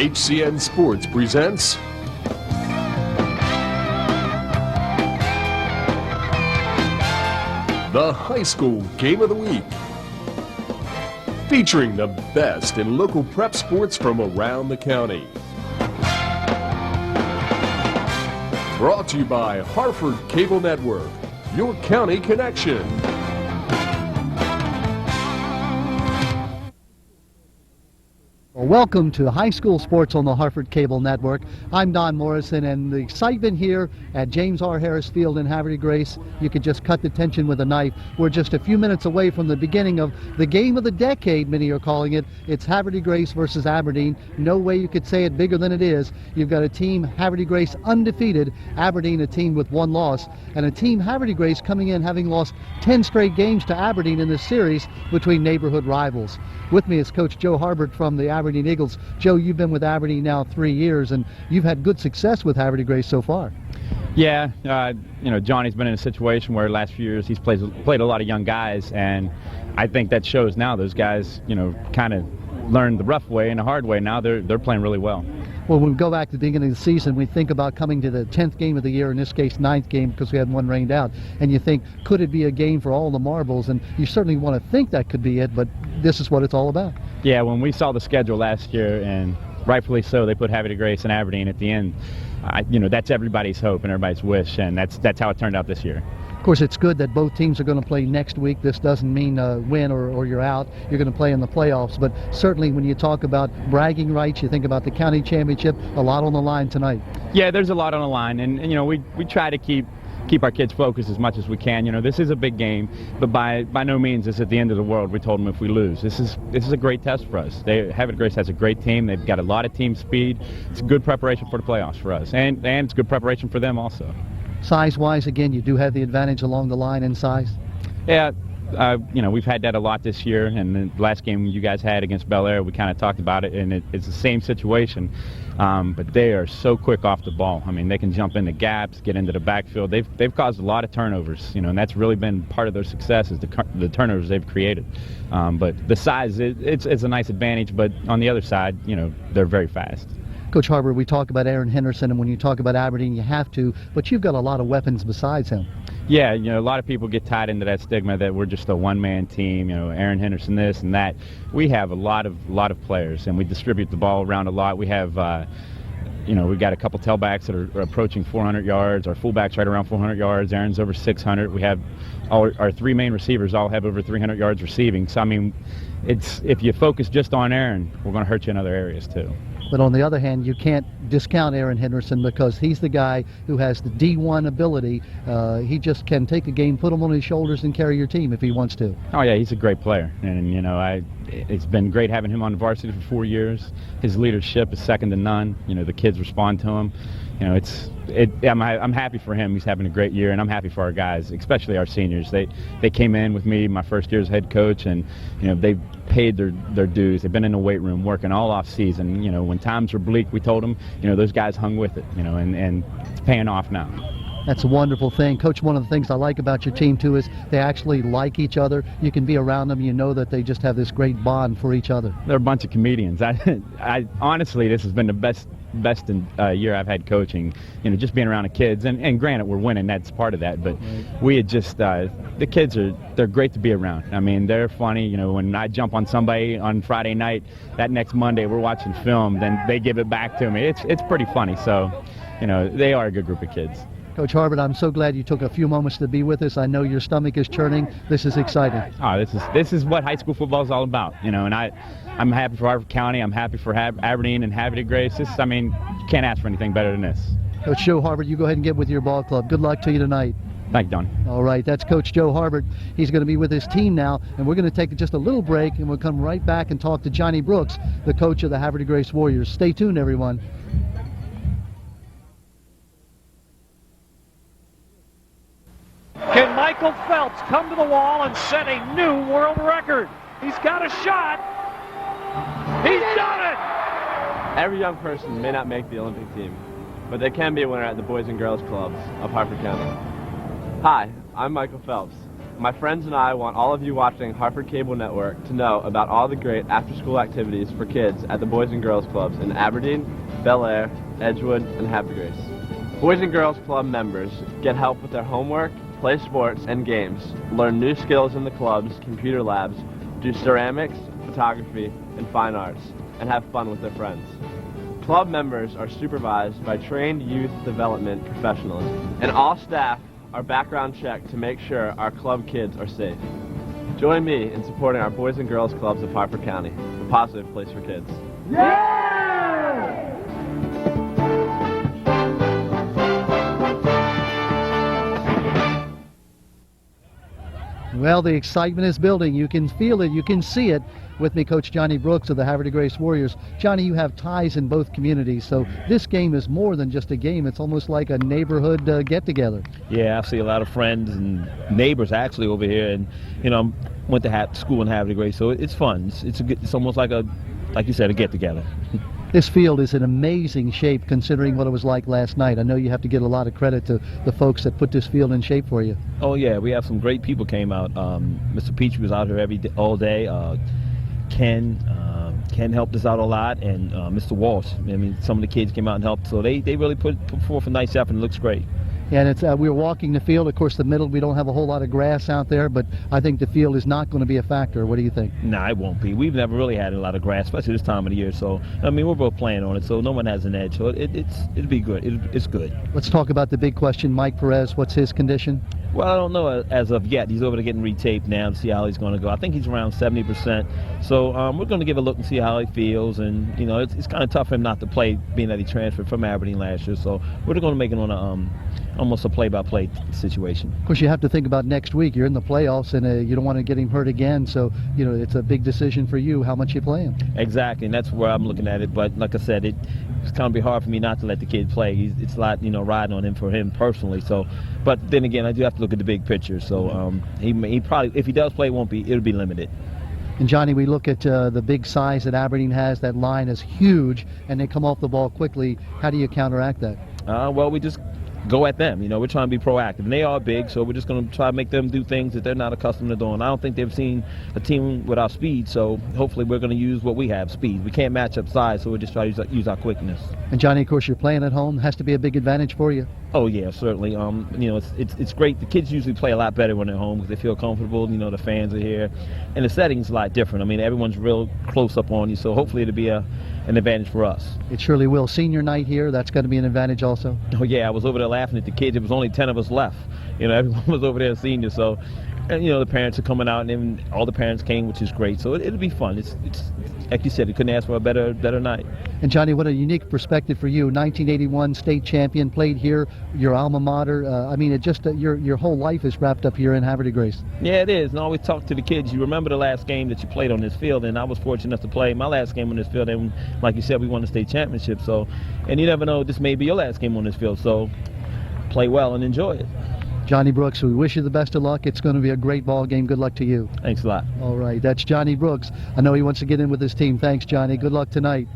HCN Sports presents the High School Game of the Week, featuring the best in local prep sports from around the county. Brought to you by Harford Cable Network, your county connection. Welcome to High School Sports on the Harford Cable Network. I'm Don Morrison, and the excitement here at James R. Harris Field in Havre de Grace, you could just cut the tension with a knife. We're just a few minutes away from the beginning of the game of the decade, many are calling it. It's Havre de Grace versus Aberdeen. No way you could say it bigger than it is. You've got a team, Havre de Grace, undefeated, Aberdeen a team with one loss, and a team, Havre de Grace, coming in having lost 10 straight games to Aberdeen in this series between neighborhood rivals. With me is Coach Joe Harbert from the Aberdeen Eagles. Joe, you've been with Aberdeen now 3 years, and you've had good success with Havre de Grace so far. Yeah, Johnny's been in a situation where last few years he's played a lot of young guys, and I think that shows now. Those guys, kind of learned the rough way and the hard way. Now they're playing really well. Well, when we go back to the beginning of the season, we think about coming to the 10th game of the year, in this case 9th game because we had one rained out, and you think, could it be a game for all the marbles? And you certainly want to think that could be it, but this is what it's all about. Yeah, when we saw the schedule last year, and rightfully so, they put Havre de Grace and Aberdeen at the end, that's everybody's hope and everybody's wish, and that's how it turned out this year. Of course, it's good that both teams are going to play next week. This doesn't mean win or you're out. You're going to play in the playoffs. But certainly when you talk about bragging rights, you think about the county championship, a lot on the line tonight. Yeah, there's a lot on the line. And we try to keep our kids focused as much as we can. This is a big game, but by no means is it the end of the world. We told them if we lose. This is a great test for us. Havre de Grace has a great team. They've got a lot of team speed. It's a good preparation for the playoffs for us. And it's good preparation for them also. Size-wise, again, you do have the advantage along the line in size? Yeah, we've had that a lot this year, and the last game you guys had against Bel Air, we kind of talked about it, and it's the same situation, but they are so quick off the ball. I mean, they can jump into gaps, get into the backfield. They've caused a lot of turnovers, and that's really been part of their success is the turnovers they've created. But the size, it's a nice advantage, but on the other side, they're very fast. Coach Harbert, we talk about Aaron Henderson, and when you talk about Aberdeen, you have to, but you've got a lot of weapons besides him. Yeah, a lot of people get tied into that stigma that we're just a one-man team, Aaron Henderson this and that. We have a lot of players, and we distribute the ball around a lot. We have, we've got a couple tailbacks that are approaching 400 yards. Our fullback's right around 400 yards. Aaron's over 600. We have our three main receivers all have over 300 yards receiving. So, I mean, if you focus just on Aaron, we're going to hurt you in other areas too. But on the other hand, you can't discount Aaron Henderson because he's the guy who has the D1 ability. He just can take a game, put him on his shoulders, and carry your team if he wants to. Oh, yeah, he's a great player. And, it's been great having him on the varsity for 4 years. His leadership is second to none. The kids respond to him. I'm happy for him. He's having a great year, and I'm happy for our guys, especially our seniors. They came in with me my first year as head coach, and they've paid their dues. They've been in the weight room working all off season. When times were bleak, we told them, those guys hung with it. And it's paying off now. That's a wonderful thing. Coach, one of the things I like about your team, too, is they actually like each other. You can be around them. You know that they just have this great bond for each other. They're a bunch of comedians. I honestly, this has been the best year I've had coaching, just being around the kids. And granted, we're winning. That's part of that. But we had just, the kids they're great to be around. I mean, they're funny. When I jump on somebody on Friday night, that next Monday we're watching film, then they give it back to me. It's pretty funny. So, they are a good group of kids. Coach Harbert, I'm so glad you took a few moments to be with us. I know your stomach is churning. This is exciting. Oh, this is what high school football is all about, and I'm happy for Harford County. I'm happy for Aberdeen and Havre de Grace. You can't ask for anything better than this. Coach Joe Harbert, you go ahead and get with your ball club. Good luck to you tonight. Thank you, Don. All right, that's Coach Joe Harbert. He's going to be with his team now, and we're going to take just a little break, and we'll come right back and talk to Johnny Brooks, the coach of the Havre de Grace Warriors. Stay tuned, everyone. Can Michael Phelps come to the wall and set a new world record? He's got a shot. He's done it! Every young person may not make the Olympic team, but they can be a winner at the Boys and Girls Clubs of Harford County. Hi, I'm Michael Phelps. My friends and I want all of you watching Harford Cable Network to know about all the great after-school activities for kids at the Boys and Girls Clubs in Aberdeen, Bel Air, Edgewood, and Havre de Grace. Boys and Girls Club members get help with their homework, play sports and games, learn new skills in the club's computer labs, do ceramics, photography, and fine arts, and have fun with their friends. Club members are supervised by trained youth development professionals, and all staff are background checked to make sure our club kids are safe. Join me in supporting our Boys and Girls Clubs of Harford County, a positive place for kids. Well, the excitement is building. You can feel it. You can see it. With me, Coach Johnny Brooks of the Havre de Grace Warriors. Johnny, you have ties in both communities, so this game is more than just a game. It's almost like a neighborhood get-together. Yeah, I see a lot of friends and neighbors actually over here, and went to school in Havre de Grace, so it's fun. It's almost like you said, a get-together. This field is in amazing shape considering what it was like last night. I know you have to give a lot of credit to the folks that put this field in shape for you. Oh yeah, we have some great people came out. Mr. Peach was out here all day. Ken helped us out a lot, and Mr. Walsh. I mean, some of the kids came out and helped, so they really put forth a nice effort, and it looks great. And it's we were walking the field. Of course, the middle, we don't have a whole lot of grass out there, but I think the field is not going to be a factor. What do you think? Nah, it won't be. We've never really had a lot of grass, especially this time of the year. So, I mean, we're both playing on it, so no one has an edge. So it'll be good. It's good. Let's talk about the big question. Mike Perez, what's his condition? Well, I don't know as of yet. He's over there getting retaped now to see how he's going to go. I think he's around 70%. So we're going to give a look and see how he feels. And, it's kind of tough for him not to play, being that he transferred from Aberdeen last year. So we're going to make it on almost a play-by-play situation. Of course, you have to think about next week. You're in the playoffs, and you don't want to get him hurt again. So, it's a big decision for you how much you play him. Exactly, and that's where I'm looking at it. But like I said, it's going to be hard for me not to let the kid play. It's a lot, riding on him for him personally. So, but then again, I do have to look at the big picture. So he probably, if he does play, it'll be limited. And Johnny, we look at the big size that Aberdeen has. That line is huge, and they come off the ball quickly. How do you counteract that? Well, we just go at them. We're trying to be proactive. And they are big, so we're just going to try to make them do things that they're not accustomed to doing. I don't think they've seen a team with our speed, so hopefully we're going to use what we have, speed. We can't match up size, so we'll just try to use our quickness. And Johnny, of course, you're playing at home. Has to be a big advantage for you. Oh yeah, certainly. It's great. The kids usually play a lot better when they're home because they feel comfortable. The fans are here, and the setting's a lot different. I mean, everyone's real close up on you, so hopefully it'll be an advantage for us. It surely will. Senior night here, that's going to be an advantage also. Oh yeah, I was over there laughing at the kids. There was only 10 of us left. Everyone was over there senior, so. And the parents are coming out, and then all the parents came, which is great. So it'll be fun. It's like you said, you couldn't ask for a better night. And Johnny, what a unique perspective for you. 1981 state champion, played here, your alma mater. Your whole life is wrapped up here in Havre de Grace. Yeah, it is. And I always talk to the kids. You remember the last game that you played on this field, and I was fortunate enough to play my last game on this field. And like you said, we won the state championship. So, and you never know, this may be your last game on this field. So, play well and enjoy it. Johnny Brooks, we wish you the best of luck. It's going to be a great ball game. Good luck to you. Thanks a lot. All right, that's Johnny Brooks. I know he wants to get in with his team. Thanks, Johnny. Good luck tonight.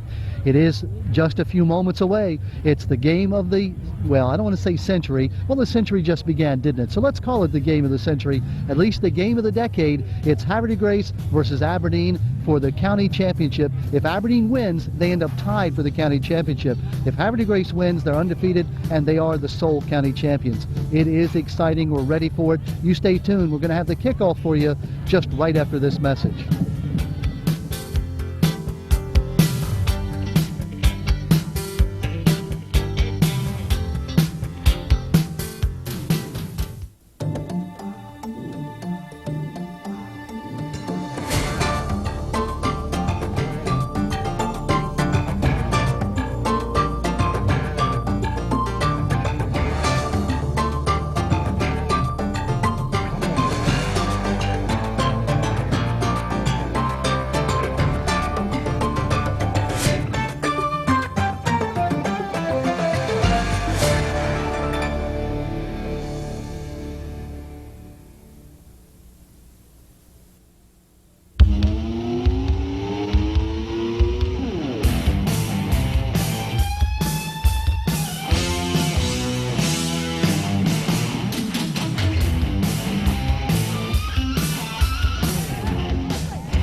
It is just a few moments away. It's the game of the, well, I don't want to say century. Well, the century just began, didn't it? So let's call it the game of the century, at least the game of the decade. It's Havre de Grace versus Aberdeen for the county championship. If Aberdeen wins, they end up tied for the county championship. If Havre de Grace wins, they're undefeated, and they are the sole county champions. It is exciting. We're ready for it. You stay tuned. We're going to have the kickoff for you just right after this message.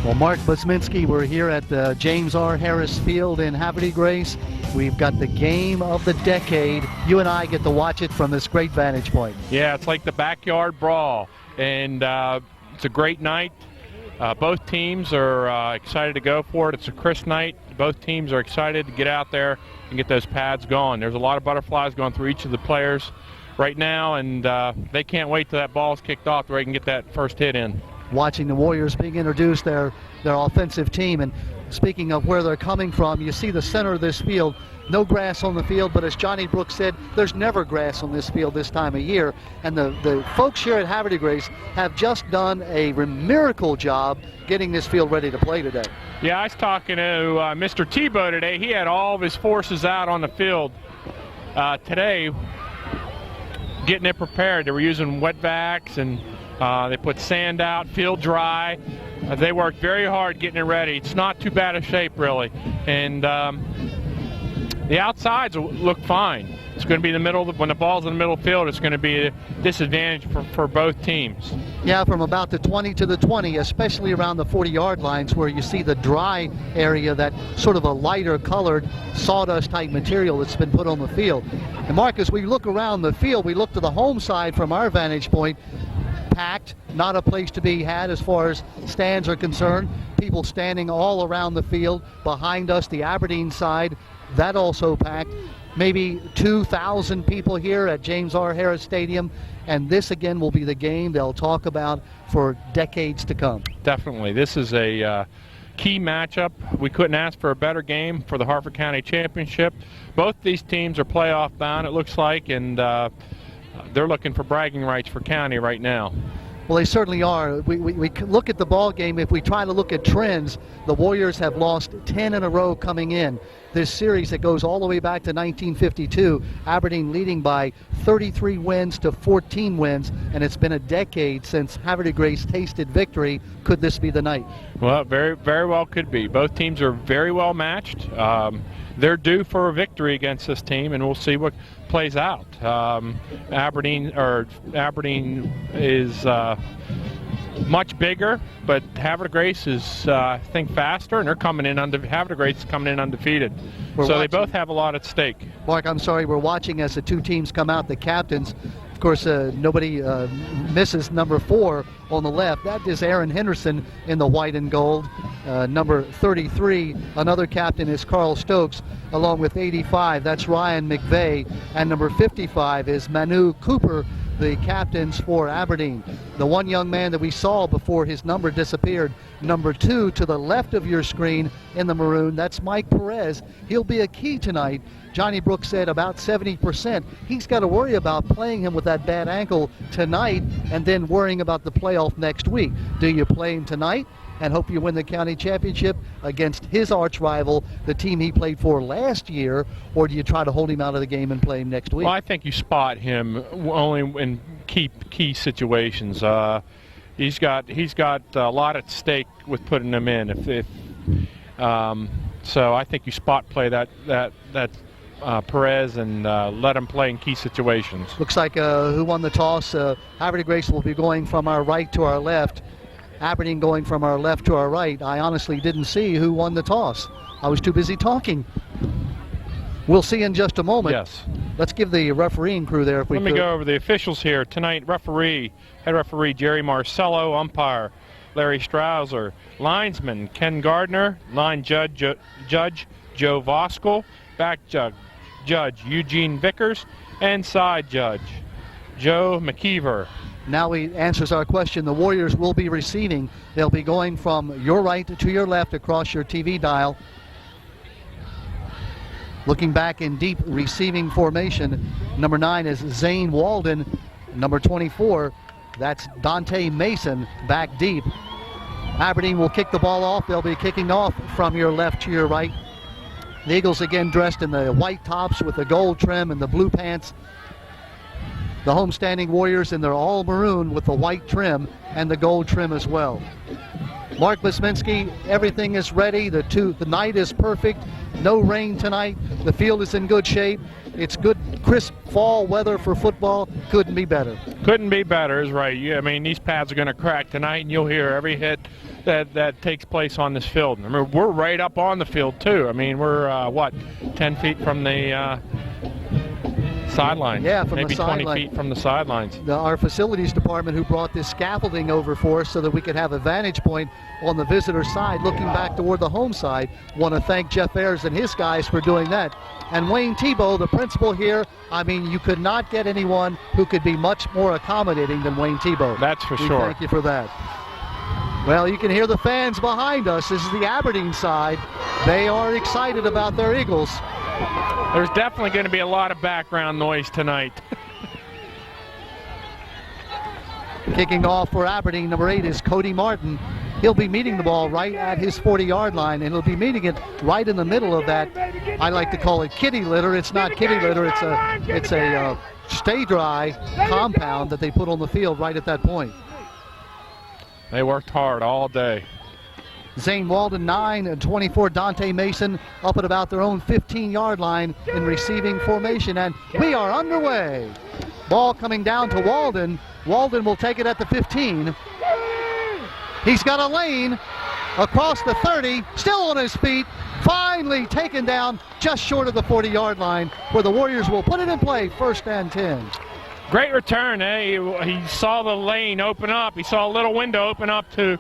Well, Mark Busminski, we're here at the James R. Harris Field in Haverty Grace. We've got the game of the decade. You and I get to watch it from this great vantage point. Yeah, it's like the backyard brawl, and it's a great night. Both teams are excited to go for it. It's a crisp night. Both teams are excited to get out there and get those pads going. There's a lot of butterflies going through each of the players right now, and they can't wait till that ball's kicked off where they can get that first hit in. Watching the Warriors being introduced, their offensive team. And speaking of where they're coming from, you see the center of this field, no grass on the field, but as Johnny Brooks said, there's never grass on this field this time of year. And the folks here at Haverty Grace have just done a miracle job getting this field ready to play today. Yeah, I was talking to Mr. Tebow today. He had all of his forces out on the field today getting it prepared. They were using wet vacs, and they put sand out, field dry. They worked very hard getting it ready. It's not too bad a shape, really. And the outsides look fine. It's going to be in the middle. When the ball's in the middle of the field, it's going to be a disadvantage for both teams. Yeah, from about the 20 to the 20, especially around the 40-yard lines where you see the dry area, that sort of a lighter colored sawdust-type material that's been put on the field. And Mark, as we look around the field, we look to the home side from our vantage point, packed, not a place to be had as far as stands are concerned. People standing all around the field. Behind us, the Aberdeen side, that also packed. Maybe 2,000 people here at James R. Harris Stadium, and this again will be the game they'll talk about for decades to come. Definitely. This is a key matchup. We couldn't ask for a better game for the Harford County Championship. Both these teams are playoff bound, it looks like, and they're looking for bragging rights for county right now. Well, they certainly are. We look at the ball game. If we try to look at trends, the Warriors have lost 10 in a row coming in. This series that goes all the way back to 1952, Aberdeen leading by 33 wins to 14 wins, and it's been a decade since Haverty Grace tasted victory. Could this be the night? Well, very, very well could be. Both teams are very well matched. They're due for a victory against this team, and we'll see what plays out. Aberdeen is much bigger, but Haverty Grace is, I think, faster, and they're coming in Haverty Grace is coming in undefeated. They both have a lot at stake. Mark, I'm sorry, we're watching as the two teams come out. The captains, of course, nobody misses number 4 on the left. That is Aaron Henderson in the white and gold. Number 33, another captain, is Carl Stokes, along with 85. That's Ryan McVeigh. And number 55 is Manu Cooper, the captains for Aberdeen. The one young man that we saw before his number disappeared, number 2 to the left of your screen in the maroon, that's Mike Perez. He'll be a key tonight. Johnny Brooks said about 70%. He's got to worry about playing him with that bad ankle tonight and then worrying about the playoff next week. Do you play him tonight and hope you win the county championship against his arch rival, the team he played for last year, or do you try to hold him out of the game and play him next week? Well, I think you spot him only in key situations. He's got a lot at stake with putting them in. So I think you spot play that Perez and let him play in key situations. Looks like who won the toss? Haverty Grace will be going from our right to our left. Aberdeen going from our left to our right. I honestly didn't see who won the toss. I was too busy talking. We'll see in just a moment. Yes. Let's give the refereeing crew there if we could. Let me go over the officials here tonight. Head referee Jerry Marcello, umpire Larry Strausser, linesman Ken Gardner, line judge Joe Voskel, back judge Eugene Vickers, and side judge Joe McKeever. Now he answers our question. The Warriors will be receiving. They'll be going from your right to your left across your TV dial. Looking back in deep receiving formation, number 9 is Zane Walden. Number 24, that's Dante Mason, back deep. Aberdeen will kick the ball off. They'll be kicking off from your left to your right. The Eagles again dressed in the white tops with the gold trim and the blue pants. The homestanding Warriors in their all maroon with the white trim and the gold trim as well. Mark Busminski, everything is ready. The night is perfect. No rain tonight. The field is in good shape. It's good, crisp fall weather for football. Couldn't be better. Couldn't be better is right. I mean, these pads are going to crack tonight, and you'll hear every hit that takes place on this field. I mean, we're right up on the field too. I mean, we're 10 feet from the sideline. Yeah, from maybe the sideline. 20 feet from the sidelines. Our facilities department, who brought this scaffolding over for us so that we could have a vantage point on the visitor side looking back toward the home side. Want to thank Jeff Ayers and his guys for doing that. And Wayne Tebow, the principal here, I mean, you could not get anyone who could be much more accommodating than Wayne Tebow. That's for We sure. Thank you for that. Well, you can hear the fans behind us. This is the Aberdeen side. They are excited about their Eagles. There's definitely going to be a lot of background noise tonight. Kicking off for Aberdeen, number 8 is Cody Martin. He'll be meeting the ball right at his 40-yard line, and he'll be meeting it right in the middle of that. I like to call it kitty litter. It's not kitty litter. It's a stay dry compound that they put on the field right at that point. They worked hard all day. Zane Walden 9 and 24 Dante Mason up at about their own 15-yard line in receiving formation, and we are underway. Ball coming down to Walden. Walden will take it at the 15. He's got a lane across the 30, still on his feet, finally taken down just short of the 40-yard line, where the Warriors will put it in play, 1st and 10. Great return, eh? He saw the lane open up. He saw a little window open up to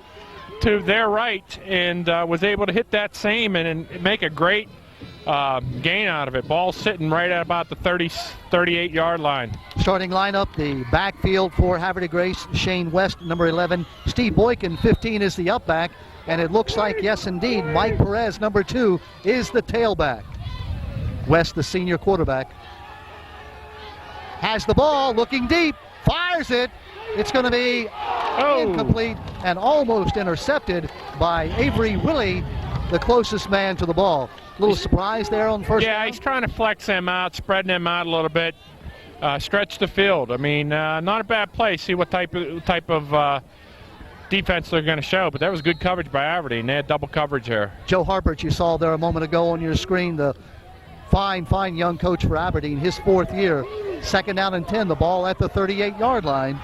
their right, and was able to hit that same and make a great gain out of it. Ball sitting right at about the 38-yard line. Starting lineup, the backfield for Haverty Grace, Shane West, number 11. Steve Boykin, 15, is the up back. And it looks like, yes, indeed, Mike Perez, number 2, is the tailback. West, the senior quarterback, has the ball, looking deep, fires it. It's going to be incomplete and almost intercepted by Avery Willie, the closest man to the ball. A little surprise there on first down. He's trying to flex them out, spreading them out a little bit, stretch the field. I mean, not a bad play. See what type of defense they're going to show, but that was good coverage by Aberdeen. They had double coverage there. Joe Harpert, you saw there a moment ago on your screen, the fine young coach for Aberdeen, his 4th year. 2nd down and 10, the ball at the 38-yard line.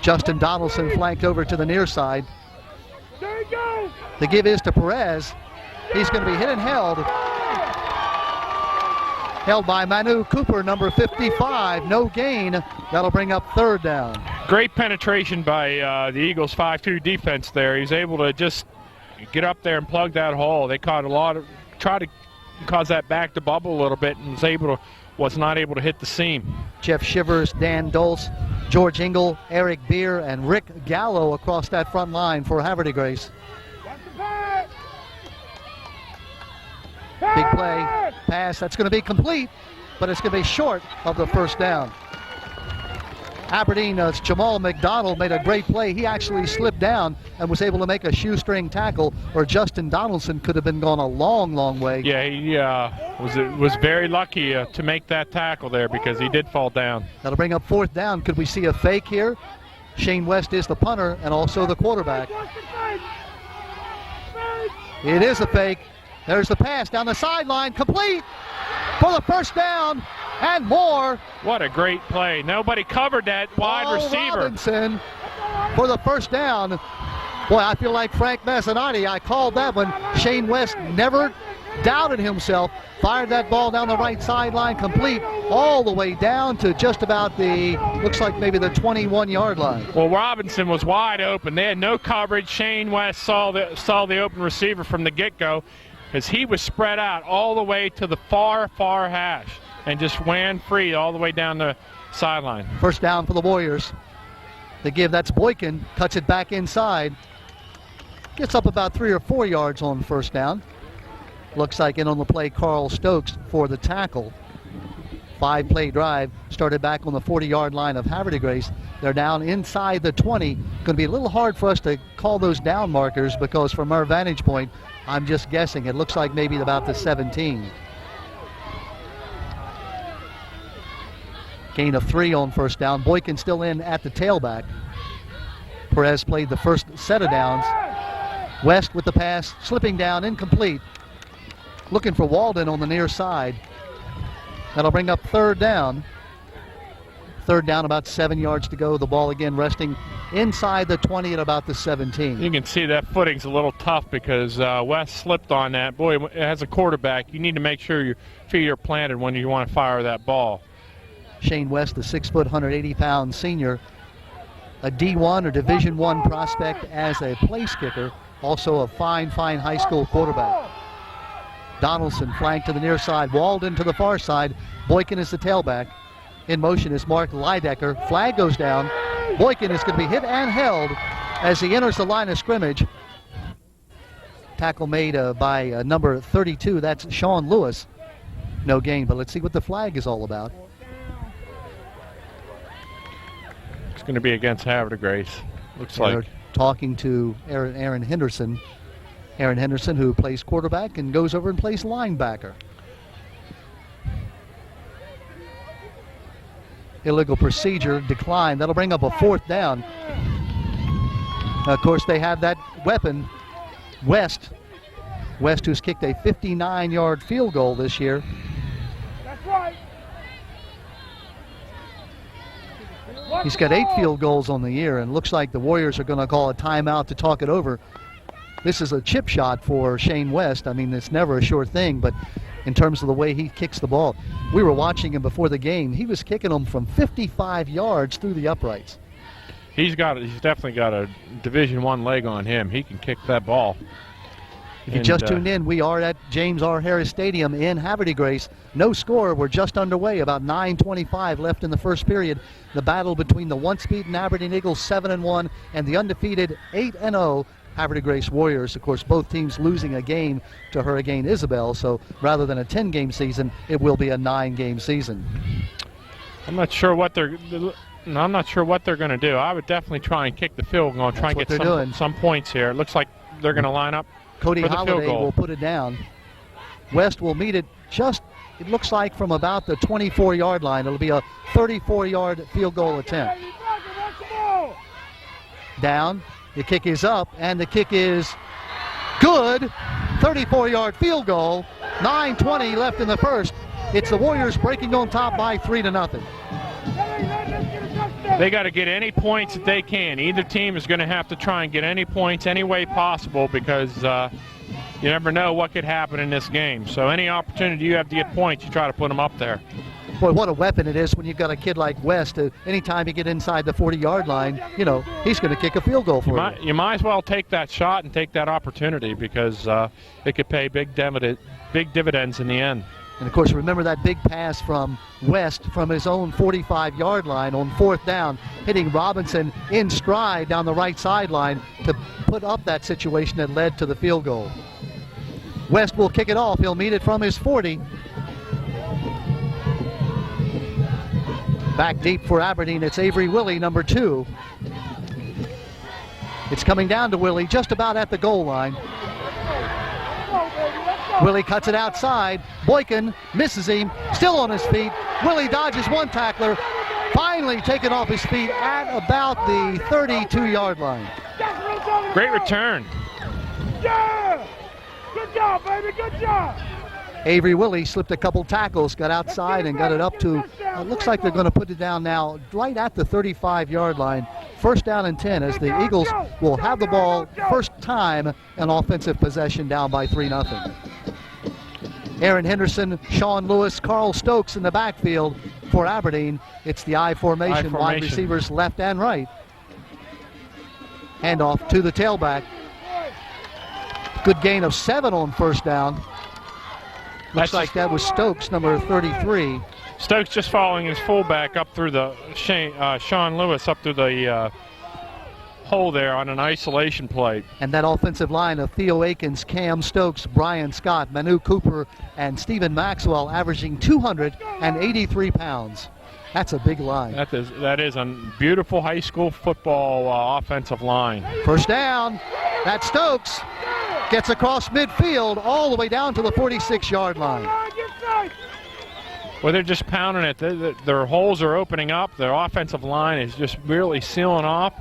Justin Donaldson flanked over to the near side. The give is to Perez. He's going to be hit and held. Held by Manu Cooper, number 55. No gain. That'll bring up 3rd down. Great penetration by the Eagles' 5-2 defense there. He's able to just get up there and plug that hole. They caught tried to cause that back to bubble a little bit, and was not able to hit the seam. Jeff Shivers, Dan Dulce, George Engel, Eric Beer, and Rick Gallo across that front line for Haverty Grace. Big play, pass, that's going to be complete, but it's going to be short of the 1st down. Aberdeen, Jamal McDonald made a great play. He actually slipped down and was able to make a shoestring tackle, or Justin Donaldson could have been gone a long way. Yeah, he was very lucky to make that tackle there, because he did fall down. That'll bring up 4th down. Could we see a fake here? Shane West is the punter and also the quarterback. It is a fake. There's the pass down the sideline, complete for the 1st down and more. What a great play. Nobody covered that wide receiver. Robinson for the 1st down. Boy, I feel like Frank Mazzanotti. I called that one. Shane West never doubted himself. Fired that ball down the right sideline, complete all the way down to just about looks like maybe the 21-yard line. Well, Robinson was wide open. They had no coverage. Shane West saw the open receiver from the get-go, as he was spread out all the way to the far hash and just ran free all the way down the sideline. 1st down for the Warriors. The give, that's Boykin, cuts it back inside. Gets up about 3 or 4 yards on 1st down. Looks like in on the play, Carl Stokes for the tackle. 5-play drive started back on the 40-yard line of Haverty Grace. They're down inside the 20. Going to be a little hard for us to call those down markers, because from our vantage point, I'm just guessing. It looks like maybe about the 17. Gain of 3 on 1st down. Boykin still in at the tailback. Perez played the first set of downs. West with the pass, slipping down, incomplete. Looking for Walden on the near side. That'll bring up 3rd down. Third down, about 7 yards to go. The ball again resting inside the 20 at about the 17. You can see that footing's a little tough because West slipped on that. Boy, as a quarterback, you need to make sure your feet are planted when you want to fire that ball. Shane West, the 6', 180-pound senior, a D1 or Division I prospect as a place kicker, also a fine high school quarterback. Donaldson flanked to the near side, Walden to the far side. Boykin is the tailback. In motion is Mark Leidecker. Flag goes down. Boykin is going to be hit and held as he enters the line of scrimmage. Tackle made by number 32. That's Sean Lewis. No gain, but let's see what the flag is all about. It's going to be against Havre de Grace. Looks They're like. Talking to Aaron Henderson. Aaron Henderson, who plays quarterback and goes over and plays linebacker. Illegal procedure declined. That'll bring up a fourth down. Of course, they have that weapon, West. West, who's kicked a 59-yard field goal this year. That's right. He's got 8 field goals on the year, and looks like the Warriors are going to call a timeout to talk it over. This is a chip shot for Shane West. I mean, it's never a sure thing, but in terms of the way he kicks the ball, we were watching him before the game. He was kicking them from 55 yards through the uprights. He's definitely got a Division I leg on him. He can kick that ball. If you just tuned in, we are at James R. Harris Stadium in Havre de Grace. No score. We're just underway. About 9:25 left in the first period. The battle between the once-beaten Aberdeen Eagles 7-1 and the undefeated 8-0 Havre de Grace Warriors. Of course, both teams losing a game to Hurricane Isabel. So rather than a 10-game season, it will be a 9-game season. I'm not sure what they're going to do. I would definitely try and kick the field goal and try and get some points here. It looks like they're going to line up. Cody Holliday will put it down. West will meet it just, it looks like, from about the 24-yard line. It'll be a 34-yard field goal attempt. Down, the kick is up, and the kick is good. 34-yard field goal. 9:20 left in the first. It's the Warriors breaking on top by 3-0. They got to get any points that they can. Either team is going to have to try and get any points any way possible because you never know what could happen in this game. So any opportunity you have to get points, you try to put them up there. Boy, what a weapon it is when you've got a kid like West. Anytime you get inside the 40-yard line, you know, he's going to kick a field goal for you. You might as well take that shot and take that opportunity because it could pay big dividends in the end. And, of course, remember that big pass from West from his own 45-yard line on fourth down, hitting Robinson in stride down the right sideline to put up that situation that led to the field goal. West will kick it off. He'll meet it from his 40. Back deep for Aberdeen, it's Avery Willie, number 2. It's coming down to Willie just about at the goal line. Willie cuts it outside. Boykin misses him, still on his feet. Willie dodges one tackler, finally taken off his feet at about the 32-yard line. Great return. Yeah! Good job, baby, good job! Avery Willie slipped a couple tackles, got outside and got it up to, looks like they're going to put it down now right at the 35-yard line. First down and 10 as the Eagles will have the ball first time an offensive possession down by 3-0. Aaron Henderson, Sean Lewis, Carl Stokes in the backfield for Aberdeen. It's the I formation, wide receivers left and right. Handoff to the tailback. Good gain of 7 on first down. Looks like that was Stokes, number 33. Stokes just following his fullback up through the Sean Lewis up through the hole there on an isolation play. And that offensive line of Theo Akins, Cam Stokes, Brian Scott, Manu Cooper, and Stephen Maxwell averaging 283 pounds. That's a big line. That is a beautiful high school football offensive line. First down. That's Stokes. Gets across midfield all the way down to the 46-yard line. Well, they're just pounding it. Their holes are opening up. Their offensive line is just really sealing off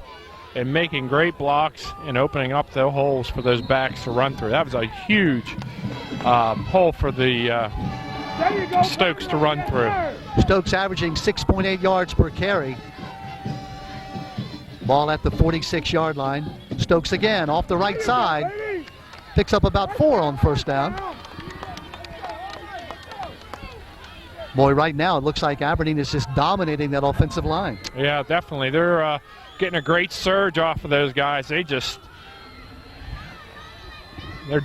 and making great blocks and opening up the holes for those backs to run through. That was a huge hole for the Stokes to run through. Stokes averaging 6.8 yards per carry. Ball at the 46-yard line. Stokes again off the right side. Picks up about 4 on first down. Boy, right now it looks like Aberdeen is just dominating that offensive line. Yeah, definitely. They're getting a great surge off of those guys. They're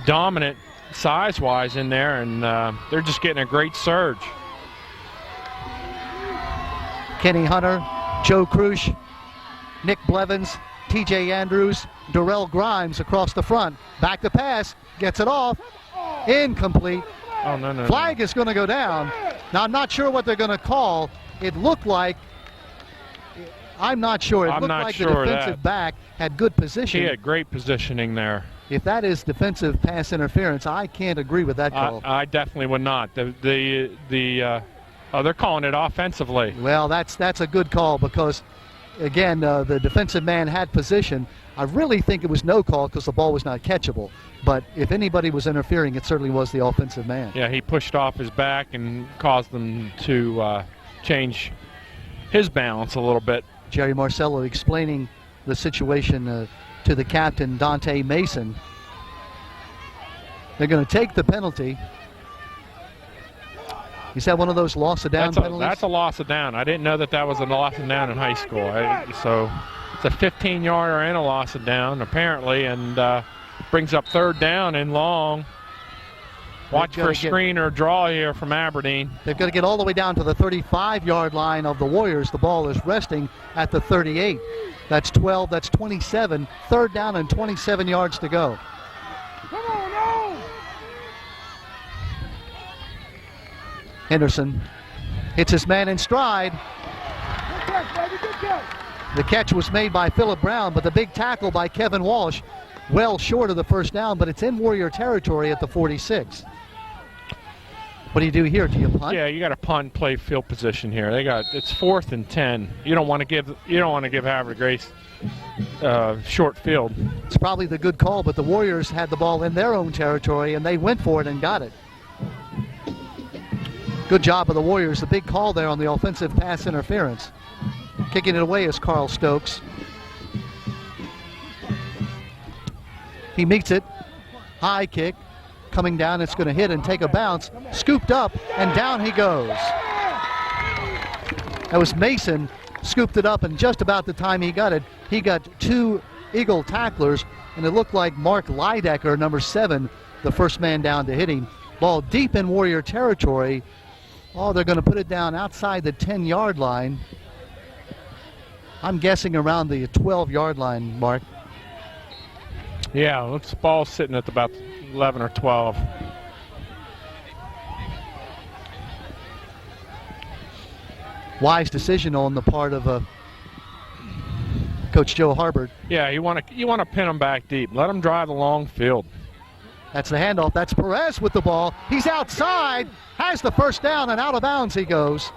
dominant size-wise in there, and they're just getting a great surge. Kenny Hunter, Joe Krusch, Nick Blevins, TJ Andrews, Darrell Grimes across the front. Back to pass, gets it off, incomplete. Oh, no. Flag is going to go down. Now, I'm not sure what they're going to call. It looked like, I'm not sure. It looked like the defensive back had good position. He had great positioning there. If that is defensive pass interference, I can't agree with that call. I definitely would not. They're calling it offensively. Well, that's a good call because, again, the defensive man had position. I really think it was no call because the ball was not catchable. But if anybody was interfering, it certainly was the offensive man. Yeah, he pushed off his back and caused them to change his balance a little bit. Jerry Marcello explaining the situation to the captain, Dante Mason. They're going to take the penalty. Is that one of those loss of down penalties? That's a loss of down. I didn't know that was a loss of down in high school. So it's a 15-yarder and a loss of down, apparently, and brings up third down and long. Watch for a screen or a draw here from Aberdeen. They've got to get all the way down to the 35-yard line of the Warriors. The ball is resting at the 38. That's 12, that's 27. Third down and 27 yards to go. Come on, no! Henderson hits his man in stride. Good catch, baby, good catch. The catch was made by Phillip Brown, but the big tackle by Kevin Walsh, well short of the first down, but it's in Warrior territory at the 46. What do you do here? Do you punt? Yeah, you got to punt, play field position here. It's 4th and 10. You don't want to give Havre de Grace short field. It's probably the good call, but the Warriors had the ball in their own territory and they went for it and got it. Good job of the Warriors. The big call there on the offensive pass interference. Kicking it away is Carl Stokes. He meets it. High kick. Coming down, it's going to hit and take a bounce. Scooped up, and down he goes. That was Mason. Scooped it up, and just about the time he got it, he got 2 Eagle tacklers, and it looked like Mark Leidecker, number 7, the first man down to hit him. Ball deep in Warrior territory. Oh, they're going to put it down outside the 10-yard line. I'm guessing around the 12-yard line, Mark. Yeah, looks the ball's sitting at about 11 or 12. Wise decision on the part of Coach Joe Harbert. Yeah, you want to pin them back deep. Let them drive the long field. That's the handoff. That's Perez with the ball. He's outside, has the first down, and out of bounds he goes.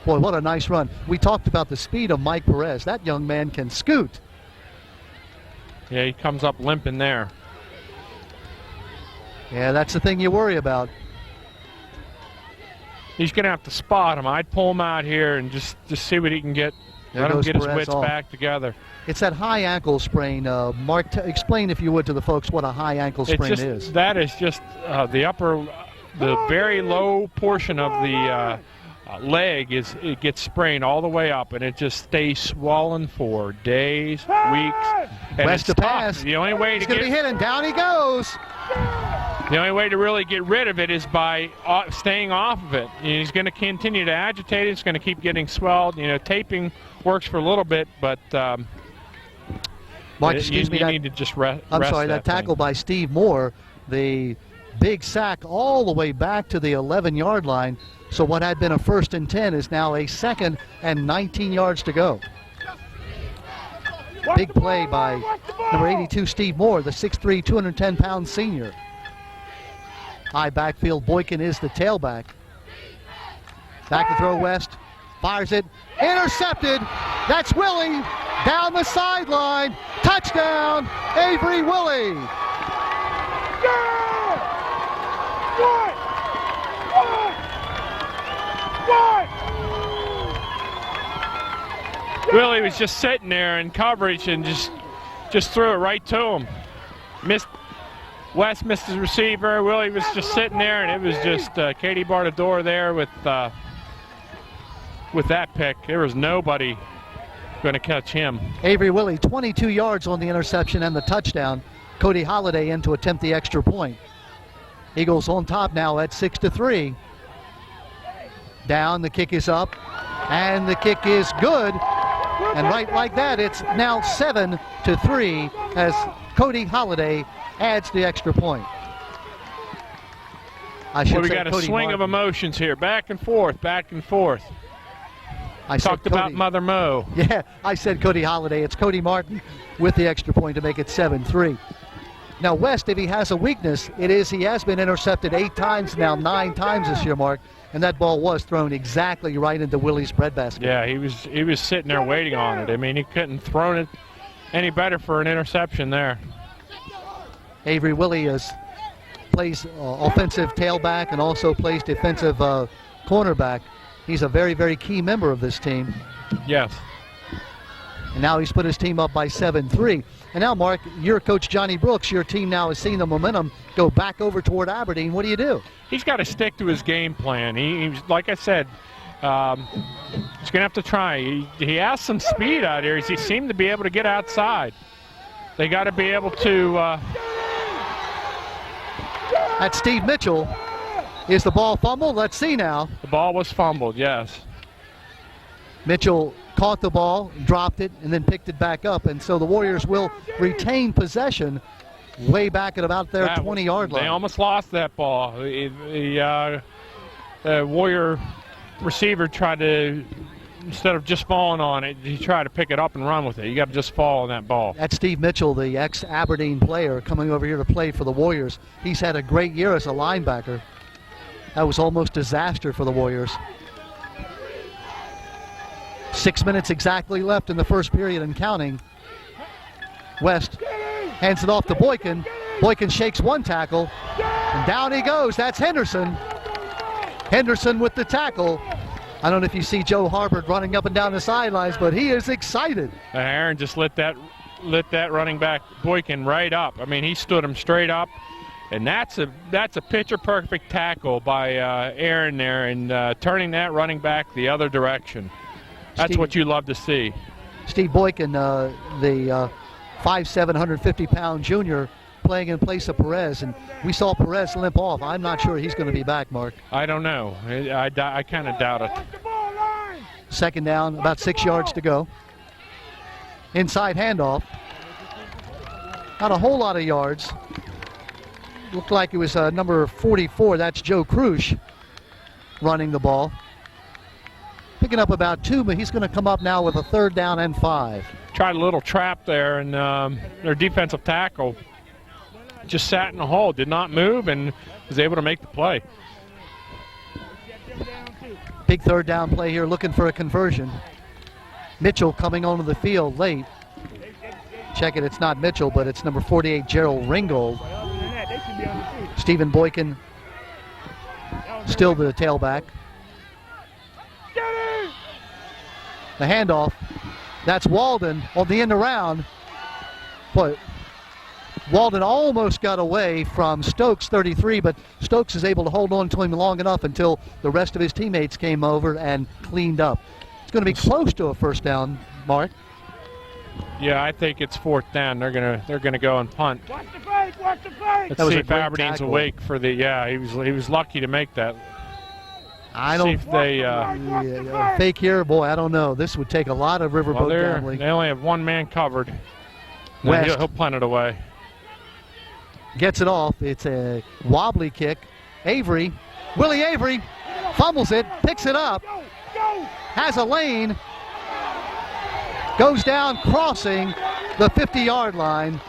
Boy, what a nice run. We talked about the speed of Mike Perez. That young man can scoot. Yeah, he comes up limping there. Yeah, that's the thing you worry about. He's going to have to spot him. I'd pull him out here and just see what he can get. There Let him goes get his Perez wits off. back together. It's that high ankle sprain. Mark, explain if you would to the folks what a high ankle sprain is. That is just the very low portion of the leg it gets sprained all the way up, and it just stays swollen for days, weeks. And West to pass. The only way He's going to be hit, and down he goes. The only way to really get rid of it is by staying off of it. He's going to continue to agitate it. It's going to keep getting swelled. Taping works for a little bit, but Mark, you need to just rest. I'm sorry, that tackle by Steve Moore, the big sack all the way back to the 11-yard line. So what had been a 1st and 10 is now a 2nd and 19 yards to go. Big play by number 82, Steve Moore, the 6'3", 210-pound senior. High backfield, Boykin is the tailback. Back to throw West, fires it, intercepted. That's Willie down the sideline. Touchdown, Avery Willie. Willie was just sitting there in coverage and just threw it right to him. West missed his receiver. Willie was just sitting there, and it was just Katie barred the door there with that pick. There was nobody going to catch him. Avery Willie, 22 yards on the interception and the touchdown. Cody Holliday in to attempt the extra point. Eagles on top now at 6-3. Down, the kick is up, and the kick is good. And right like that, it's now 7-3 as Cody Holliday adds the extra point. We got a swing of emotions here, back and forth, back and forth. I talked about Mother Mo. Yeah, I said Cody Holliday. It's Cody Martin with the extra point to make it 7-3. Now, West, if he has a weakness, it is he has been intercepted 8 times now, 9 times this year, Mark, and that ball was thrown exactly right into Willie's breadbasket. Yeah, he was sitting there waiting on it. I mean, he couldn't have thrown it any better for an interception there. Avery Willie plays offensive tailback and also plays defensive cornerback. He's a very, very key member of this team. Yes. And now he's put his team up by 7-3. And now, Mark, you're Coach Johnny Brooks. Your team now has seen the momentum go back over toward Aberdeen. What do you do? He's got to stick to his game plan. He's like I said, he's going to have to try. He has some speed out here. He seemed to be able to get outside. They got to be able to... That's Steve Mitchell. Is the ball fumbled? Let's see now. The ball was fumbled, yes. Mitchell caught the ball, dropped it, and then picked it back up. And so the Warriors will retain possession way back at about their 20-yard line. They almost lost that ball. The Warrior receiver tried to, instead of just falling on it, he tried to pick it up and run with it. You got to just fall on that ball. That's Steve Mitchell, the ex-Aberdeen player, coming over here to play for the Warriors. He's had a great year as a linebacker. That was almost disaster for the Warriors. 6 minutes exactly left in the first period and counting. West hands it off to Boykin. Boykin shakes one tackle, and down he goes. That's Henderson. Henderson with the tackle. I don't know if you see Joe Harbert running up and down the sidelines, but he is excited. Aaron just lit that running back Boykin right up. I mean, he stood him straight up, and that's a picture-perfect tackle by Aaron there, and turning that running back the other direction. That's what you love to see. Steve Boykin, the 5'7", 150-pound junior, playing in place of Perez, and we saw Perez limp off. I'm not sure he's going to be back, Mark. I don't know. I kind of doubt it. Second down, about 6 yards to go. Inside handoff. Not a whole lot of yards. Looked like it was number 44. That's Joe Krusch running the ball. Picking up about 2, but he's going to come up now with a 3rd down and 5. Tried a little trap there, and their defensive tackle just sat in the hole, did not move, and was able to make the play. Big 3rd down play here, looking for a conversion. Mitchell coming onto the field late. Check it, it's not Mitchell, but it's number 48, Gerald Ringgold. Stephen Boykin still the tailback. The handoff, that's Walden on the end around. But Walden almost got away from Stokes, 33, but Stokes is able to hold on to him long enough until the rest of his teammates came over and cleaned up. It's going to be close to a 1st down, Mark. Yeah, I think it's 4th down. They're gonna go and punt. Watch the fake, watch the fake. Let's see if Aberdeen's awake for the. Yeah, he was lucky to make that. I don't. See if they fake here, boy. I don't know. This would take a lot of riverboat gambling. They only have one man covered. West he'll punt it away. Gets it off. It's a wobbly kick. Avery, Willie Avery, fumbles it, picks it up, has a lane, goes down, crossing the 50-yard line.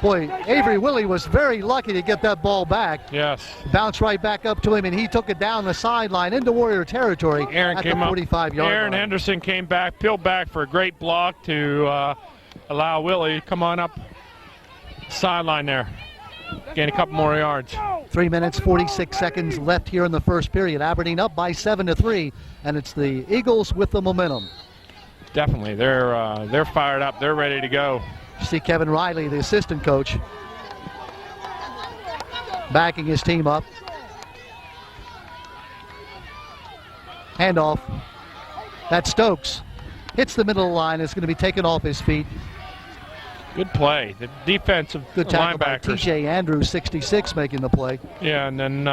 Boy, Avery Willie was very lucky to get that ball back. Yes. Bounced right back up to him, and he took it down the sideline into Warrior territory Aaron at came the 45-yard line. Aaron Henderson came back, peeled back for a great block to allow Willie to come on up sideline there. Gain a couple more yards. 3 minutes, 46 seconds left here in the first period. Aberdeen up by 7-3, and it's the Eagles with the momentum. Definitely. They're fired up. They're ready to go. You see Kevin Riley, the assistant coach, backing his team up. Handoff. That's Stokes. Hits the middle of the line. It's going to be taken off his feet. Good play. The defensive Good tackle by linebackers. TJ Andrews, 66, making the play. Yeah, and then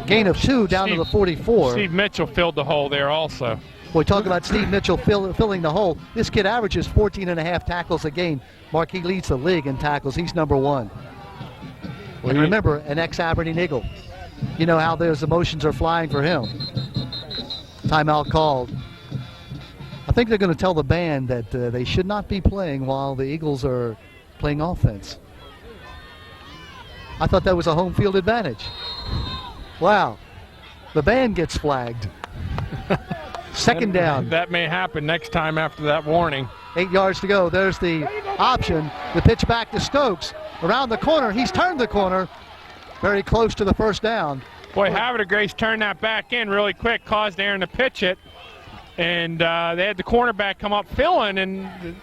Gain of 2 down to the 44. Steve Mitchell filled the hole there also. Boy, talk about Steve Mitchell filling the hole. This kid averages 14.5 tackles a game. Mark, he leads the league in tackles. He's number 1. And remember, an ex-Aberdeen Eagle. You know how those emotions are flying for him. Timeout called. I think they're going to tell the band that they should not be playing while the Eagles are playing offense. I thought that was a home field advantage. Wow. The band gets flagged. Second down. That may happen next time after that warning. 8 yards to go. There's the option. The pitch back to Stokes. Around the corner. He's turned the corner. Very close to the first down. Boy, Havre Grace turned that back in really quick, caused Aaron to pitch it. And they had the cornerback come up filling, and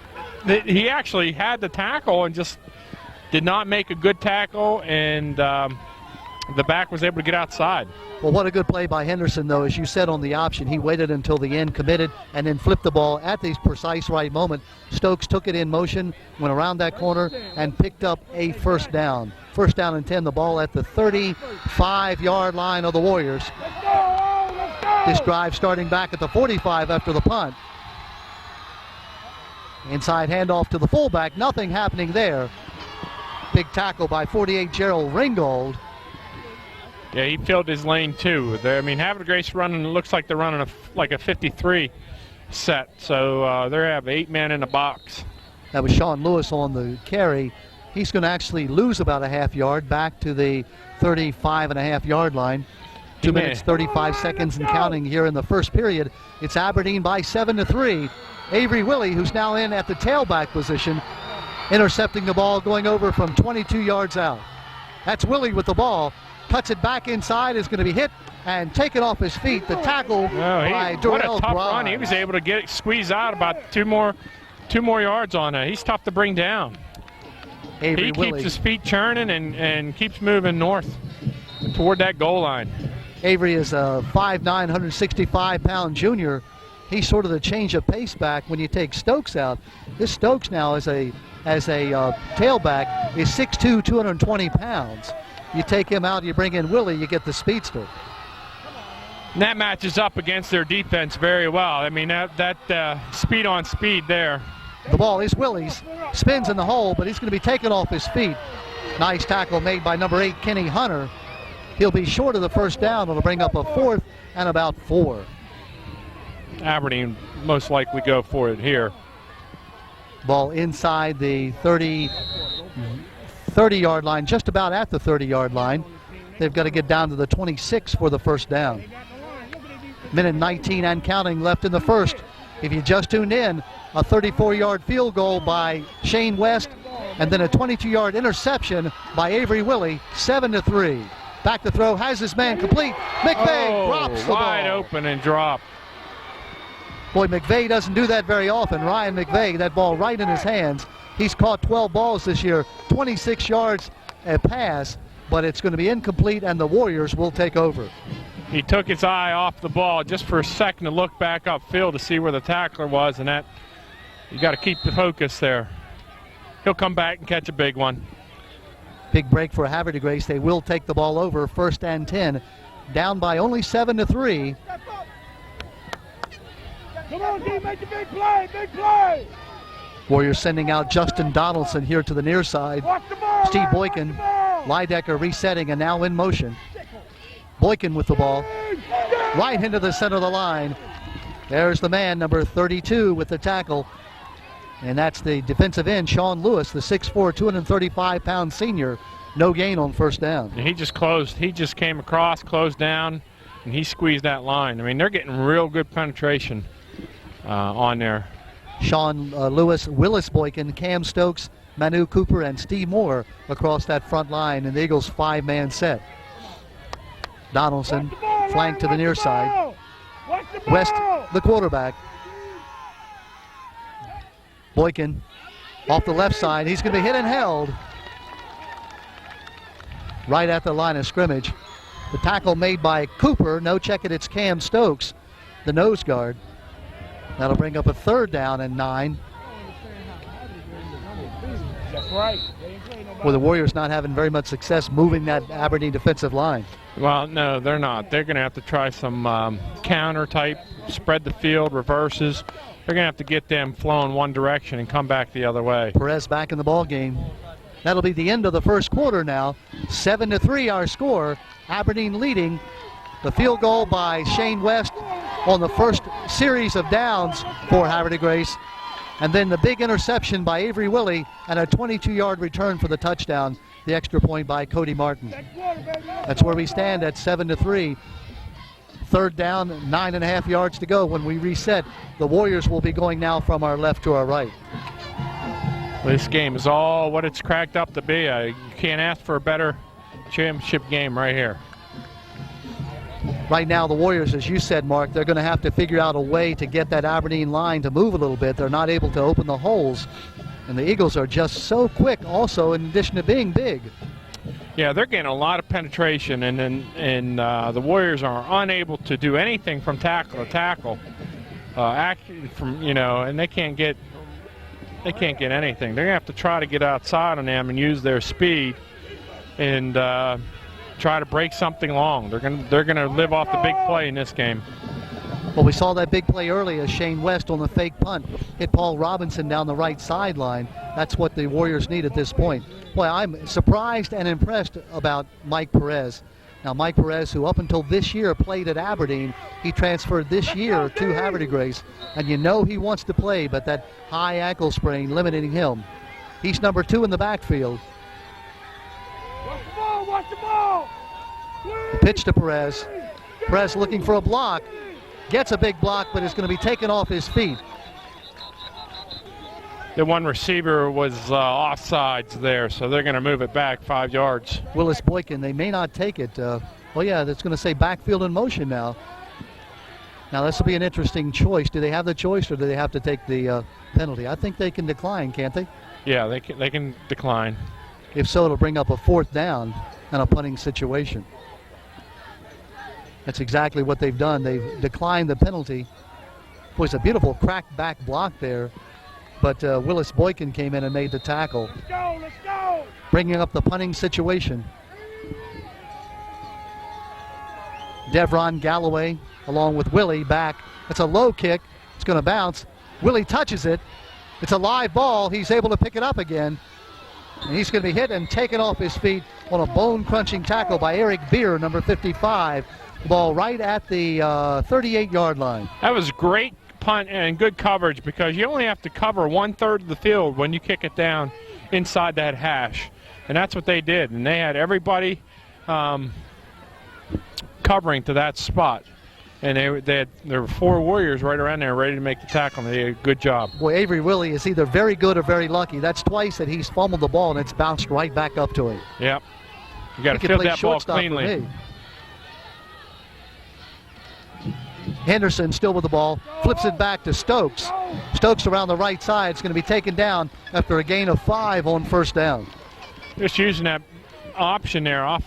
he actually had the tackle and just did not make a good tackle, and the back was able to get outside. Well, what a good play by Henderson, though. As you said on the option, he waited until the end, committed, and then flipped the ball at the precise right moment. Stokes took it in motion, went around that corner, and picked up a first down. First down and 10, the ball at the 35-yard line of the Warriors. This drive starting back at the 45 after the punt. Inside handoff to the fullback, nothing happening there. Big tackle by 48 Gerald Ringgold. Yeah, he filled his lane too. I mean, Havre Grace running, looks like they're running like a 53 set. So they have 8 men in the box. That was Sean Lewis on the carry. He's going to actually lose about a half yard back to the 35.5-yard line. 2 minutes, 35 seconds and counting here in the first period. It's Aberdeen by 7-3. Avery Willie, who's now in at the tailback position, intercepting the ball, going over from 22 yards out. That's Willie with the ball. Cuts it back inside, is going to be hit and taken off his feet. The tackle by Durrell What a tough Grimes. run. He was able to squeeze out about two more yards on it. He's tough to bring down. Avery He Willie. keeps his feet churning and keeps moving north toward that goal line. Avery is a 5'9", 165-pound junior. He's sort of the change of pace back when you take Stokes out. This Stokes now as a tailback is 6'2", 220 pounds. You take him out, you bring in Willie, you get the speedster. And that matches up against their defense very well. I mean, that speed on speed there. The ball is Willie's. Spins in the hole, but he's going to be taken off his feet. Nice tackle made by number 8, Kenny Hunter. He'll be short of the first down. It'll bring up a 4th and about 4. Aberdeen most likely go for it here. Ball inside the 30-yard line, just about at the 30-yard line. They've got to get down to the 26 for the first down. Minute 19 and counting left in the first. If you just tuned in, a 34-yard field goal by Shane West, and then a 22-yard interception by Avery Willie, 7-3. Back to throw, has his man complete. McVeigh drops the ball. Wide open and dropped. Boy, McVeigh doesn't do that very often. Ryan McVeigh, that ball right in his hands. He's caught 12 balls this year, 26 yards a pass, but it's going to be incomplete, and the Warriors will take over. He took his eye off the ball just for a second to look back upfield to see where the tackler was, and that you got to keep the focus there. He'll come back and catch a big one. Big break for Havre de Grace. They will take the ball over, 1st and 10, down by only 7-3. Come on, team, make a big play, big play. Warriors sending out Justin Donaldson here to the near side. Watch the ball, Steve Ryan, Boykin, watch the ball. Lidecker resetting and now in motion. Boykin with the ball. Right into the center of the line. There's the man, number 32, with the tackle. And that's the defensive end, Sean Lewis, the 6'4", 235-pound senior. No gain on first down. And he just came across, closed down, and he squeezed that line. I mean, they're getting real good penetration on there. Sean Lewis, Willis Boykin, Cam Stokes, Manu Cooper, and Steve Moore across that front line in the Eagles' 5-man set. Donaldson, flanked to the near side. West the quarterback. Boykin off the left side. He's going to be hit and held right at the line of scrimmage. The tackle made by Cooper. No check it, it's Cam Stokes, the nose guard. That'll bring up a 3rd down and 9. That's right. With the Warriors not having very much success moving that Aberdeen defensive line. Well, no, they're not. They're going to have to try some counter type, spread the field, reverses. They're going to have to get them flowing one direction and come back the other way. Perez back in the ball game. That'll be the end of the first quarter now. 7-3 our score. Aberdeen leading. The field goal by Shane West on the first series of downs for Havre de Grace. And then the big interception by Avery Willie and a 22-yard return for the touchdown. The extra point by Cody Martin. That's where we stand at 7-3. 3rd down, 9.5 yards to go. When we reset, the Warriors will be going now from our left to our right. This game is all what it's cracked up to be. You can't ask for a better championship game right here. Right now, the Warriors, as you said, Mark, they're going to have to figure out a way to get that Aberdeen line to move a little bit. They're not able to open the holes. And the Eagles are just so quick also, in addition to being big. Yeah, they're getting a lot of penetration, and the Warriors are unable to do anything from tackle to tackle. And they can't get anything. They're gonna have to try to get outside on them and use their speed, and try to break something long. They're gonna live off the big play in this game. Well, we saw that big play early as Shane West on the fake punt hit Paul Robinson down the right sideline. That's what the Warriors need at this point. Boy, I'm surprised and impressed about Mike Perez. Now, Mike Perez, who up until this year played at Aberdeen, he transferred this year to Havre de Grace, and you know he wants to play, but that high ankle sprain limiting him. He's number 2 in the backfield. Watch the ball, watch the ball. Pitch to Perez. Perez looking for a block. Gets a big block, but is going to be taken off his feet. The one receiver was offsides there, so they're going to move it back 5 yards. Willis Boykin, they may not take it. That's going to say backfield in motion now. Now, this will be an interesting choice. Do they have the choice, or do they have to take the penalty? I think they can decline, can't they? Yeah, they can decline. If so, it'll bring up a 4th down and a punting situation. That's exactly what they've done. They've declined the penalty. Boy, it's a beautiful cracked back block there. But Willis Boykin came in and made the tackle. Let's go, let's go. Bringing up the punting situation. Devron Galloway along with Willie back. It's a low kick. It's going to bounce. Willie touches it. It's a live ball. He's able to pick it up again. And he's going to be hit and taken off his feet on a bone-crunching tackle by Eric Beer, number 55. Ball right at the 38-yard line. That was great punt and good coverage, because you only have to cover 1/3 of the field when you kick it down inside that hash. And that's what they did. And they had everybody covering to that spot. And there were 4 Warriors right around there ready to make the tackle, and they did a good job. Boy, Avery Willie is either very good or very lucky. That's twice that he's fumbled the ball, and it's bounced right back up to him. Yep. You got to field that ball cleanly. Henderson still with the ball, flips it back to Stokes. Stokes around the right side is going to be taken down after a gain of 5 on 1st down. Just using that option there off.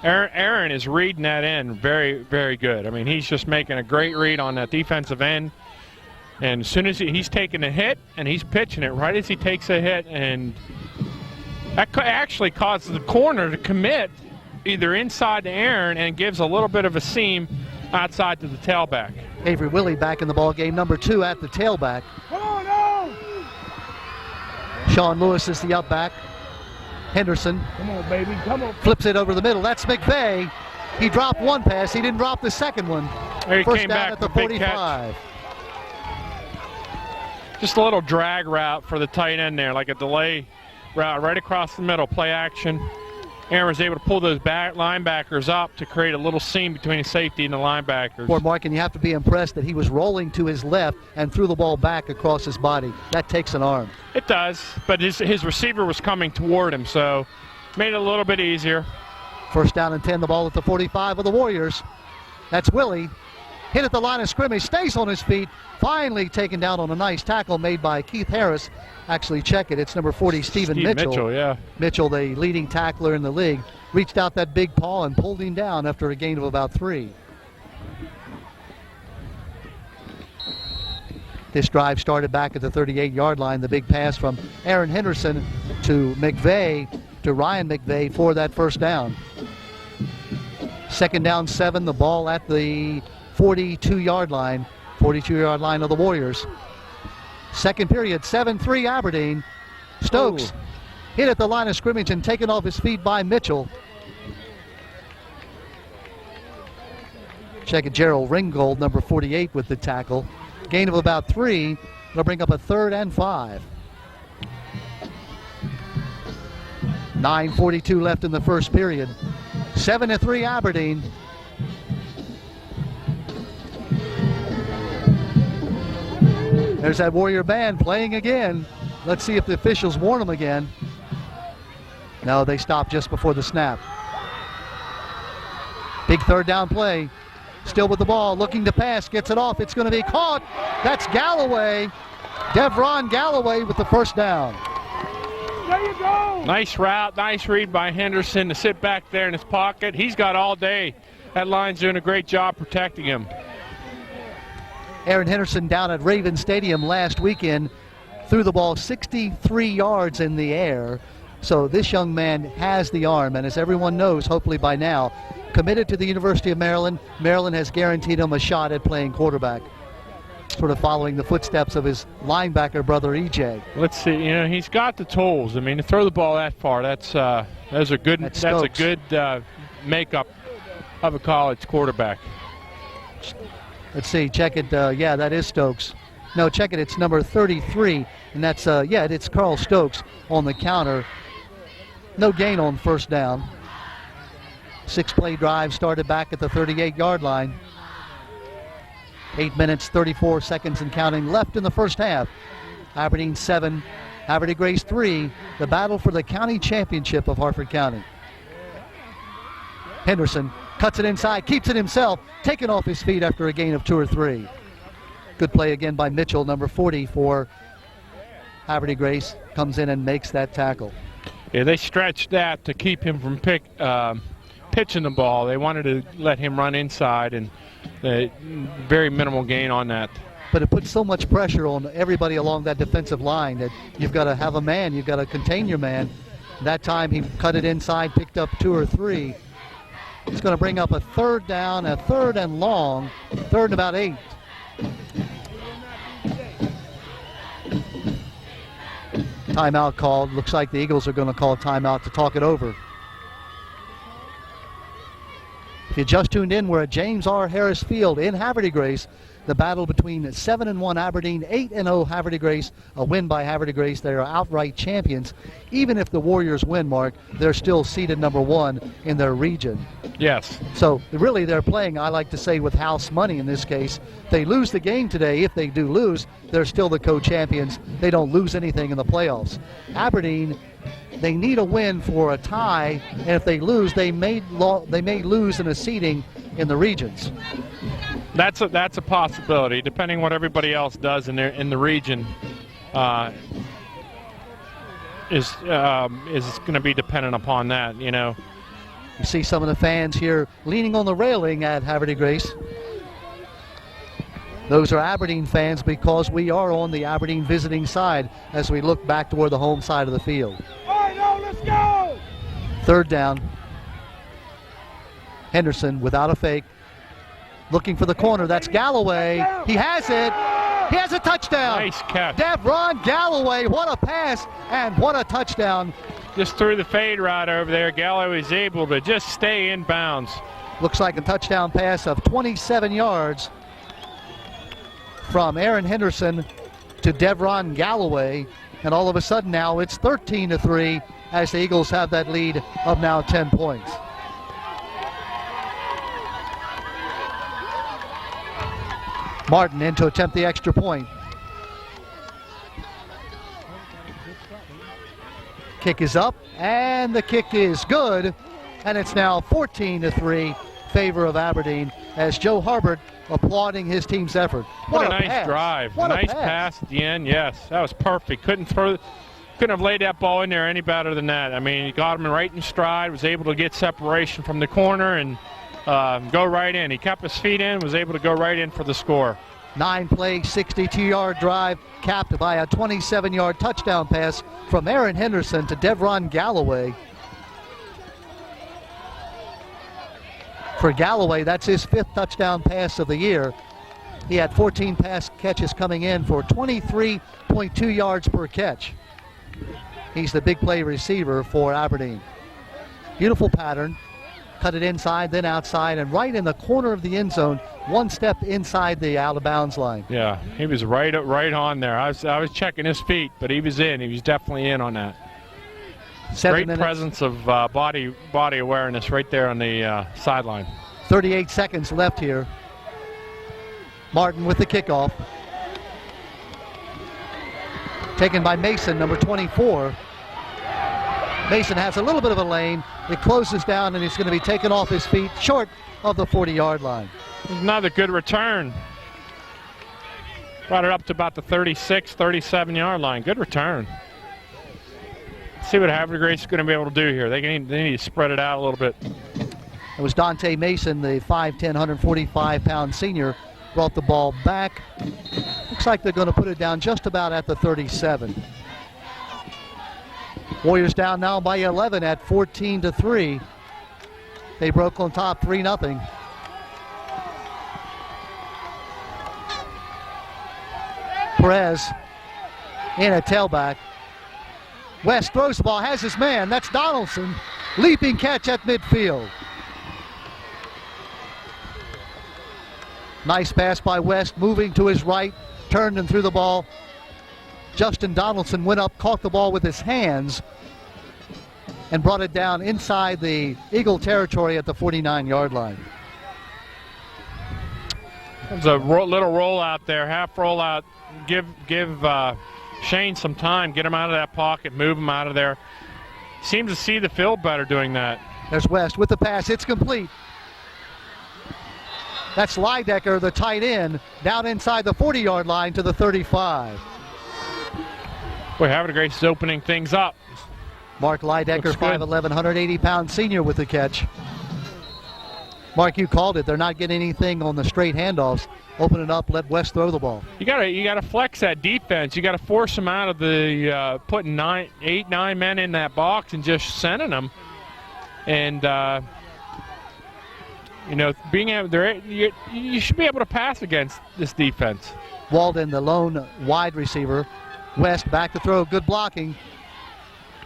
Aaron is reading that end very, very good. I mean, he's just making a great read on that defensive end. And as soon as he's taking a hit, and he's pitching it right as he takes a hit, and that actually causes the corner to commit either inside to Aaron and gives a little bit of a seam outside to the tailback. Avery Willie back in the ball game, number 2 at the tailback. Come on, no. Sean Lewis is the up back. Henderson. Come on, baby, come on. Flips it over the middle. That's McVeigh. He dropped one pass. He didn't drop the second one. There he First came down back at the with a big 45. Just a little drag route for the tight end there, like a delay route right across the middle, play action. Aaron was able to pull those linebackers up to create a little seam between the safety and the linebackers. Poor Mark, and you have to be impressed that he was rolling to his left and threw the ball back across his body. That takes an arm. It does, but his receiver was coming toward him, so made it a little bit easier. First down and 10, the ball at the 45 of the Warriors. That's Willie. hit at the line of scrimmage, stays on his feet, finally taken down on a nice tackle made by Keith Harris. Actually, check it, it's number 40, Steve Mitchell. Yeah. Mitchell, the leading tackler in the league, reached out that big paw and pulled him down after a gain of about 3. This drive started back at the 38-yard line. The big pass from Aaron Henderson to Ryan McVeigh for that first down. 2nd down 7, the ball at the 42-yard line of the Warriors. Second period, 7-3 Aberdeen. Stokes hit at the line of scrimmage and taken off his feet by Mitchell. Check it, Gerald Ringgold, number 48, with the tackle. Gain of about 3. It'll bring up a 3rd and 5. 9:42 left in the first period. 7-3 Aberdeen. There's that Warrior band playing again. Let's see if the officials warn them again. No, they stopped just before the snap. Big 3rd down play. Still with the ball, looking to pass, gets it off. It's going to be caught. That's Galloway. Devron Galloway with the first down. There you go. Nice route, nice read by Henderson to sit back there in his pocket. He's got all day. That line's doing a great job protecting him. Aaron Henderson down at Raven Stadium last weekend threw the ball 63 yards in the air. So this young man has the arm, and as everyone knows, hopefully by now, committed to the University of Maryland. Maryland has guaranteed him a shot at playing quarterback, sort of following the footsteps of his linebacker brother EJ. Let's see, he's got the tools. I mean, to throw the ball that far, that's a good makeup of a college quarterback. Let's see, check it. Yeah, that is Stokes. No, check it. It's number 33, and that's it's Carl Stokes on the counter. No gain on first down. 6-play drive started back at the 38-yard line. 8 minutes, 34 seconds and counting left in the first half. Aberdeen 7, Aberdeen Grace 3. The battle for the county championship of Harford County. Henderson cuts it inside, keeps it himself, taken off his feet after a gain of 2 or 3. Good play again by Mitchell, number 40 for Aberdeen Grace. Comes in and makes that tackle. Yeah, they stretched that to keep him from pitching the ball. They wanted to let him run inside, and very minimal gain on that. But it puts so much pressure on everybody along that defensive line that you've got to have a man, you've got to contain your man. That time he cut it inside, picked up 2 or 3. He's going to bring up a 3rd down, a 3rd and long, 3rd and about 8. Timeout called. Looks like the Eagles are going to call a timeout to talk it over. If you just tuned in, we're at James R. Harris Field in Haverty Grace. The battle between 7-1 Aberdeen, 8-0 Haverty Grace. A win by Haverty Grace. They are outright champions. Even if the Warriors win, Mark, they're still seeded number 1 in their region. Yes. So really they're playing, I like to say, with house money in this case. They lose the game today. If they do lose, they're still the co-champions. They don't lose anything in the playoffs. Aberdeen, they need a win for a tie, and if they lose, they may lose in a seeding in the regions. That's a possibility, depending what everybody else does in the region. Is going to be dependent upon that, You see some of the fans here leaning on the railing at Haverty Grace. Those are Aberdeen fans because we are on the Aberdeen visiting side as we look back toward the home side of the field. All right, now let's go. 3rd down. Henderson without a fake. Looking for the corner. That's Galloway. He has it. He has a touchdown. Nice catch. Devron Galloway. What a pass and what a touchdown. Just threw the fade right over there. Galloway was able to just stay in bounds. Looks like a touchdown pass of 27 yards from Aaron Henderson to Devron Galloway. And all of a sudden now it's 13-3 as the Eagles have that lead of now 10 points. Martin in to attempt the extra point. Kick is up, and the kick is good. And it's now 14-3, favor of Aberdeen, as Joe Harbert applauding his team's effort. What a nice pass. drive. What Nice a pass at the end. Yes, that was perfect. Couldn't have laid that ball in there any better than that. I mean, he got him right in stride, was able to get separation from the corner and go right in. He kept his feet in, was able to go right in for the score. 9-play, 62-yard drive, capped by a 27-yard touchdown pass from Aaron Henderson to Devron Galloway. For Galloway, that's his 5th touchdown pass of the year. He had 14 pass catches coming in for 23.2 yards per catch. He's the big play receiver for Aberdeen. Beautiful pattern. Cut it inside, then outside, and right in the corner of the end zone, one step inside the out-of-bounds line. Yeah, he was right on there. I was checking his feet, but he was in. He was definitely in on that. 7 Great minutes. presence of body awareness right there on the sideline. 38 seconds left here. Martin with the kickoff. Taken by Mason, number 24. Mason has a little bit of a lane. It closes down, and he's going to be taken off his feet short of the 40-yard line. Another good return. Brought it up to about the 36, 37-yard line. Good return. Let's see what Havre de Grace is going to be able to do here. They need to spread it out a little bit. It was Dante Mason, the 5'10", 145-pound senior, brought the ball back. Looks like they're going to put it down just about at the 37. Warriors down now by 11 at 14-3. They broke on top 3-0. Perez in at tailback. West throws the ball, has his man. That's Donaldson. Leaping catch at midfield. Nice pass by West, moving to his right, turned and threw the ball. Justin Donaldson went up, caught the ball with his hands, and brought it down inside the Eagle territory at the 49-yard line. There's a little rollout there, half rollout. Give Shane some time, get him out of that pocket, move him out of there. Seems to see the field better doing that. There's West with the pass. It's complete. That's Leidecker, the tight end, down inside the 40-yard line to the 35. Boy, Havre de Grace is opening things up. Mark Leidecker, 5'11", 180-pound senior with the catch. Mark, you called it. They're not getting anything on the straight handoffs. Open it up, let West throw the ball. You gotta flex that defense. You gotta force them out of the putting 8, 9 men in that box and just sending them. And being able you should be able to pass against this defense. Walden, the lone wide receiver. West back to throw, good blocking.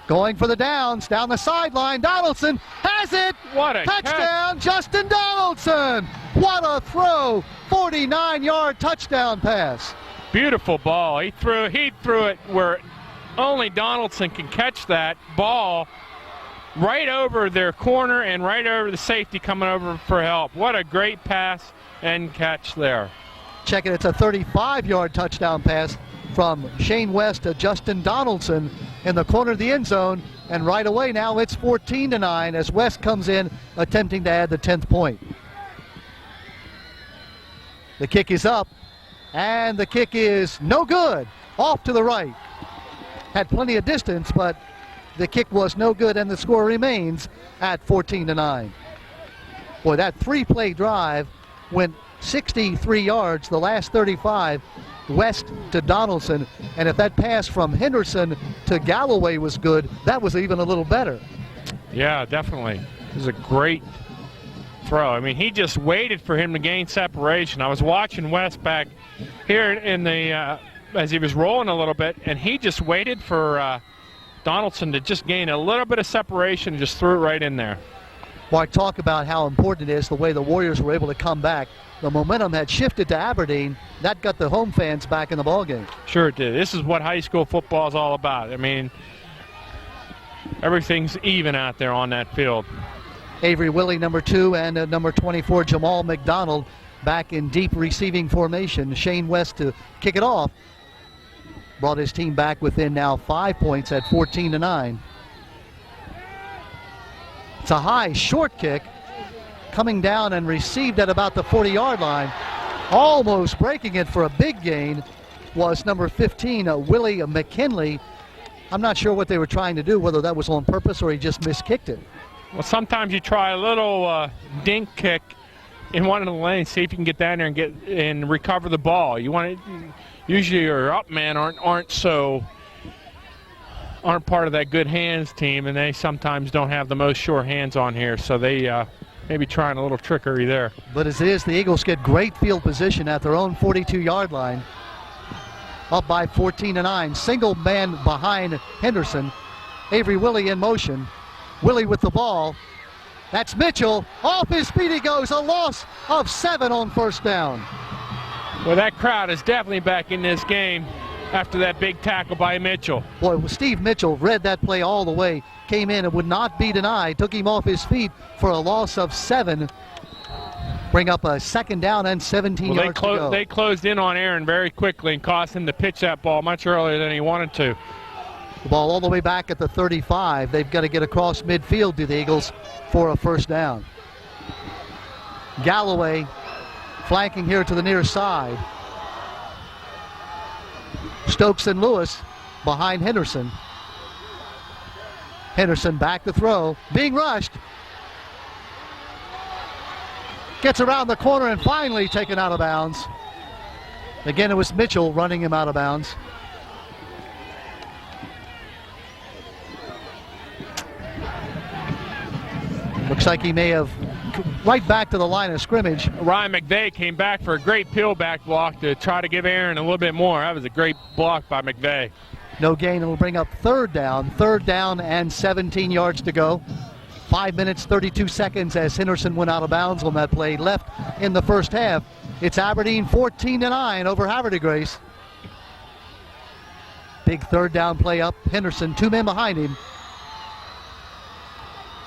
Going for the downs, down the sideline. Donaldson has it. What a touchdown, Justin Donaldson. What a throw. 49-yard touchdown pass. Beautiful ball. He threw it where only Donaldson can catch that ball, right over their corner and right over the safety coming over for help. What a great pass and catch there. Check it, it's a 35-yard touchdown pass from Shane West to Justin Donaldson in the corner of the end zone, and right away now it's 14-9 as West comes in attempting to add the 10th point. The kick is up, and the kick is no good, off to the right. Had plenty of distance, but the kick was no good, and the score remains at 14-9. Boy, that 3-play drive went 63 yards, the last 35, West to Donaldson, and if that pass from Henderson to Galloway was good, that was even a little better. Yeah, definitely. It was a great throw. I mean, he just waited for him to gain separation. I was watching West back here in the as he was rolling a little bit, and he just waited for Donaldson to just gain a little bit of separation and just threw it right in there. Mark, talk about how important it is the way the Warriors were able to come back. The momentum had shifted to Aberdeen. That got the home fans back in the ballgame. Sure it did. This is what high school football is all about. I mean, everything's even out there on that field. Avery Willie, number 2, and number 24, Jamal McDonald, back in deep receiving formation. Shane West to kick it off. Brought his team back within now 5 points at 14-9. It's a high, short kick, coming down and received at about the 40-yard line. Almost breaking it for a big gain was number 15, Willie McKinley. I'm not sure what they were trying to do, whether that was on purpose or he just miskicked it. Well, sometimes you try a little dink kick in one of the lanes, see if you can get down there and recover the ball. You want to, usually your up man aren't part of that good hands team, and they sometimes don't have the most sure hands on here, so they maybe trying a little trickery there. But as it is, the Eagles get great field position at their own 42-yard line. Up by 14-9. Single man behind Henderson. Avery Willie in motion. Willie with the ball. That's Mitchell. Off his feet he goes. A loss of 7 on first down. Well, that crowd is definitely back in this game after that big tackle by Mitchell. Boy, Steve Mitchell read that play all the way. Came in and would not be denied. Took him off his feet for a loss of 7. Bring up a second down and 17 yards to go. They closed in on Aaron very quickly and caused him to pitch that ball much earlier than he wanted to. The ball all the way back at the 35. They've got to get across midfield to the Eagles for a first down. Galloway flanking here to the near side. Stokes and Lewis behind Henderson. Henderson back to throw. Being rushed. Gets around the corner and finally taken out of bounds. Again, it was Mitchell running him out of bounds. Looks like he may have right back to the line of scrimmage. Ryan McVeigh came back for a great peel back block to try to give Aaron a little bit more. That was a great block by McVeigh. No gain. It'll bring up third down and 17 yards to go. 5 minutes, 32 seconds as Henderson went out of bounds on that play left in the first half. It's Aberdeen 14-9 over Havre de Grace. Big third down play up. Henderson, 2 men behind him.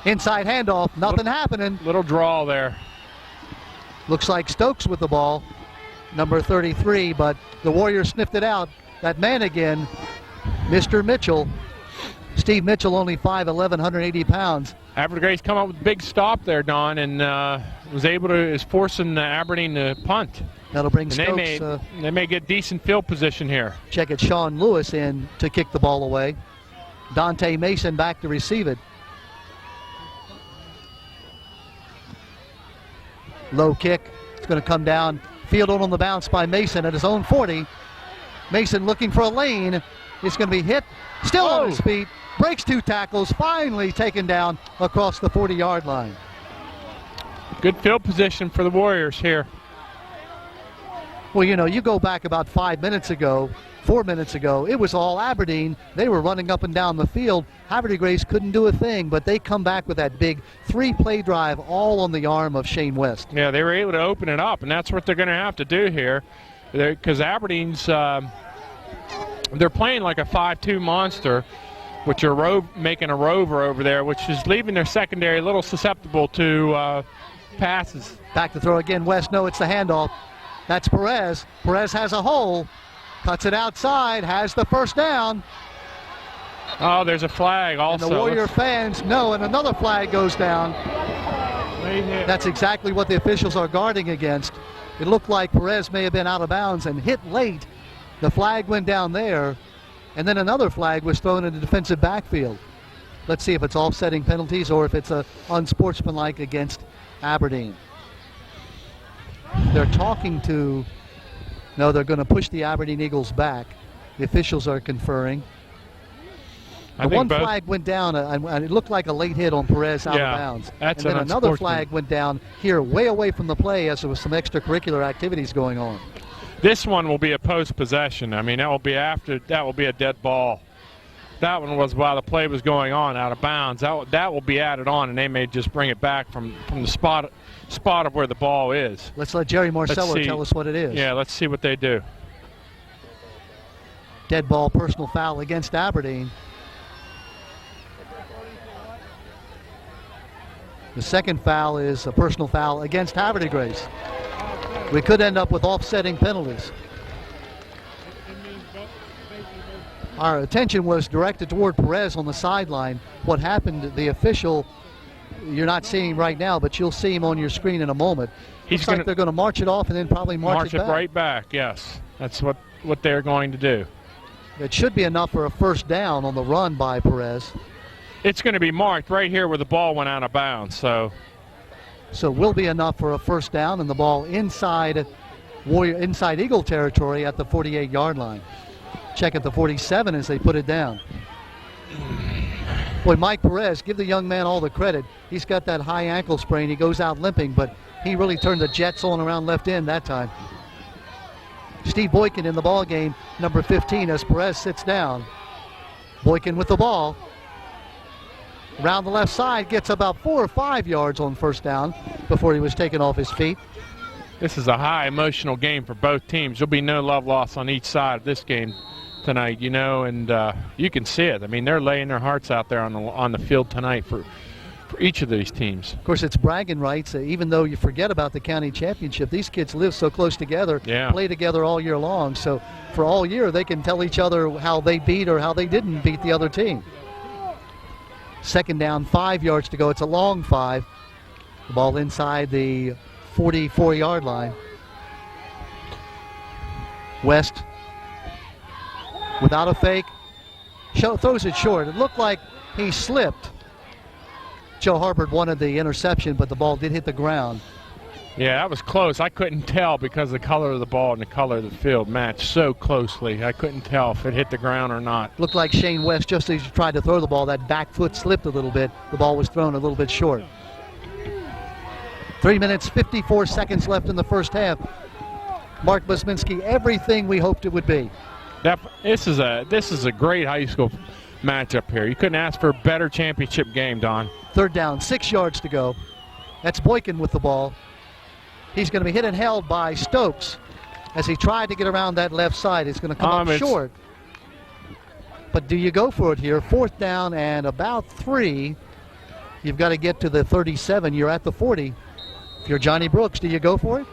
Inside handoff, nothing happening. Little draw there. Looks like Stokes with the ball, number 33, but the Warriors sniffed it out. That man again, Mr. Mitchell. Steve Mitchell, only 5'11", 180 pounds. Havre de Grace come up with a big stop there, Don, and is forcing Aberdeen to punt. That'll bring and Stokes. They may get decent field position here. Check it, Sean Lewis in to kick the ball away. Dante Mason back to receive it. Low kick. It's going to come down. Fielded on the bounce by Mason at his own 40. Mason looking for a lane. It's going to be hit. Still on his feet. Breaks 2 tackles. Finally taken down across the 40-yard line. Good field position for the Warriors here. Well, you know, you go back about 4 minutes ago, it was all Aberdeen. They were running up and down the field. Havre de Grace couldn't do a thing, but they come back with that big 3-play drive all on the arm of Shane West. Yeah, they were able to open it up, and that's what they're going to have to do here, because Aberdeen's they're playing like a 5-2 monster, which are making a rover over there, which is leaving their secondary a little susceptible to passes. Back to throw again, West. No, it's the handoff. That's Perez. Perez has a hole. Cuts it outside, has the first down. Oh, there's a flag also. And the Warrior fans know, and another flag goes down. That's exactly what the officials are guarding against. It looked like Perez may have been out of bounds and hit late. The flag went down there, and then another flag was thrown in the defensive backfield. Let's see if it's offsetting penalties or if it's unsportsmanlike against Aberdeen. They're talking to... No, they're going to push the Aberdeen Eagles back. The officials are conferring. One flag went down, and it looked like a late hit on Perez out of bounds. And then another flag went down here way away from the play as there was some extracurricular activities going on. This one will be a post possession. I mean, that will be a dead ball. That one was while the play was going on out of bounds. That will be added on, and they may just bring it back from the spot of where the ball is. Let's let Jerry Marcello tell us what it is. Yeah, let's see what they do. Dead ball, personal foul against Aberdeen. The second foul is a personal foul against Havre de Grace. We could end up with offsetting penalties. Our attention was directed toward Perez on the sideline. What happened, the official you're not seeing him right now, but you'll see him on your screen in a moment. Looks like they're going to march it off and then probably march it back. Right back, yes. That's what they're going to do. It should be enough for a first down on the run by Perez. It's going to be marked right here where the ball went out of bounds. So will be enough for a first down, and the ball inside Eagle territory at the 48-yard line. Check at the 47 as they put it down. Boy, Mike Perez, give the young man all the credit. He's got that high ankle sprain. He goes out limping, but he really turned the Jets on around left end that time. Steve Boykin in the ball game, number 15, as Perez sits down. Boykin with the ball. Around the left side, gets about 4 or 5 yards on first down before he was taken off his feet. This is a high emotional game for both teams. There'll be no love lost on each side of this game tonight, you know, and you can see it. I mean, they're laying their hearts out there on the field tonight for each of these teams. Of course, it's bragging rights. Even though you forget about the county championship, these kids live so close together, play together all year long. So for all year, they can tell each other how they beat or how they didn't beat the other team. Second down, 5 yards to go. It's a long 5. The ball inside the 44-yard line. West without a fake, throws it short. It looked like he slipped. Joe Harbert wanted the interception, but the ball did hit the ground. Yeah, that was close. I couldn't tell because the color of the ball and the color of the field matched so closely. I couldn't tell if it hit the ground or not. Looked like Shane West, just as he tried to throw the ball, that back foot slipped a little bit. The ball was thrown a little bit short. 3 minutes, 54 seconds left in the first half. Mark Busminski, everything we hoped it would be. This is a great high school matchup here. You couldn't ask for a better championship game, Don. Third down, 6 yards to go. That's Boykin with the ball. He's going to be hit and held by Stokes as he tried to get around that left side. It's going to come up short. But do you go for it here? Fourth down and about 3. You've got to get to the 37. You're at the 40. If you're Johnny Brooks, do you go for it?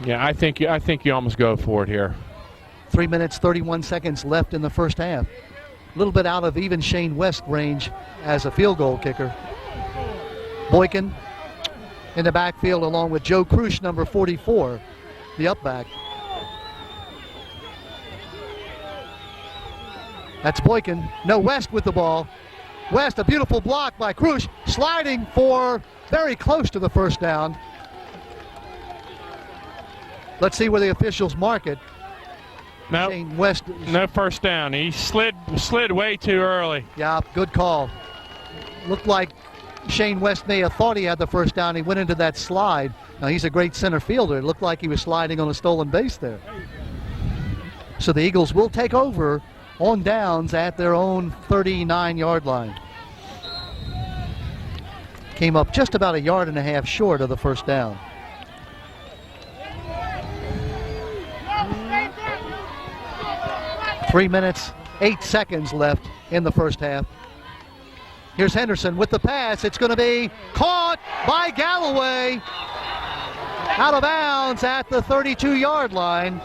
Yeah, I think you almost go for it here. 3 minutes, 31 seconds left in the first half. A little bit out of even Shane West range as a field goal kicker. Boykin in the backfield along with Joe Krush, number 44, the up back. That's Boykin. No, West with the ball. West, a beautiful block by Krush, sliding for very close to the first down. Let's see where the officials mark it. Nope. Shane West. No first down. He slid way too early. Yeah, good call. Looked like Shane West may have thought he had the first down. He went into that slide. Now, he's a great center fielder. It looked like he was sliding on a stolen base there. So the Eagles will take over on downs at their own 39-yard line. Came up just about 1.5 yards short of the first down. Three minutes, 8 seconds left in the first half. Here's Henderson with the pass. It's going to be caught by Galloway. Out of bounds at the 32-yard line.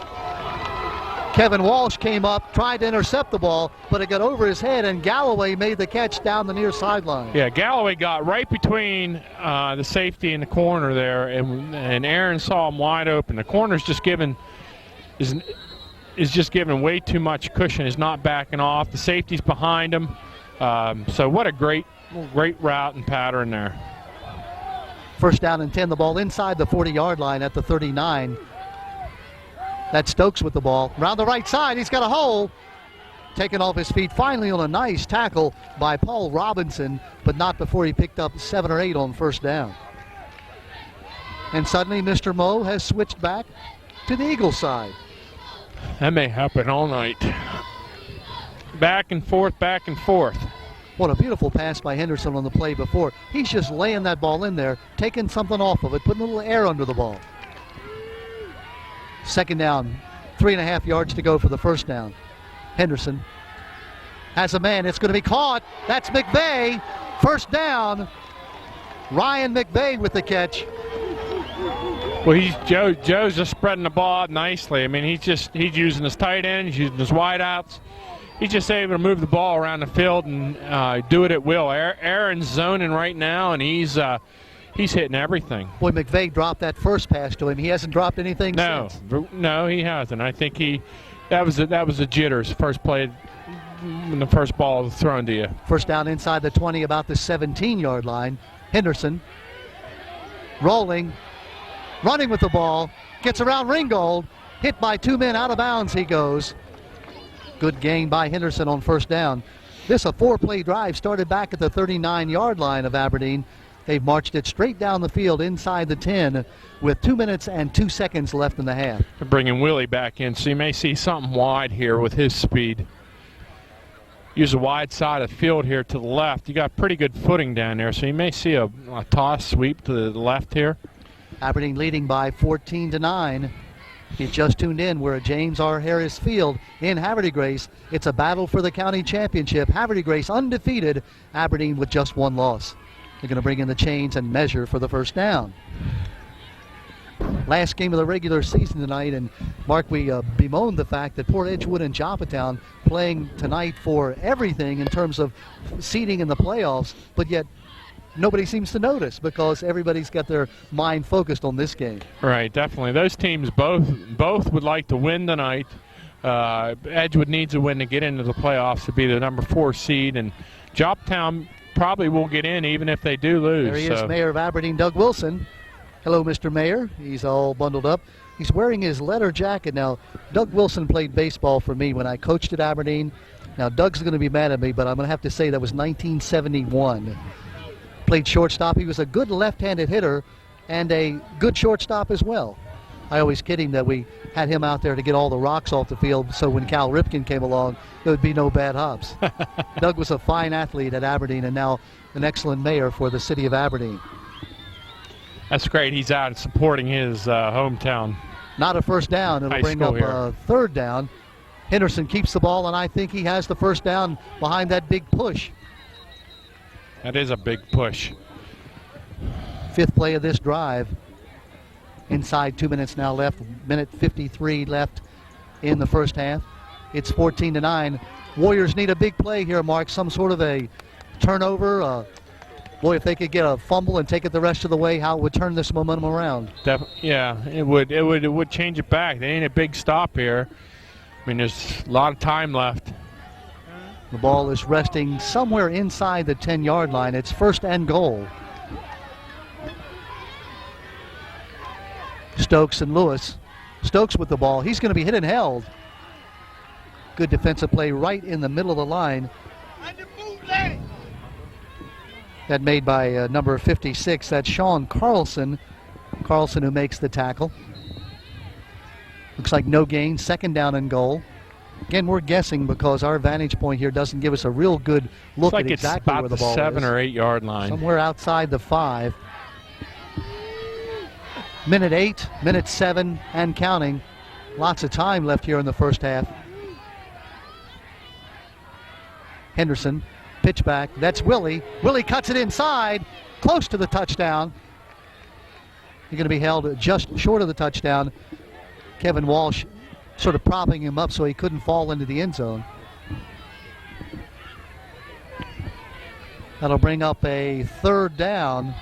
Kevin Walsh came up, tried to intercept the ball, but it got over his head, and Galloway made the catch down the near sideline. Yeah, Galloway got right between the safety and the corner there, and Aaron saw him wide open. The corner's just given is just giving way too much cushion, is not backing off. The safety's behind him. So what a great route and pattern there. First down and 10, the ball inside the 40-yard line at the 39. That's Stokes with the ball. Around the right side, he's got a hole. Taken off his feet finally on a nice tackle by Paul Robinson, but not before he picked up 7 or 8 on first down. And suddenly Mr. Moe has switched back to the Eagle side. That may happen all night. Back and forth, back and forth. What a beautiful pass by Henderson on the play before. He's just laying that ball in there, taking something off of it, putting a little air under the ball. Second down, 3.5 yards to go for the first down. Henderson has a man. It's going to be caught. That's McVeigh. First down. Ryan McVeigh with the catch. Well, Joe's just spreading the ball out nicely. I mean, he's using his tight ends, he's using his wideouts. he's just able to move the ball around the field and do it at will. Aaron's zoning right now, and he's hitting everything. Boy, McVeigh dropped that first pass to him. He hasn't dropped anything since. No, he hasn't. I think that was a jitters first play when the first ball was thrown to you. First down inside the 20, about the 17-yard line. Henderson rolling, running with the ball, gets around Ringgold, hit by 2 men, out of bounds he goes. Good gain by Henderson on first down. This a 4-play drive started back at the 39-yard line of Aberdeen. They've marched it straight down the field inside the 10 with 2 minutes and 2 seconds left in the half. They're bringing Willie back in, so you may see something wide here with his speed. Use a wide side of the field here to the left. You got pretty good footing down there, so you may see a toss sweep to the left here. Aberdeen leading by 14-9. If you just tuned in, we're at James R. Harris Field in Haverty Grace. It's a battle for the county championship. Haverty Grace undefeated, Aberdeen with just 1 loss. They're going to bring in the chains and measure for the first down. Last game of the regular season tonight, and Mark, we bemoaned the fact that poor Edgewood and Joppatown playing tonight for everything in terms of seeding in the playoffs, but yet nobody seems to notice because everybody's got their mind focused on this game. Right, definitely. Those teams both would like to win tonight. Edgewood needs a win to get into the playoffs to be the number 4 seed, and Joppatown probably will get in even if they do lose. There he is, Mayor of Aberdeen, Doug Wilson. Hello, Mr. Mayor. He's all bundled up. He's wearing his leather jacket. Now, Doug Wilson played baseball for me when I coached at Aberdeen. Now, Doug's going to be mad at me, but I'm going to have to say that was 1971. Played shortstop. He was a good left-handed hitter and a good shortstop as well. I always kid him that we had him out there to get all the rocks off the field, so when Cal Ripken came along, there would be no bad hops. Doug was a fine athlete at Aberdeen and now an excellent mayor for the city of Aberdeen. That's great. He's out supporting his hometown. Not a first down. It'll bring up a third down. Henderson keeps the ball, and I think he has the first down behind that big push. That is a big push. 5th play of this drive. Inside 2 minutes now left. Minute 53 left in the first half. It's 14-9. Warriors need a big play here, Mark. Some sort of a turnover. Boy, if they could get a fumble and take it the rest of the way, how it would turn this momentum around. Yeah, it would change it back. They ain't a big stop here. I mean, there's a lot of time left. The ball is resting somewhere inside the 10-yard line. It's 1st and goal. Stokes and Lewis. Stokes with the ball. He's going to be hit and held. Good defensive play right in the middle of the line. That made by number 56. That's Sean Carlson. Carlson who makes the tackle. Looks like no gain. 2nd down and goal. Again, we're guessing because our vantage point here doesn't give us a real good look at exactly where the ball is. It's about the 7 or 8 yard line. Somewhere outside the 5. Minute 8, minute 7, and counting. Lots of time left here in the first half. Henderson, pitch back. That's Willie. Willie cuts it inside, close to the touchdown. He's going to be held just short of the touchdown. Kevin Walsh sort of propping him up so he couldn't fall into the end zone. That'll bring up a 3rd down.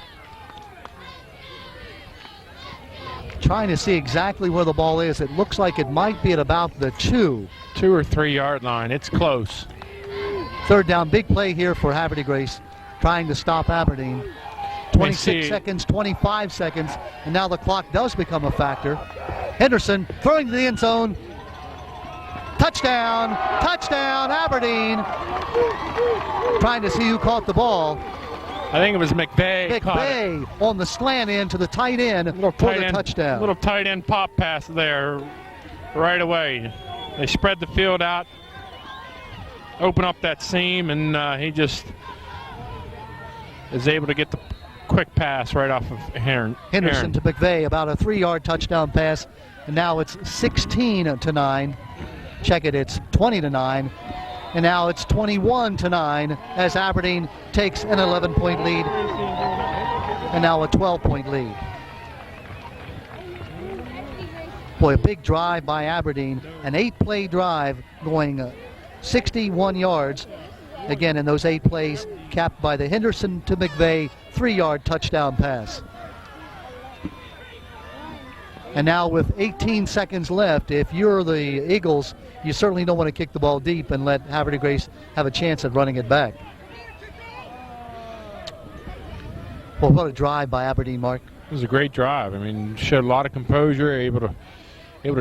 Trying to see exactly where the ball is. It looks like it might be at about the 2 or 3 yard line. It's close. 3rd down, big play here for Haverty Grace, trying to stop Aberdeen. 26 seconds, 25 seconds, and now the clock does become a factor. Henderson throwing to the end zone. Touchdown, touchdown, Aberdeen. Trying to see who caught the ball. I think it was McVeigh. McVeigh on the slant end to the tight end for the touchdown. Little tight end pop pass there right away. They spread the field out, open up that seam, and he just is able to get the quick pass right off of Henderson to McVeigh, about a 3-yard touchdown pass, and now it's 16-9. Check it, it's 20-9. And now it's 21-9 as Aberdeen takes an 11-point lead and now a 12-point lead. Boy, a big drive by Aberdeen, an 8-play drive going 61 yards. Again, in those 8 plays, capped by the Henderson to McVeigh 3-yard touchdown pass. And now with 18 seconds left, if you're the Eagles, you certainly don't want to kick the ball deep and let Havre de Grace have a chance at running it back. Well, what a drive by Aberdeen, Mark. It was a great drive. I mean, showed a lot of composure, able to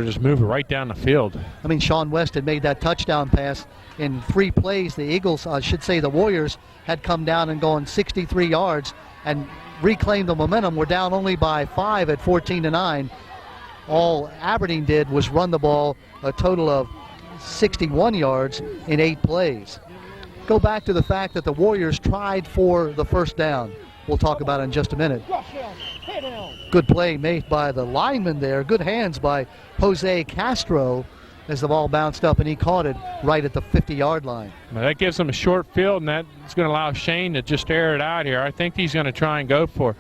just move it right down the field. I mean, Sean West had made that touchdown pass in 3 plays. The Eagles, I should say the Warriors, had come down and gone 63 yards and reclaimed the momentum. We're down only by 5 at 14-9. All Aberdeen did was run the ball a total of 61 yards in 8 plays. Go back to the fact that the Warriors tried for the first down. We'll talk about it in just a minute. Good play made by the lineman there. Good hands by Jose Castro as the ball bounced up and he caught it right at the 50-yard line. Well, that gives them a short field, and that's going to allow Shane to just air it out here. I think he's going to try and go for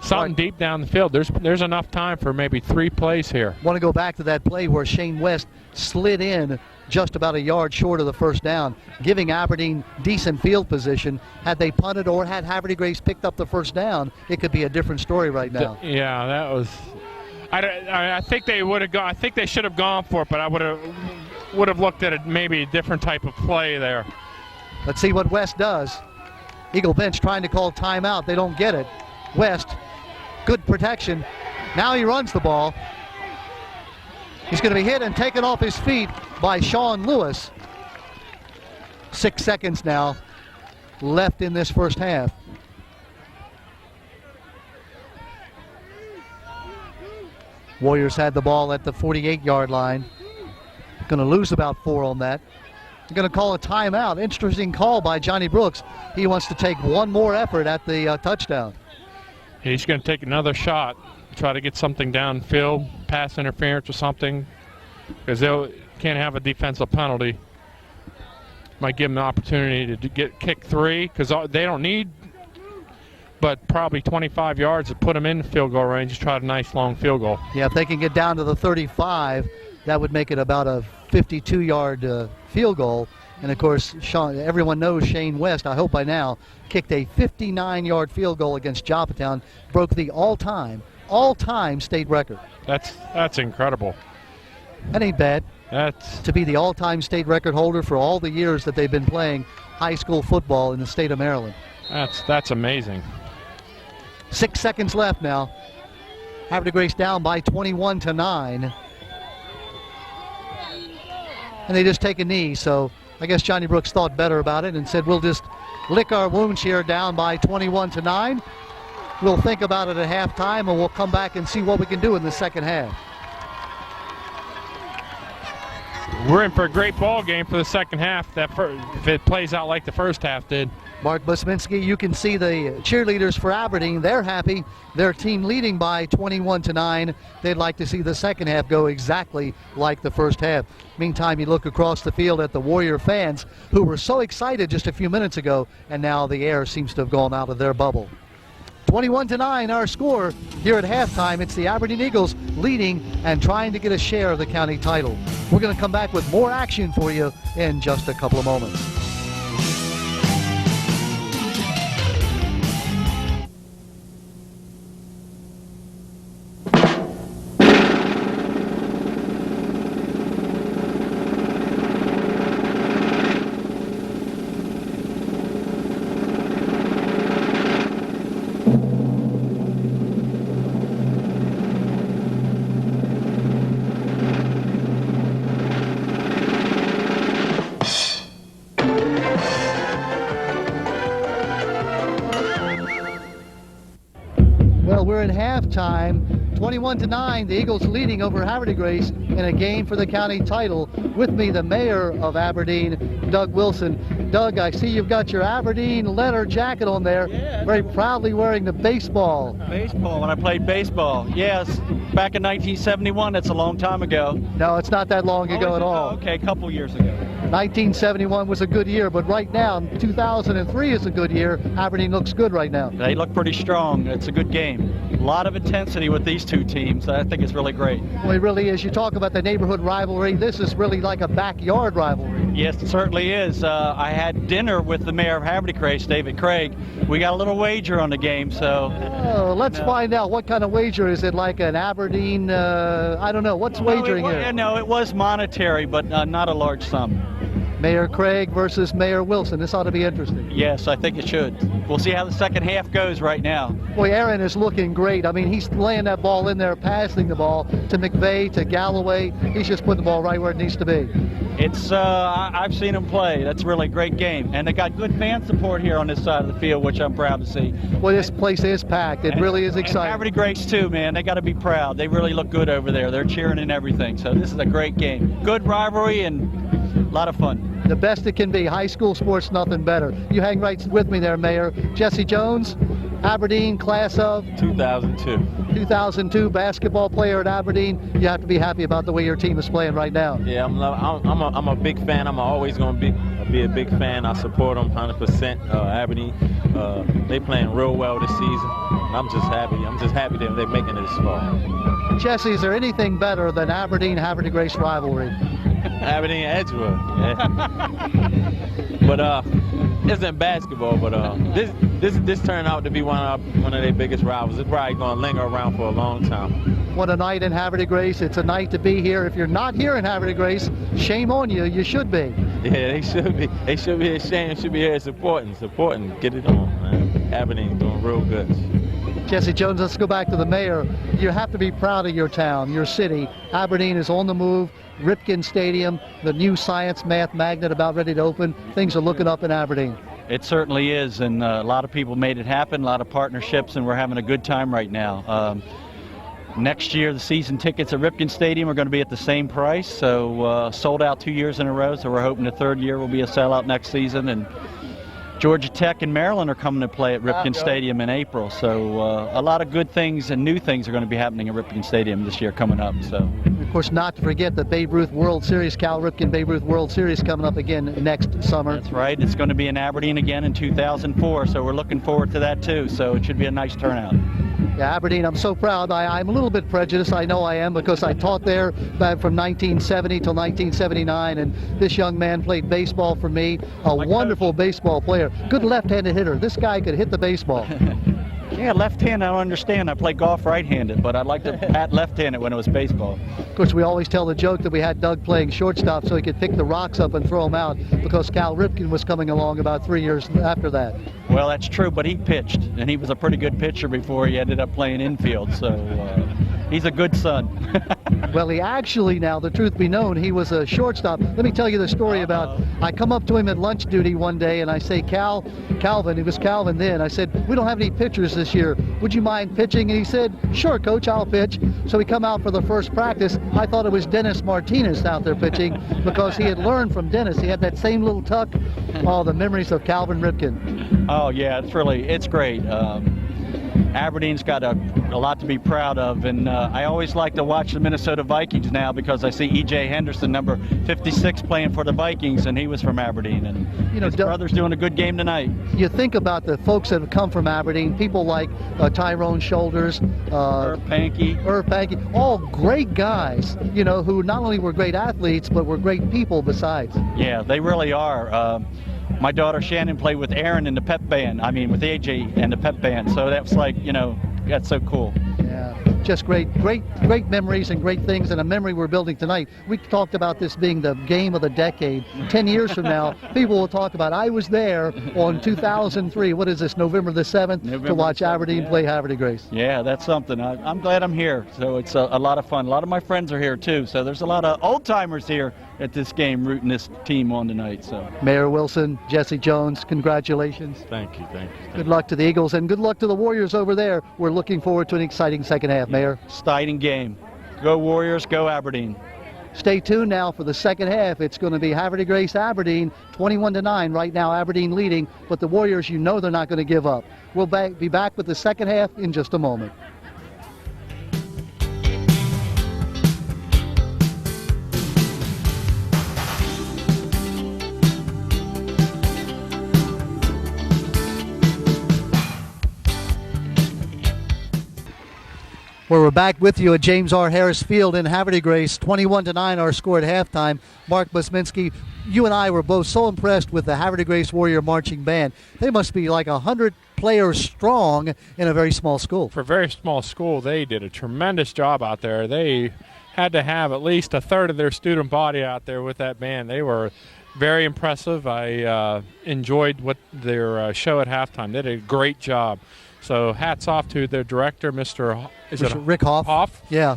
something deep down the field. There's enough time for maybe 3 plays here. Want to go back to that play where Shane West slid in just about a yard short of the first down, giving Aberdeen decent field position. Had they punted or had Havre de Grace picked up the first down, it could be a different story right now. Yeah, that was. I think they would have gone. I think they should have gone for it, but I would have looked at it maybe a different type of play there. Let's see what West does. Eagle bench trying to call timeout. They don't get it. West, good protection. Now he runs the ball. He's going to be hit and taken off his feet by Sean Lewis. 6 seconds now left in this first half. Warriors had the ball at the 48-yard line. Going to lose about 4 on that. They're going to call a timeout. Interesting call by Johnny Brooks. He wants to take one more effort at the touchdown. He's going to take another shot, try to get something downfield, pass interference or something, because they can't have a defensive penalty. Might give them the opportunity to kick 3, because they don't need but probably 25 yards to put them in the field goal range to try a nice long field goal. Yeah, if they can get down to the 35, that would make it about a 52-yard field goal. And, of course, everyone knows Shane West, I hope by now, kicked a 59-yard field goal against Joppatown, broke the all-time state record. That's incredible. That ain't bad. That's to be the all-time state record holder for all the years that they've been playing high school football in the state of Maryland. That's amazing. 6 seconds left now. Havre de Grace down by 21-9. And they just take a knee, so I guess Johnny Brooks thought better about it and said, we'll just lick our wounds here down by 21-9. We'll think about it at halftime, and we'll come back and see what we can do in the second half. We're in for a great ball game for the second half if it plays out like the first half did. Mark Busminski, you can see the cheerleaders for Aberdeen. They're happy. Their team leading by 21-9. They'd like to see the second half go exactly like the first half. Meantime, you look across the field at the Warrior fans who were so excited just a few minutes ago, and now the air seems to have gone out of their bubble. 21-9 our score here at halftime. It's the Aberdeen Eagles leading and trying to get a share of the county title. We're going to come back with more action for you in just a couple of moments. We're in halftime, 21-9. The Eagles leading over Havre de Grace in a game for the county title. With me, the mayor of Aberdeen, Doug Wilson. Doug, I see you've got your Aberdeen leather jacket on there. Yeah, very proudly wearing the baseball. Baseball, when I played baseball. Yes, back in 1971. That's a long time ago. No, it's not that long ago at all. Okay, a couple years ago. 1971 was a good year, but right now, 2003 is a good year. Aberdeen looks good right now. They look pretty strong. It's a good game. A lot of intensity with these two teams. I think it's really great. Well, it really is. You talk about the neighborhood rivalry. This is really like a backyard rivalry. Yes, it certainly is. I had dinner with the mayor of Haverty Grace, David Craig. We got a little wager on the game, so. Oh, let's find out what kind of wager. Is it like an Aberdeen, I don't know, what's wagering here? No, it was monetary, but not a large sum. Mayor Craig versus Mayor Wilson. This ought to be interesting. Yes, I think it should. We'll see how the second half goes right now. Boy, Aaron is looking great. I mean, he's laying that ball in there, passing the ball to McVeigh, to Galloway. He's just putting the ball right where it needs to be. It's I've seen him play. That's a really great game. And they got good fan support here on this side of the field, which I'm proud to see. Well, this place is packed. It really is exciting. And Haverty Grace, too, man. They got to be proud. They really look good over there. They're cheering and everything. So this is a great game. Good rivalry and a lot of fun. The best it can be. High school sports, nothing better. You hang right with me there, Mayor. Jesse Jones, Aberdeen, class of 2002. 2002 basketball player at Aberdeen. You have to be happy about the way your team is playing right now. Yeah, I'm a big fan. I'm always going to be a big fan. I support them 100%. Aberdeen, they playing real well this season. I'm just happy. I'm just happy that they're making it this far. Jesse, is there anything better than Aberdeen-Haverty Grace rivalry? Aberdeen Edgewood. Yeah. But it's in basketball. But this turned out to be one of their biggest rivals. It's probably going to linger around for a long time. What a night in Haverty Grace. It's a night to be here. If you're not here in Haverty Grace, shame on you. You should be. Yeah, they should be. They should be ashamed. Should be here supporting. Get it on, man. Aberdeen doing real good. Jesse Jones, let's go back to the mayor. You have to be proud of your town, your city. Aberdeen is on the move. Ripken Stadium, the new science math magnet about ready to open. Things are looking up in Aberdeen. It certainly is, and a lot of people made it happen, a lot of partnerships, and we're having a good time right now. Next year, the season tickets at Ripken Stadium are going to be at the same price, so sold out 2 years in a row, so we're hoping the third year will be a sellout next season. And Georgia Tech and Maryland are coming to play at Ripken Stadium in April, so a lot of good things and new things are going to be happening at Ripken Stadium this year coming up. So, of course, not to forget the Babe Ruth World Series, Cal Ripken Babe Ruth World Series coming up again next summer. That's right. It's going to be in Aberdeen again in 2004, so we're looking forward to that too. So it should be a nice turnout. Yeah, Aberdeen, I'm so proud. I'm a little bit prejudiced. I know I am because I taught there back from 1970 till 1979, and this young man played baseball for me. A wonderful baseball player. Good left-handed hitter. This guy could hit the baseball. Yeah, left-handed, I don't understand. I play golf right-handed, but I'd like to bat left-handed when it was baseball. Of course, we always tell the joke that we had Doug playing shortstop so he could pick the rocks up and throw them out because Cal Ripken was coming along about 3 years after that. Well, that's true, but he pitched, and he was a pretty good pitcher before he ended up playing infield, so he's a good son. Well, he actually, now, the truth be known, he was a shortstop. Let me tell you the story about, I come up to him at lunch duty one day, and I say, Calvin, it was Calvin then, I said, we don't have any pitchers this year. Would you mind pitching? And he said, sure, Coach, I'll pitch. So he come out for the first practice. I thought it was Dennis Martinez out there pitching because he had learned from Dennis. He had that same little tuck. Oh, the memories of Calvin Ripken. Oh, yeah, it's great. Aberdeen's got a lot to be proud of, and I always like to watch the Minnesota Vikings now because I see E.J. Henderson, number 56, playing for the Vikings, and he was from Aberdeen, and his brother's doing a good game tonight. You think about the folks that have come from Aberdeen, people like Tyrone Shoulders, Irv Pankey, all great guys, who not only were great athletes, but were great people besides. Yeah, they really are. My daughter Shannon played with Aaron in the pep band, with AJ and the pep band, so that's like, that's so cool. Yeah, just great memories and great things, and a memory we're building tonight. We talked about this being the game of the decade. 10 years from now, people will talk about, I was there on 2003, what is this, November the 7th, to watch Aberdeen play Haverty Grace. Yeah, that's something. I'm glad I'm here, so it's a lot of fun. A lot of my friends are here too, so there's a lot of old-timers here at this game rooting this team on tonight. So, Mayor Wilson, Jesse Jones, congratulations. Thank you. Good luck to the Eagles and good luck to the Warriors over there. We're looking forward to an exciting second half, Mayor. Exciting game. Go Warriors, go Aberdeen. Stay tuned now for the second half. It's going to be Haverty Grace Aberdeen, 21-9. Right now, Aberdeen leading, but the Warriors, they're not going to give up. We'll be back with the second half in just a moment. We're back with you at James R. Harris Field in Haverty Grace. 21-9 our score at halftime. Mark Busminski, you and I were both so impressed with the Havre de Grace Warrior Marching Band. They must be like 100 players strong in a very small school. For a very small school, they did a tremendous job out there. They had to have at least a third of their student body out there with that band. They were very impressive. I enjoyed what their show at halftime. They did a great job. So hats off to their director, Mr. Rick Hoff? Hoff? Yeah.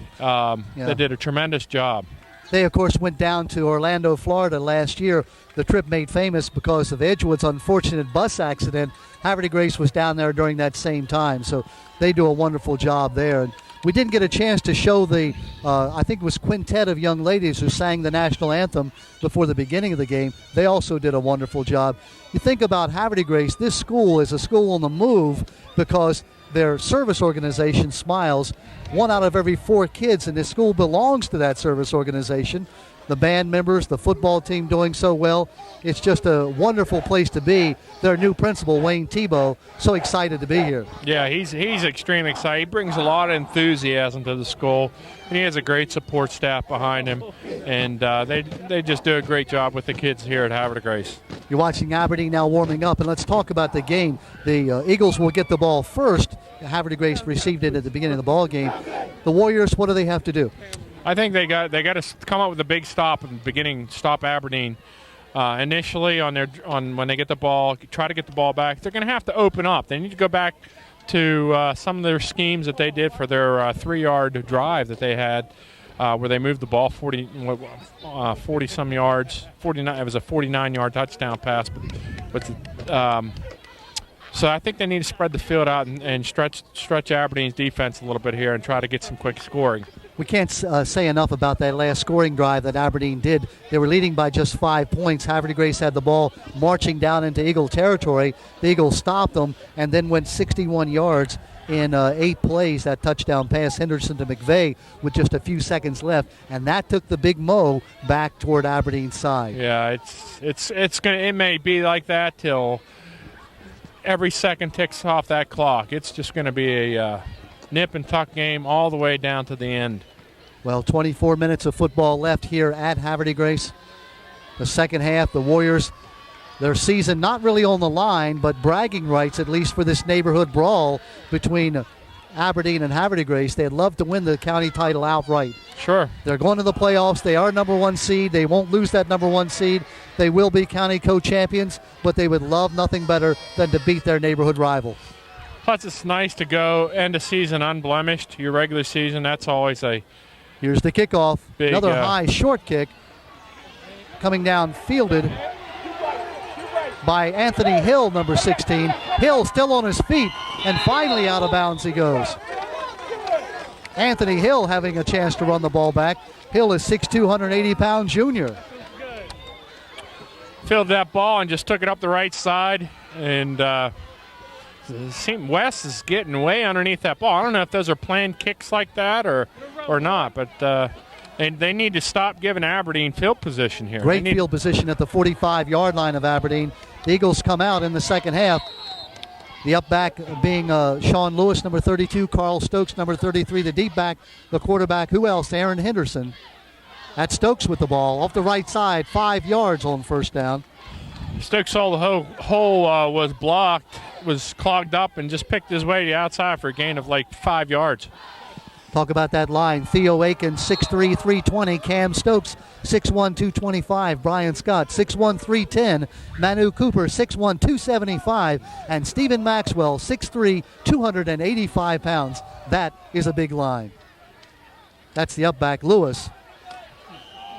They did a tremendous job. They, of course, went down to Orlando, Florida last year. The trip made famous because of Edgewood's unfortunate bus accident. Havre de Grace was down there during that same time, so they do a wonderful job there. And we didn't get a chance to show the, I think it was quintet of young ladies who sang the national anthem before the beginning of the game. They also did a wonderful job. You think about Havre de Grace, this school is a school on the move because their service organization, Smiles, 1 out of every 4 kids in this school belongs to that service organization. The band members, the football team doing so well. It's just a wonderful place to be. Their new principal, Wayne Tebow, so excited to be here. Yeah, he's extremely excited. He brings a lot of enthusiasm to the school, and he has a great support staff behind him. And they just do a great job with the kids here at Havre de Grace. You're watching Aberdeen now warming up, and let's talk about the game. The Eagles will get the ball first. Havre de Grace received it at the beginning of the ball game. The Warriors, what do they have to do? I think they got to come up with a big stop in the beginning, stop Aberdeen. Initially on when they get the ball, try to get the ball back. They're going to have to open up. They need to go back to some of their schemes that they did for their 3-yard drive that they had, where they moved the ball 40 some yards. 49. It was a 49-yard touchdown pass, so I think they need to spread the field out and stretch Aberdeen's defense a little bit here and try to get some quick scoring. We can't say enough about that last scoring drive that Aberdeen did. They were leading by just 5 points. Havre de Grace had the ball marching down into Eagle territory. The Eagles stopped them and then went 61 yards in 8 plays. That touchdown pass, Henderson to McVeigh, with just a few seconds left, and that took the Big Mo back toward Aberdeen's side. Yeah, it may be like that till every second ticks off that clock. It's just going to be a nip and tuck game all the way down to the end. Well, 24 minutes of football left here at Havre de Grace. The second half, the Warriors, their season not really on the line, but bragging rights, at least for this neighborhood brawl between Aberdeen and Havre de Grace. They'd love to win the county title outright. Sure. They're going to the playoffs. They are number 1 seed. They won't lose that number 1 seed. They will be county co-champions, but they would love nothing better than to beat their neighborhood rival. Plus, it's nice to go end a season unblemished. Your regular season, that's always a Here's the kickoff. Big, another high short kick coming down, fielded by Anthony Hill, number 16. Hill still on his feet, and finally out of bounds he goes. Anthony Hill having a chance to run the ball back. Hill is 6'2", 180-pound junior. Fielded that ball and just took it up the right side, and West is getting way underneath that ball. I don't know if those are planned kicks like that or not, but they need to stop giving Aberdeen field position here. Great field position at the 45-yard line of Aberdeen. The Eagles come out in the second half. The up back being Sean Lewis, number 32, Carl Stokes, number 33, the deep back, the quarterback, who else? Aaron Henderson. That's Stokes with the ball off the right side, 5 yards on first down. Stokes saw the hole was blocked, was clogged up, and just picked his way to the outside for a gain of like 5 yards. Talk about that line. Theo Aiken, 6'3", 320. Cam Stokes, 6'1", 225. Brian Scott, 6'1", 310. Manu Cooper, 6'1", 275. And Stephen Maxwell, 6'3", 285 pounds. That is a big line. That's the up back, Lewis.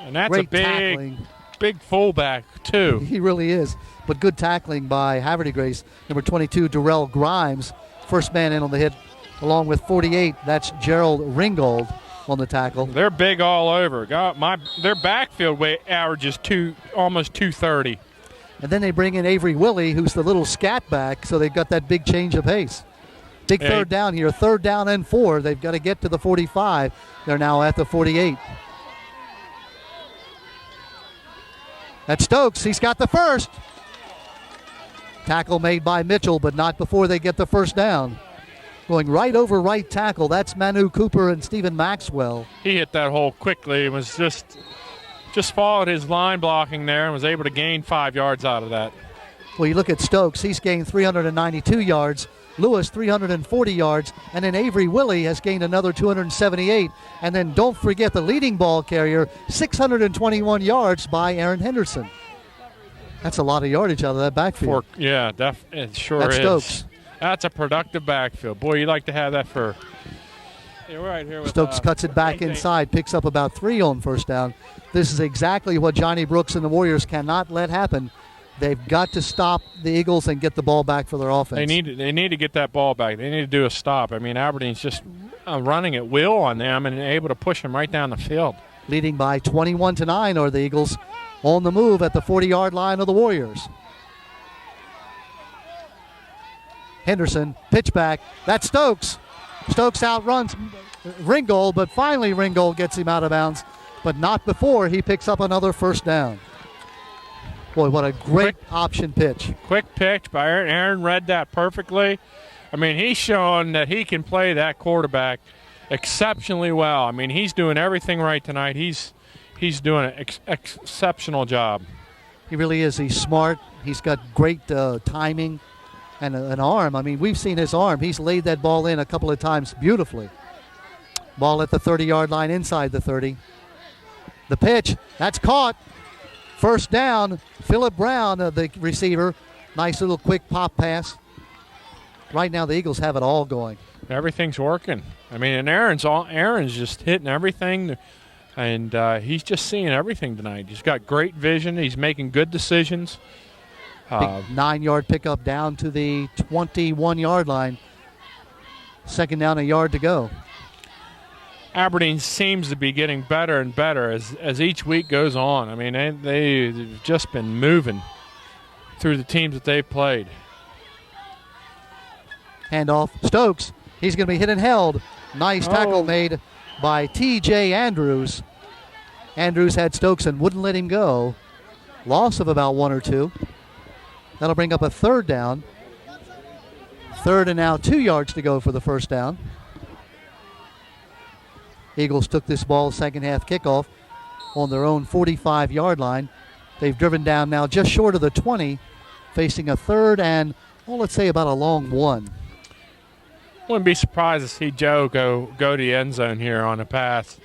And that's Great a big fullback, too. He really is. But good tackling by Havre de Grace. Number 22, Darrell Grimes, first man in on the hit, along with 48. That's Gerald Ringgold on the tackle. They're big all over. Their backfield weight averages almost 230. And then they bring in Avery Willie, who's the little scat back, so they've got that big change of pace. Big third down here, 3rd down and 4. They've got to get to the 45. They're now at the 48. That's Stokes. He's got the first. Tackle made by Mitchell, but not before they get the first down. Going right over right tackle. That's Manu Cooper and Stephen Maxwell. He hit that hole quickly. It was just just followed his line blocking there and was able to gain 5 yards out of that. Well, you look at Stokes, he's gained 392 yards. Lewis 340 yards, and then Avery Willie has gained another 278. And then don't forget the leading ball carrier, 621 yards by Aaron Henderson. That's a lot of yardage out of that backfield. It sure is. Stokes. That's a productive backfield. Boy, you'd like to have that for. Yeah, we're right here with, Stokes cuts it back inside, picks up about 3 on first down. This is exactly what Johnny Brooks and the Warriors cannot let happen. They've got to stop the Eagles and get the ball back for their offense. They need to get that ball back. They need to do a stop. I mean, Aberdeen's just running at will on them and able to push them right down the field. Leading by 21-9 are the Eagles on the move at the 40-yard line of the Warriors. Henderson, pitch back. That's Stokes. Stokes outruns Ringgold, but finally Ringgold gets him out of bounds, but not before he picks up another first down. Boy, what a great option pitch. Quick pitch by Aaron. Aaron read that perfectly. I mean, he's shown that he can play that quarterback exceptionally well. I mean, he's doing everything right tonight. He's doing an exceptional job. He really is. He's smart. He's got great timing and an arm. I mean, we've seen his arm. He's laid that ball in a couple of times beautifully. Ball at the 30-yard line inside the 30. The pitch, that's caught. First down, Phillip Brown, the receiver. Nice little quick pop pass. Right now the Eagles have it all going. Everything's working. I mean, and Aaron's just hitting everything, and he's just seeing everything tonight. He's got great vision. He's making good decisions. Big 9-yard pickup down to the 21-yard line. Second down, a yard to go. Aberdeen seems to be getting better and better as each week goes on. I mean, they've just been moving through the teams that they've played. Handoff, Stokes. He's going to be hit and held. Nice tackle made by T.J. Andrews. Andrews had Stokes and wouldn't let him go. Loss of about 1 or 2. That'll bring up a third down. Third and now 2 yards to go for the first down. Eagles took this ball second half kickoff on their own 45-yard line. They've driven down now just short of the 20, facing a third and, well, let's say about a long 1. Wouldn't be surprised to see Joe go to the end zone here on a pass.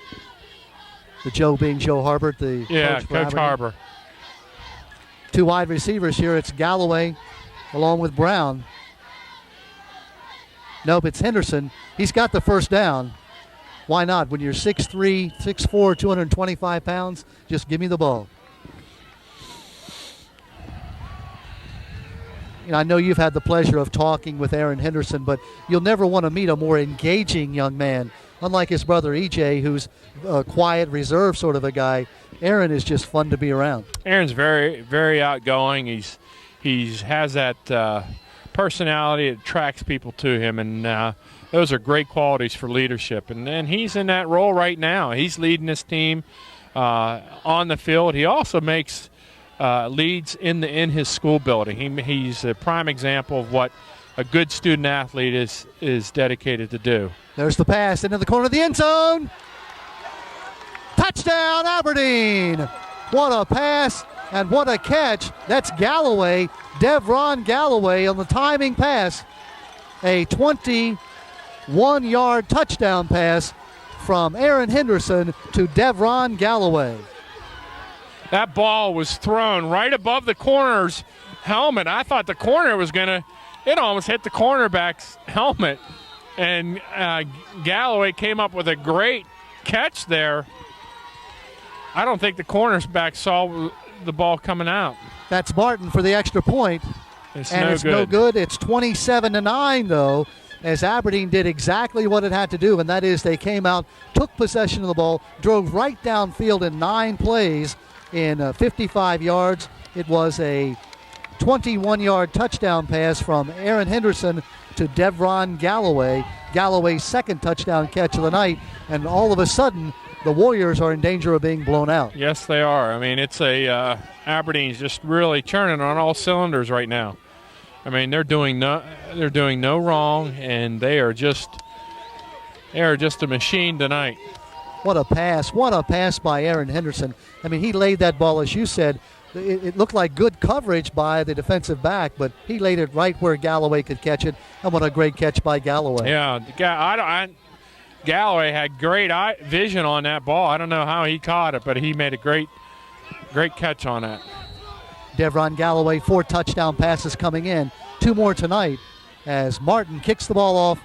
The Joe being Joe Harbert, the Coach Harbor. 2 wide receivers here. It's Galloway along with Brown. Nope, it's Henderson. He's got the first down. Why not? When you're 6'3", 6'4", 225 pounds, just give me the ball. You know, I know you've had the pleasure of talking with Aaron Henderson, but you'll never want to meet a more engaging young man. Unlike his brother E.J., who's a quiet, reserved sort of a guy, Aaron is just fun to be around. Aaron's very, very outgoing. He has that personality that attracts people to him, and those are great qualities for leadership. And he's in that role right now. He's leading his team on the field. He also makes leads in his school building. He's a prime example of what a good student athlete is dedicated to do. There's the pass into the corner of the end zone. Touchdown, Aberdeen! What a pass and what a catch. That's Galloway, Devron Galloway on the timing pass. A 21-yard touchdown pass from Aaron Henderson to Devron Galloway. That ball was thrown right above the corner's helmet. I thought the corner was it almost hit the cornerback's helmet. And Galloway came up with a great catch there. I don't think the cornerback saw the ball coming out. That's Martin for the extra point. It's no good. It's 27-9, though, as Aberdeen did exactly what it had to do, and that is they came out, took possession of the ball, drove right downfield in 9 plays in 55 yards. It was a 21-yard touchdown pass from Aaron Henderson to Devron Galloway. Galloway's second touchdown catch of the night, and all of a sudden the Warriors are in danger of being blown out. Yes, they are. I mean, it's Aberdeen's just really churning on all cylinders right now. I mean, they're doing no wrong, and they are just a machine tonight. What a pass. What a pass by Aaron Henderson. I mean, he laid that ball, as you said. It looked like good coverage by the defensive back, but he laid it right where Galloway could catch it. And what a great catch by Galloway. Yeah, Galloway had great vision on that ball. I don't know how he caught it, but he made a great catch on that. Devron Galloway, 4 touchdown passes coming in. 2 more tonight as Martin kicks the ball off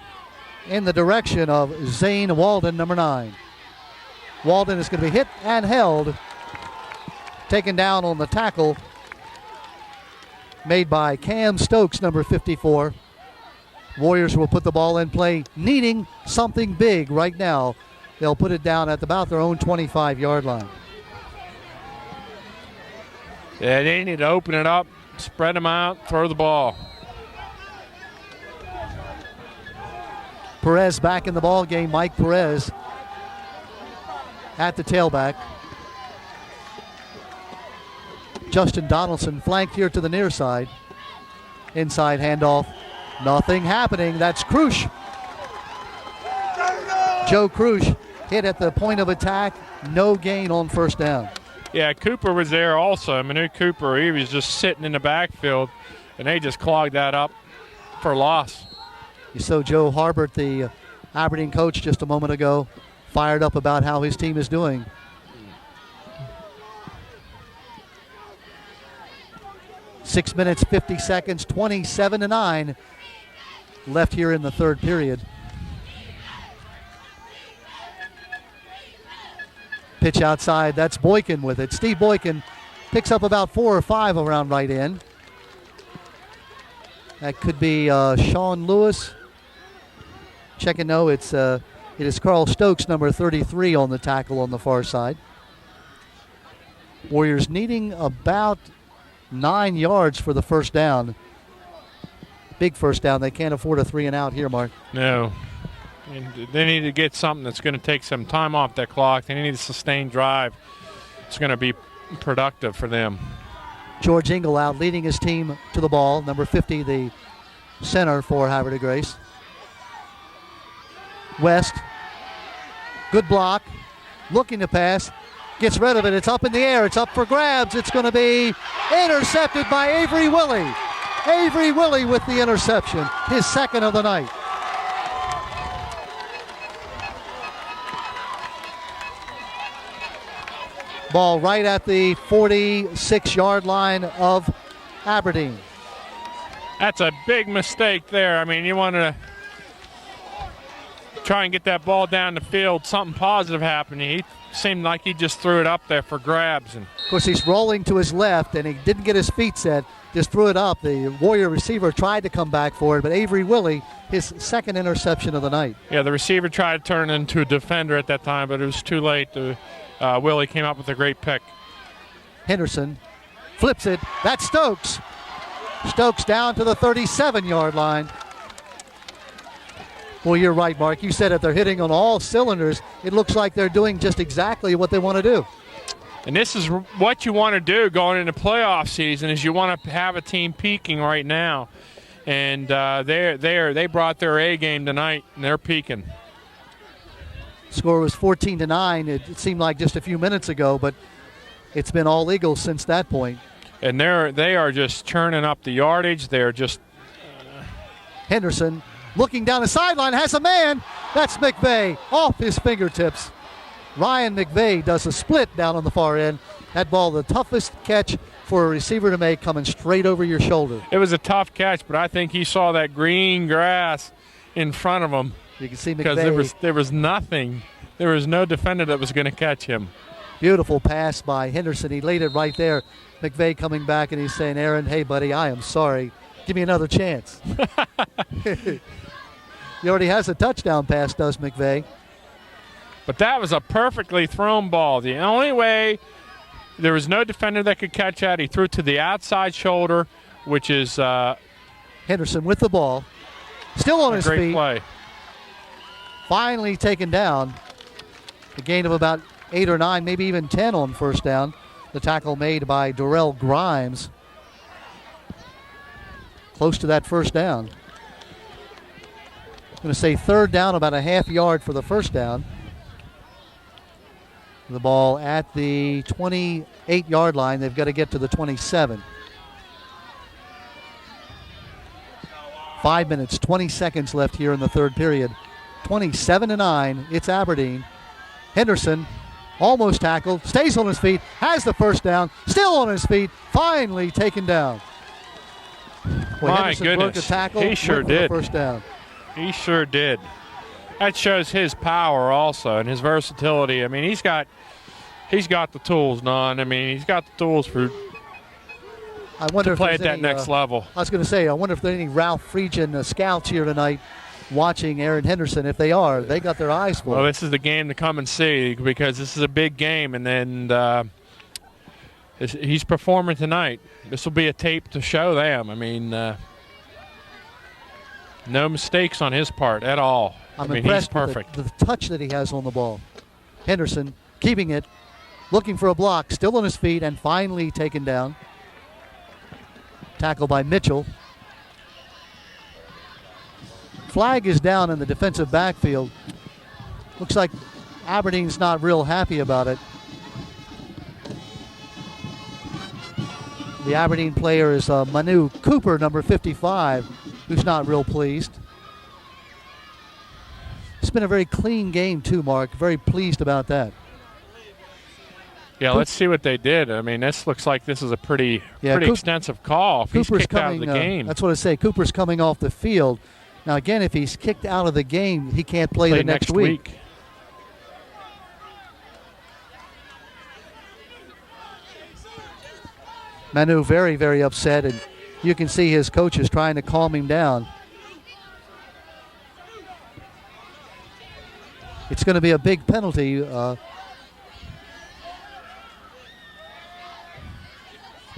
in the direction of Zane Walden, number 9. Walden is going to be hit and held. Taken down on the tackle made by Cam Stokes, number 54. Warriors will put the ball in play, needing something big right now. They'll put it down at about their own 25-yard line. Yeah, they need to open it up, spread them out, throw the ball. Perez back in the ball game. Mike Perez at the tailback. Justin Donaldson flanked here to the near side. Inside handoff. Nothing happening. That's Krush. Joe Krush hit at the point of attack. No gain on first down. Yeah, Cooper was there also. Manu Cooper, he was just sitting in the backfield, and they just clogged that up for loss. You saw Joe Harbert, the Aberdeen coach, just a moment ago, fired up about how his team is doing. Six minutes, 50 seconds, 27-9 left here in the third period. Pitch outside, that's Boykin with it. Steve Boykin picks up about 4 or 5 around right end. That could be Sean Lewis. Checking, no, it is Carl Stokes, number 33, on the tackle on the far side. Warriors needing about 9 yards for the first down. Big first down. They can't afford a 3 and out here, Mark. No. And they need to get something that's going to take some time off that clock. They need a sustained drive. It's going to be productive for them. George Engel out leading his team to the ball. Number 50, the center for Havre de Grace. West, good block, looking to pass, gets rid of it. It's up in the air. It's up for grabs. It's going to be intercepted by Avery Willie. Avery Willie with the interception, his second of the night. Ball right at the 46-yard line of Aberdeen. That's a big mistake there. I mean, you want to try and get that ball down the field. Something positive happened. He seemed like he just threw it up there for grabs. And of course, he's rolling to his left, and he didn't get his feet set. Just threw it up. The Warrior receiver tried to come back for it, but Avery Willie, his second interception of the night. Yeah, the receiver tried to turn into a defender at that time, but it was too late. Willie came up with a great pick. Henderson flips it. That's Stokes. Stokes down to the 37-yard line. Well, you're right, Mark. You said if they're hitting on all cylinders, it looks like they're doing just exactly what they want to do. And this is what you want to do going into playoff season, is you want to have a team peaking right now. And they brought their A game tonight, and they're peaking. Score was 14-9. It seemed like just a few minutes ago, but it's been all Eagles since that point. And they are just churning up the yardage. They're just Henderson looking down the sideline, has a man. That's McVeigh off his fingertips. Ryan McVeigh does a split down on the far end. That ball, the toughest catch for a receiver to make, coming straight over your shoulder. It was a tough catch, but I think he saw that green grass in front of him. You can see McVeigh. Because there was nothing. There was no defender that was going to catch him. Beautiful pass by Henderson. He laid it right there. McVeigh coming back, and he's saying, Aaron, hey, buddy, I am sorry. Give me another chance. He already has a touchdown pass, does McVeigh. But that was a perfectly thrown ball. The only way, there was no defender that could catch that. He threw it to the outside shoulder, which is Henderson with the ball. Still on his feet. Great play. Finally taken down. A gain of about 8 or 9, maybe even 10 on first down. The tackle made by Darrell Grimes. Close to that first down. I'm going to say third down, about a half yard for the first down. The ball at the 28-yard line. They've got to get to the 27. 5 minutes, 20 seconds left here in the third period. 27-9. It's Aberdeen. Henderson almost tackled, stays on his feet, has the first down, still on his feet, finally taken down. Well, My Henderson goodness, broke a tackle, he sure went for the did. first down. He sure did. That shows his power also and his versatility. I mean, he's got the tools, Don. I mean, he's got the tools to play at that next level. I was going to say, I wonder if there are any Ralph Friedgen scouts here tonight watching Aaron Henderson. If they are, they got their eyes full. Well, this is the game to come and see because this is a big game, and then he's performing tonight. This will be a tape to show them. I mean, no mistakes on his part at all. I'm he's impressed perfect. with the touch that he has on the ball. Henderson keeping it, looking for a block, still on his feet, and finally taken down. Tackle by Mitchell. Flag is down in the defensive backfield. Looks like Aberdeen's not real happy about it. The Aberdeen player is Manu Cooper, number 55, who's not real pleased. It's been a very clean game too, Mark. Very pleased about that. Yeah, let's see what they did. I mean, this looks like this is a pretty extensive call. If he's kicked out of the game. That's what I say. Cooper's coming off the field. Now, again, if he's kicked out of the game, he can't play the next week. Manu very, very upset, and you can see his coach is trying to calm him down. It's going to be a big penalty. The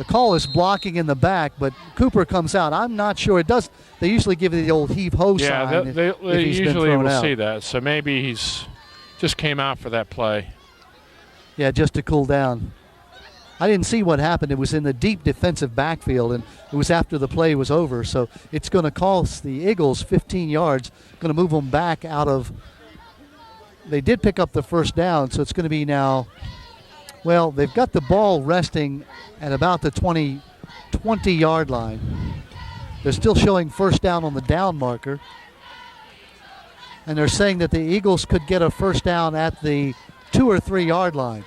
call is blocking in the back, but Cooper comes out. I'm not sure. It does. They usually give the old heave-ho sign. Yeah, they if he's usually been will thrown out. see that. So maybe he's just came out for that play. Yeah, just to cool down. I didn't see what happened. It was in the deep defensive backfield, and it was after the play was over. So it's going to cost the Eagles 15 yards. Going to move them back out of. They did pick up the first down, so it's going to be now. Well, they've got the ball resting at about the 20-yard line. They're still showing first down on the down marker. And they're saying that the Eagles could get a first down at the 2 or 3 yard line.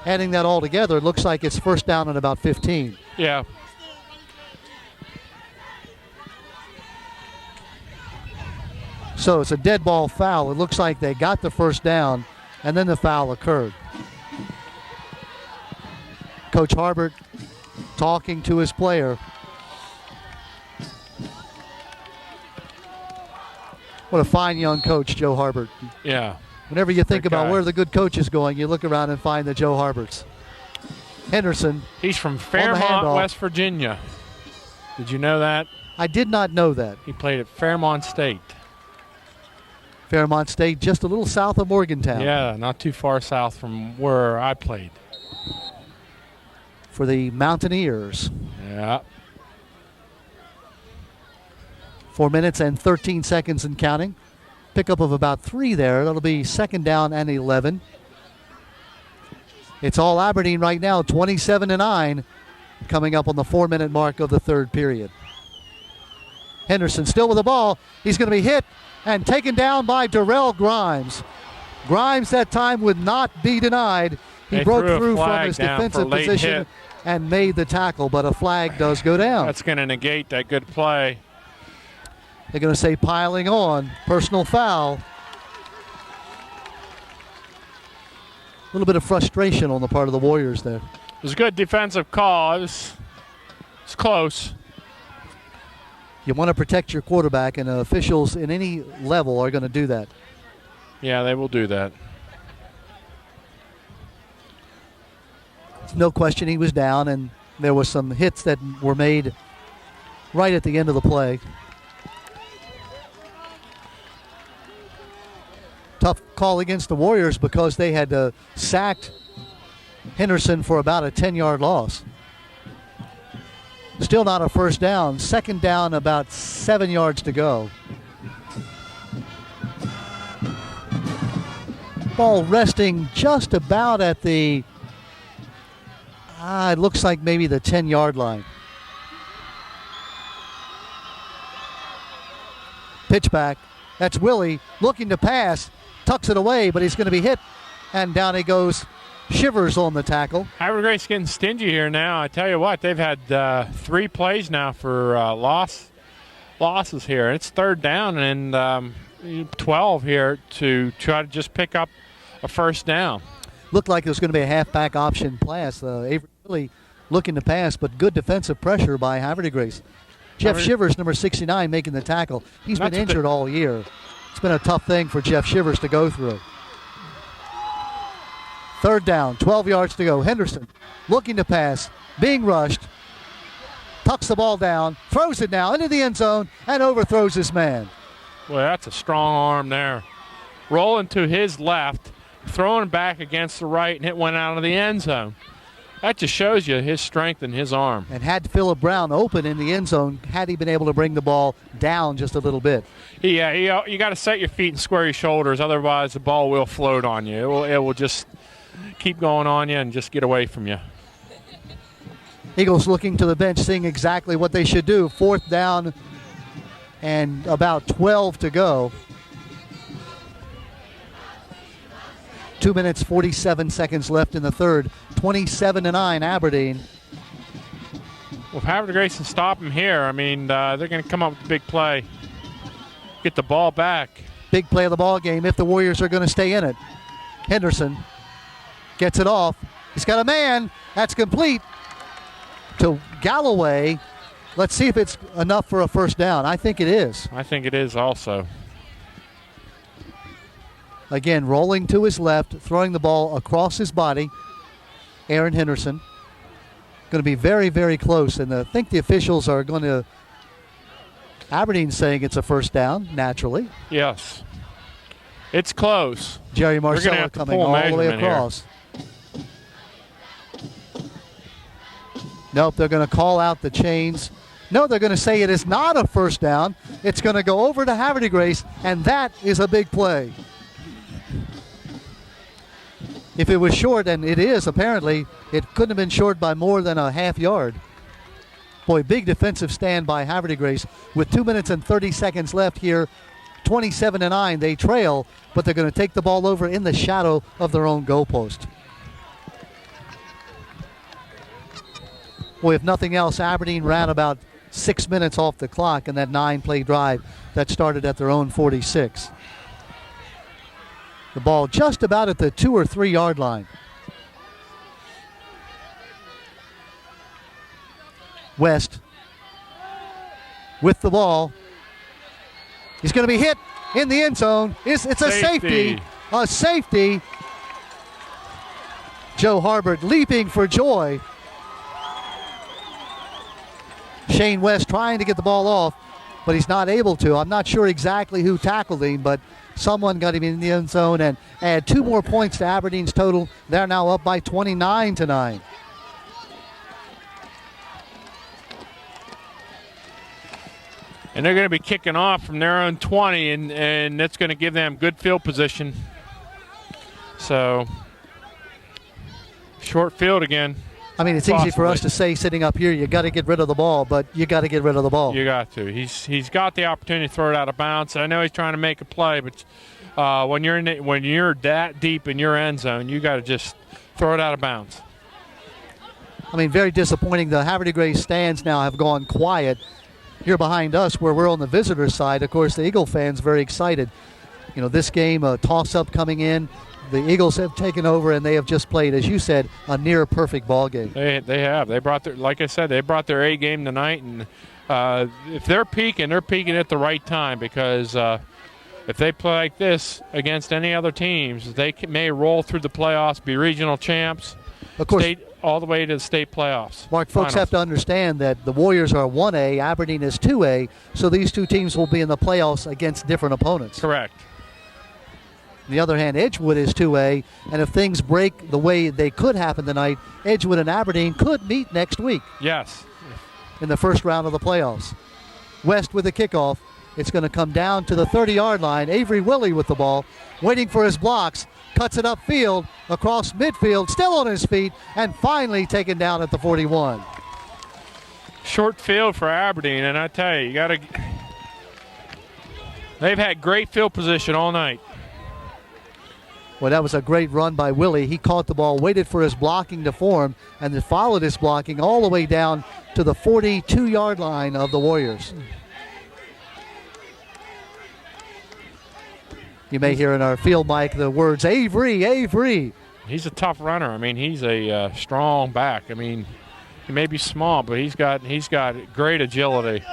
Adding that all together, it looks like it's first down at about 15. Yeah. So it's a dead ball foul. It looks like they got the first down, and then the foul occurred. Coach Harbert talking to his player. What a fine young coach, Joe Harbert. Yeah. Whenever you think Great about guy. where the good coach is going, you look around and find the Joe Harberts. Henderson. He's from Fairmont, West Virginia. Did you know that? I did not know that. He played at Fairmont State. Fairmont State, just a little south of Morgantown. Yeah, not too far south from where I played. For the Mountaineers. Yeah. 4 minutes and 13 seconds and counting. Pickup of about 3 there. That'll be second down and 11. It's all Aberdeen right now, 27-9, coming up on the 4-minute mark of the third period. Henderson still with the ball. He's going to be hit and taken down by Darrell Grimes. Grimes that time would not be denied. He They broke threw a through from flag his down for defensive late position hit. and made the tackle, but a flag does go down. That's going to negate that good play. They're going to say piling on, personal foul. A little bit of frustration on the part of the Warriors there. It was a good defensive call. It was close. You want to protect your quarterback, and officials in any level are going to do that. Yeah, they will do that. No question he was down, and there was some hits that were made right at the end of the play. Tough call against the Warriors because they had sacked Henderson for about a 10-yard loss. Still not a first down. Second down, about 7 yards to go. Ball resting just about at the, it looks like maybe the 10-yard line. Pitch back. That's Willie looking to pass. Tucks it away, but he's going to be hit. And down he goes. Shivers on the tackle. Havre de Grace getting stingy here now. I tell you what, they've had 3 plays now for losses here. It's 3rd down and 12 here to try to just pick up a 1st down. Looked like it was going to be a halfback option pass. Avery really looking to pass, but good defensive pressure by Havre de Grace. Jeff Shivers, number 69, making the tackle. He's been injured all year. It's been a tough thing for Jeff Shivers to go through. 3rd down, 12 yards to go. Henderson looking to pass, being rushed. Tucks the ball down, throws it now into the end zone, and overthrows his man. Well, that's a strong arm there. Rolling to his left, throwing back against the right, and it went out of the end zone. That just shows you his strength and his arm. And had Phillip Brown open in the end zone had he been able to bring the ball down just a little bit. Yeah, you got to set your feet and square your shoulders, otherwise the ball will float on you. It will just keep going on you and just get away from you. Eagles looking to the bench, seeing exactly what they should do. 4th down and about 12 to go. 2 minutes, 47 seconds left in the 3rd. 27-9 Aberdeen. Well, if Havre de Grace can stop them here, I mean, they're going to come up with a big play. Get the ball back. Big play of the ball game if the Warriors are going to stay in it. Henderson gets it off. He's got a man. That's complete to Galloway. Let's see if it's enough for a 1st down. I think it is. I think it is also. Again, rolling to his left, throwing the ball across his body. Aaron Henderson. Going to be very, very close. And I think the officials are going to... Aberdeen's saying it's a 1st down, naturally. Yes. It's close. Jerry Marcella coming all the way across. Nope, they're going to call out the chains. No, they're going to say it is not a 1st down. It's going to go over to Havre de Grace, and that is a big play. If it was short, and it is apparently, it couldn't have been short by more than a half yard. Boy, big defensive stand by Havre de Grace. With 2 minutes and 30 seconds left here, 27-9, they trail, but they're going to take the ball over in the shadow of their own goalpost. Boy, if nothing else, Aberdeen ran about 6 minutes off the clock in that 9-play drive that started at their own 46. The ball just about at the 2 or 3 yard line. West with the ball. He's going to be hit in the end zone. It's a safety. A safety. Joe Harbert leaping for joy. Shane West trying to get the ball off, but he's not able to. I'm not sure exactly who tackled him, but someone got him in the end zone and add 2 more points to Aberdeen's total. They're now up by 29-9. And they're going to be kicking off from their own 20, and that's going to give them good field position. So, short field again. I mean, it's easy for us to say sitting up here, you got to get rid of the ball, but you got to get rid of the ball. You got to. He's got the opportunity to throw it out of bounds. I know he's trying to make a play, but when you're that deep in your end zone, you got to just throw it out of bounds. I mean, very disappointing. The Havre de Grace stands now have gone quiet. Here behind us, where we're on the visitor side, of course, the Eagle fans very excited. You know, this game, a toss-up coming in. The Eagles have taken over, and they have just played, as you said, a near-perfect ball game. They have. They brought their, like I said, they brought their A game tonight, and if they're peaking at the right time, because if they play like this against any other teams, they may roll through the playoffs, be regional champs, of course, all the way to the state playoffs. Mark, folks have to understand that the Warriors are 1A, Aberdeen is 2A, so these two teams will be in the playoffs against different opponents. Correct. On the other hand, Edgewood is 2A, and if things break the way they could happen tonight, Edgewood and Aberdeen could meet next week. Yes. In the first round of the playoffs. West with the kickoff. It's going to come down to the 30-yard line. Avery Willie with the ball, waiting for his blocks. cuts it upfield, across midfield, still on his feet, and finally taken down at the 41. Short field for Aberdeen, and I tell you, they've had great field position all night. Well, that was a great run by Willie. He caught the ball, waited for his blocking to form, and then followed his blocking all the way down to the 42-yard line of the Warriors. You may hear in our field mic the words, Avery, Avery. He's a tough runner. I mean, he's a strong back. I mean, he may be small, but he's got great agility,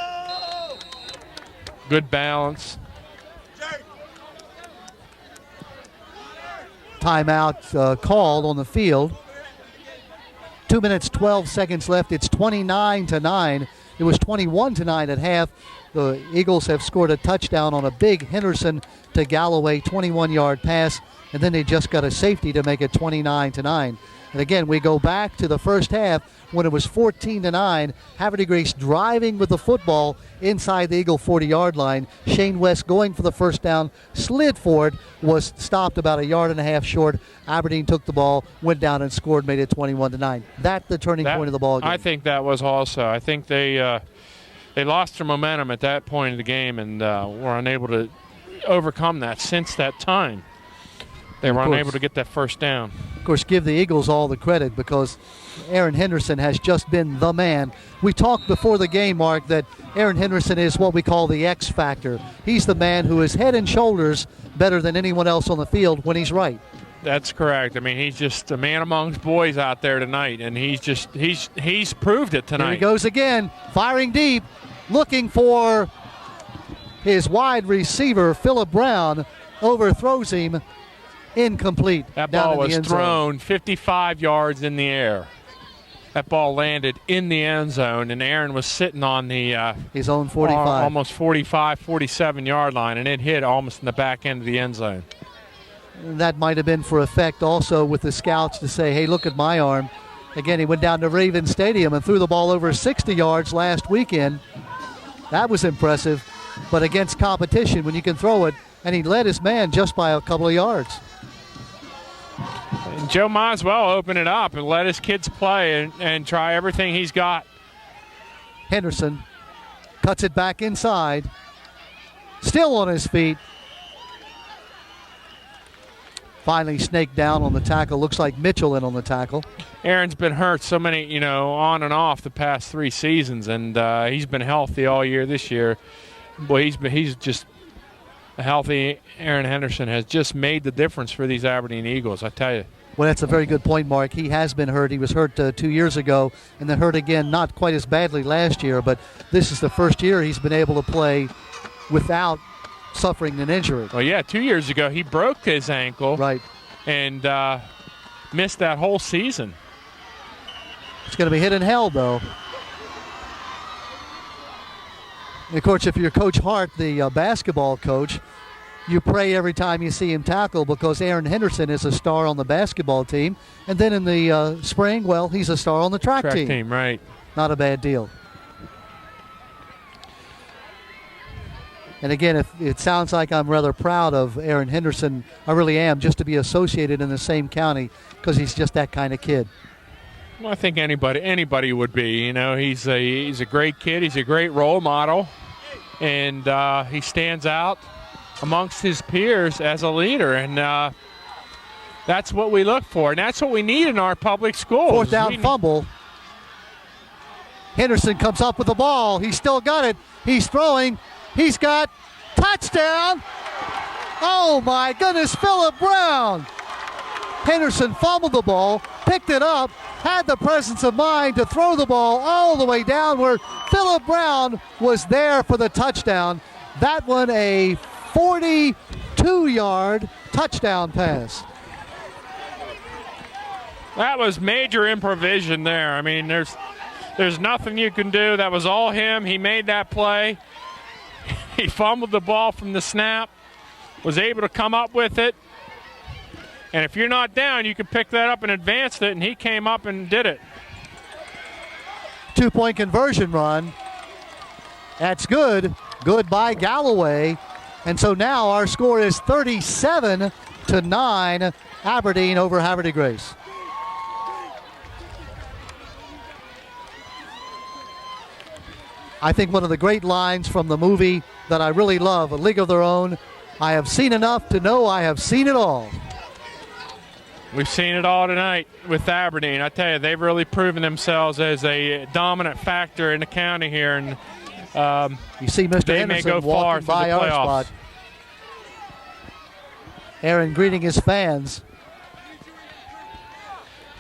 good balance. Timeout called on the field. 2 minutes, 12 seconds left. It's 29-9. It was 21-9 at half. The Eagles have scored a touchdown on a big Henderson to Galloway 21-yard pass, and then they just got a safety to make it 29-9. And again, we go back to the first half when it was 14-9. Haverty Grace driving with the football inside the Eagle 40-yard line. Shane West going for the first down, slid for it, was stopped about a yard and a half short. Aberdeen took the ball, went down and scored, made it 21-9. That's the turning point of the ball game. I think that was also. I think they lost their momentum at that point of the game and were unable to overcome that since that time. They were unable to get that first down. Of course, give the Eagles all the credit because Aaron Henderson has just been the man. We talked before the game, Mark, that Aaron Henderson is what we call the X factor. He's the man who is head and shoulders better than anyone else on the field when he's right. That's correct. I mean, he's just a man amongst boys out there tonight, and he's proved it tonight. Here he goes again, firing deep, looking for his wide receiver, Phillip Brown, overthrows him. Incomplete. That ball was thrown 55 yards in the air. That ball landed in the end zone, and Aaron was sitting on the his own 45, almost 45, 47-yard line, and it hit almost in the back end of the end zone. And that might have been for effect also with the scouts to say, hey, look at my arm. Again, he went down to Raven Stadium and threw the ball over 60 yards last weekend. That was impressive. But against competition, when you can throw it, and he led his man just by a couple of yards. And Joe might as well open it up and let his kids play and try everything he's got. Henderson cuts it back inside. Still on his feet. Finally snaked down on the tackle. Looks like Mitchell in on the tackle. Aaron's been hurt so many, on and off the past 3 seasons, and he's been healthy all year this year. Boy, he's just a healthy Aaron Henderson has just made the difference for these Aberdeen Eagles, I tell you. Well, that's a very good point, Mark. He has been hurt. He was hurt 2 years ago and then hurt again, not quite as badly last year, but this is the first year he's been able to play without suffering an injury. Well, yeah, 2 years ago he broke his ankle. Right. And missed that whole season. It's going to be hit and held, though. And of course, if you're Coach Hart, the basketball coach, you pray every time you see him tackle because Aaron Henderson is a star on the basketball team. And then in the spring, well, he's a star on the track team. Track team, right. Not a bad deal. And again, if it sounds like I'm rather proud of Aaron Henderson, I really am, just to be associated in the same county because he's just that kind of kid. Well, I think anybody would be. He's a great kid. He's a great role model, and he stands out amongst his peers as a leader, and that's what we look for, and that's what we need in our public schools. Fourth down fumble. Henderson comes up with the ball. He's still got it. He's throwing. He's got touchdown. Oh, my goodness, Phillip Brown. Henderson fumbled the ball, picked it up, had the presence of mind to throw the ball all the way down where Phillip Brown was there for the touchdown. That one a 42-yard touchdown pass. That was major improvisation there. I mean, there's nothing you can do. That was all him. He made that play. He fumbled the ball from the snap, was able to come up with it. And if you're not down, you can pick that up and advance it, and he came up and did it. 2-point conversion run. That's good. Good by Galloway. And so now our score is 37-9. Aberdeen over Havre de Grace. I think one of the great lines from the movie that I really love, A League of Their Own, I have seen enough to know I have seen it all. We've seen it all tonight with Aberdeen. I tell you, they've really proven themselves as a dominant factor in the county here, and you see Mr. they Henderson may go far walking for the by our playoffs. spot. Aaron greeting his fans.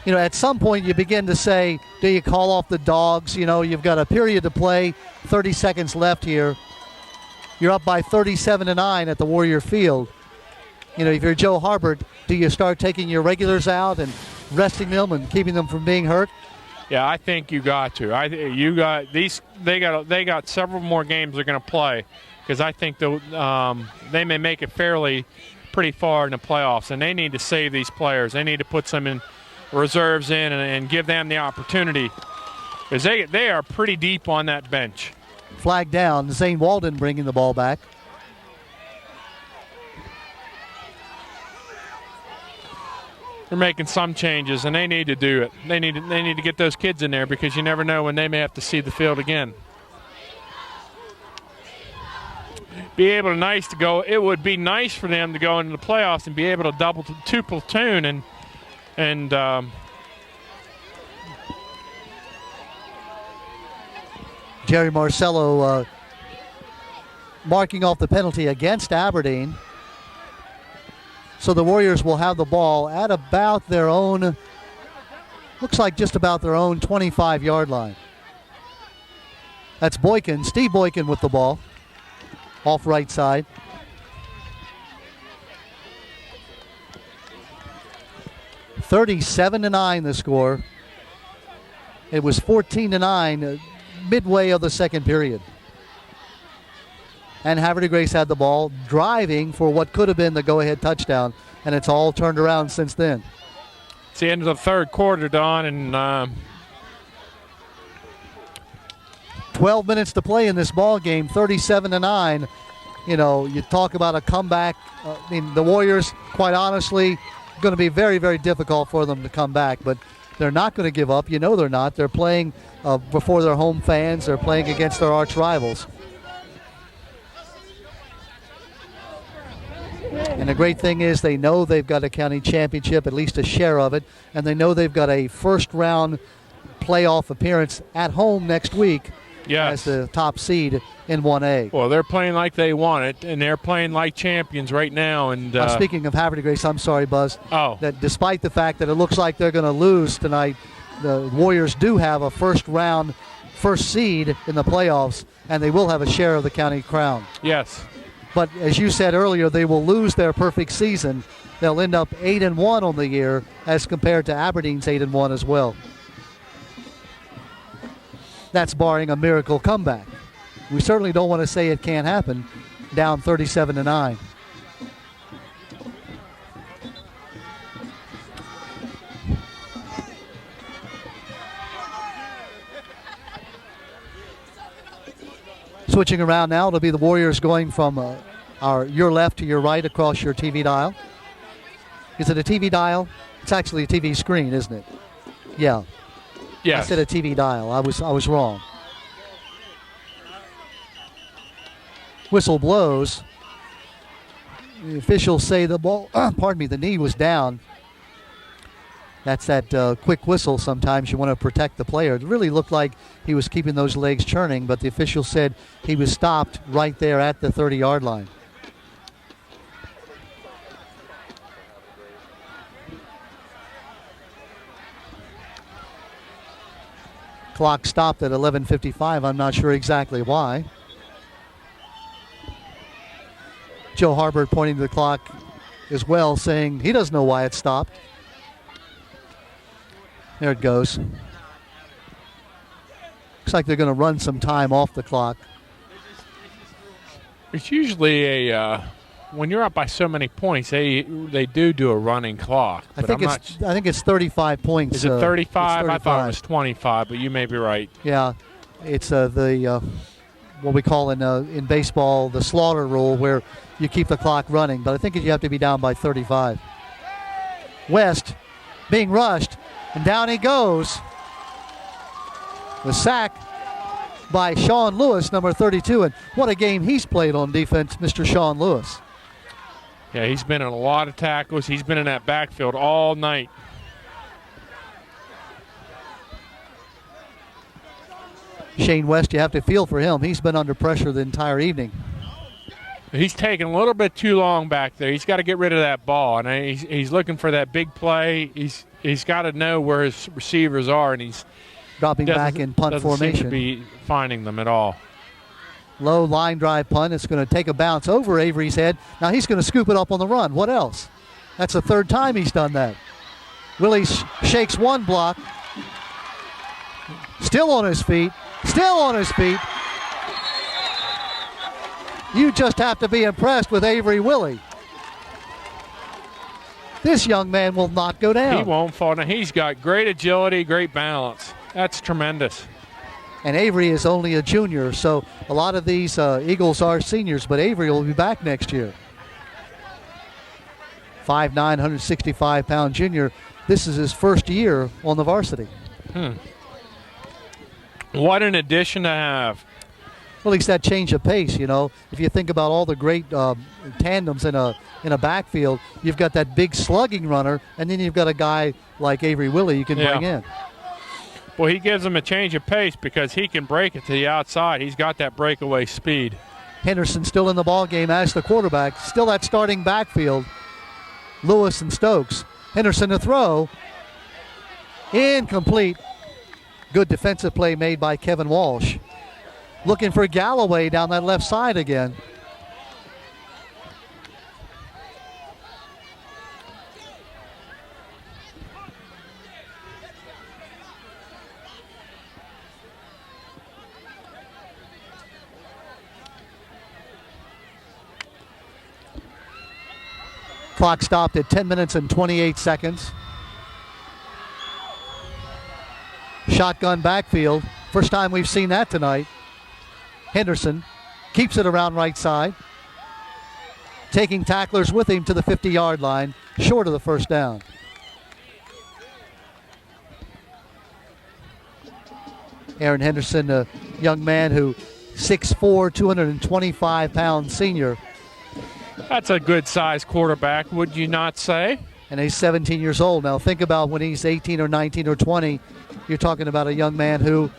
You know, at some point you begin to say, do you call off the dogs? You know, you've got a period to play, 30 seconds left here. You're up by 37-9 at the Warrior Field. You know, if you're Joe Harbert, do you start taking your regulars out and resting them and keeping them from being hurt? Yeah, I think you got to. They got several more games they're going to play, because I think they may make it pretty far in the playoffs, and they need to save these players. They need to put some in reserves in and give them the opportunity, because they are pretty deep on that bench. Flag down. Zane Walden bringing the ball back. They're making some changes, and they need to do it. They need to get those kids in there, because you never know when they may have to see the field again. It would be nice for them to go into the playoffs and be able to double two platoon and Jerry Marcello marking off the penalty against Aberdeen. So the Warriors will have the ball at about their own, looks like just about their own 25-yard line. That's Boykin, Steve Boykin with the ball, off right side. (37-9) the score. It was 14-9 midway of the second period. And Havre de Grace had the ball, driving for what could have been the go-ahead touchdown, and it's all turned around since then. It's the end of the third quarter, Don, and 12 minutes to play in this ball game, 37-9. You know, you talk about a comeback. I mean, the Warriors, quite honestly, going to be very, very difficult for them to come back, but they're not going to give up. You know they're not. They're playing before their home fans. They're playing against their arch rivals. And the great thing is they know they've got a county championship, at least a share of it, and they know they've got a first-round playoff appearance at home next week as the top seed in 1A. Well, they're playing like they want it, and they're playing like champions right now. And speaking of Havre de Grace, I'm sorry, Buzz. Oh. That despite the fact that it looks like they're going to lose tonight, the Warriors do have a first seed in the playoffs, and they will have a share of the county crown. Yes. But as you said earlier, they will lose their perfect season. They'll end up 8-1 on the year as compared to Aberdeen's 8-1 as well. That's barring a miracle comeback. We certainly don't want to say it can't happen, down 37-9. Switching around now, it'll be the Warriors going from your left to your right across your TV dial. Is it a TV dial? It's actually a TV screen, isn't it? Yeah. Yes. I said a TV dial. I was wrong. Whistle blows. The officials say the ball, the knee was down. That's that quick whistle. Sometimes you want to protect the player. It really looked like he was keeping those legs churning, but the official said he was stopped right there at the 30-yard line. Clock stopped at 11:55. I'm not sure exactly why. Joe Harbert pointing to the clock as well, saying he doesn't know why it stopped. There it goes. Looks like they're going to run some time off the clock. It's usually when you're up by so many points, they do a running clock. I think it's 35 points. Is it 35? 35. I thought it was 25, but you may be right. Yeah, it's the what we call in baseball the slaughter rule, where you keep the clock running. But I think you have to be down by 35. West being rushed, and down he goes. The sack by Sean Lewis, number 32, and what a game he's played on defense, Mr. Sean Lewis. Yeah, he's been in a lot of tackles. He's been in that backfield all night. Shane West, you have to feel for him. He's been under pressure the entire evening. He's taking a little bit too long back there. He's got to get rid of that ball, and he's looking for that big play. He's got to know where his receivers are, and he's dropping back in punt formation. Seem to be finding them at all. Low line drive punt. It's going to take a bounce over Avery's head. Now he's going to scoop it up on the run. What else? That's the third time he's done that. Willie shakes one block. Still on his feet. Still on his feet. You just have to be impressed with Avery Willie. This young man will not go down. He won't fall down. He's got great agility, great balance. That's tremendous. And Avery is only a junior, so a lot of these Eagles are seniors, but Avery will be back next year. 5'9", 165-pound junior. This is his first year on the varsity. What an addition to have. Well, he's that change of pace, you know. If you think about all the great tandems in a backfield, you've got that big slugging runner, and then you've got a guy like Avery Willie you can bring in. Well, he gives him a change of pace because he can break it to the outside. He's got that breakaway speed. Henderson still in the ball game as the quarterback. Still that starting backfield. Lewis and Stokes. Henderson to throw. Incomplete. Good defensive play made by Kevin Walsh. Looking for Galloway down that left side again. Clock stopped at 10 minutes and 28 seconds. Shotgun backfield. First time we've seen that tonight. Henderson keeps it around right side. Taking tacklers with him to the 50-yard line, short of the first down. Aaron Henderson, a young man who 6'4", 225-pound senior. That's a good-sized quarterback, would you not say? And he's 17 years old. Now think about when he's 18 or 19 or 20, you're talking about a young man who,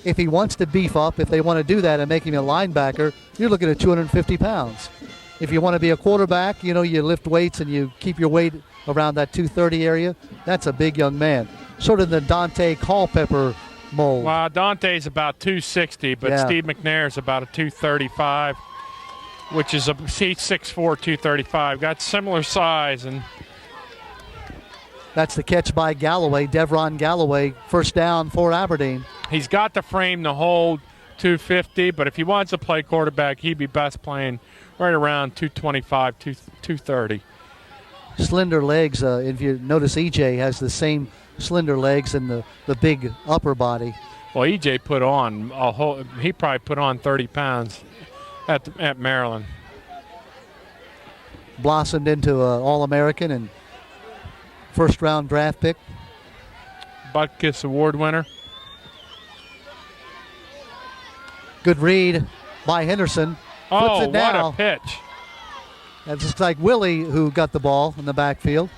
if he wants to beef up, if they want to do that and make him a linebacker, you're looking at 250 pounds. If you want to be a quarterback, you know, you lift weights and you keep your weight around that 230 area, that's a big young man. Sort of the Dante Culpepper mold. Well, Dante's about 260, but Steve McNair's about a 235. Which is he's 6'4", 235. Got similar size. And that's the catch by Galloway, Devron Galloway. First down for Aberdeen. He's got the frame to hold 250, but if he wants to play quarterback, he'd be best playing right around 225, 230. Slender legs. If you notice, EJ has the same slender legs and the big upper body. Well, EJ put on he probably put on 30 pounds. At Maryland. Blossomed into an All-American and first-round draft pick. Butkus Award winner. Good read by Henderson. Puts it down. What a pitch. That's just like Willie who got the ball in the backfield.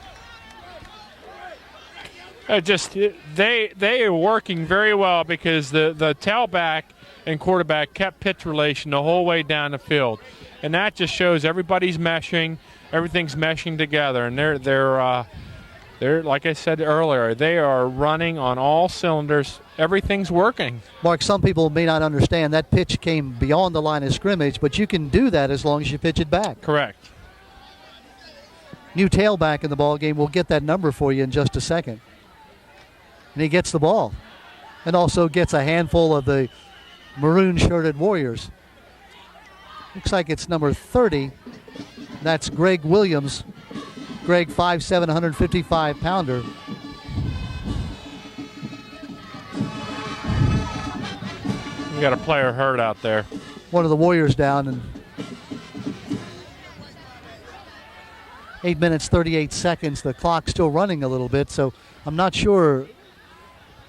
They are working very well because the tailback and quarterback kept pitch relation the whole way down the field, and that just shows everybody's meshing, everything's meshing together, and they're like I said earlier, they are running on all cylinders. Everything's working. Mark, some people may not understand that pitch came beyond the line of scrimmage, but you can do that as long as you pitch it back. Correct. New tailback in the ball game. We'll get that number for you in just a second. And he gets the ball, and also gets a handful of the maroon-shirted Warriors. Looks like it's number 30. That's Greg Williams. Greg, 5'7", 155-pounder. We got a player hurt out there. One of the Warriors down, and 8 minutes, 38 seconds. The clock's still running a little bit, so I'm not sure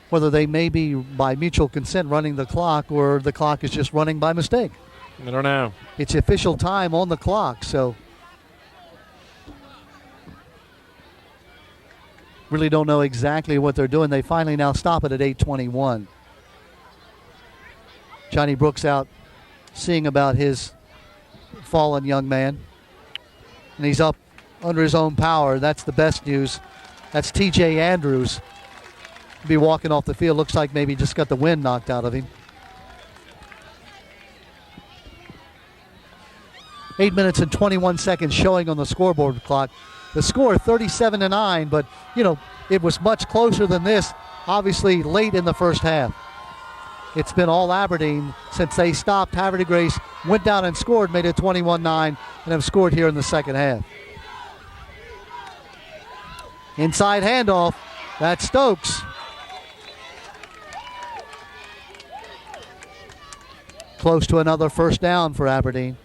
whether they may be, by mutual consent, running the clock or the clock is just running by mistake. I don't know. It's official time on the clock, so really don't know exactly what they're doing. They finally now stop it at 8:21. Johnny Brooks out seeing about his fallen young man, and he's up under his own power. That's the best news. That's TJ Andrews. Be walking off the field. Looks like maybe just got the wind knocked out of him. 8 minutes and 21 seconds showing on the scoreboard clock. The score 37-9, but it was much closer than this, obviously late in the first half. It's been all Aberdeen since they stopped. Havre de Grace went down and scored, made it 21-9, and have scored here in the second half. Inside handoff, that's Stokes. Close to another first down for Aberdeen.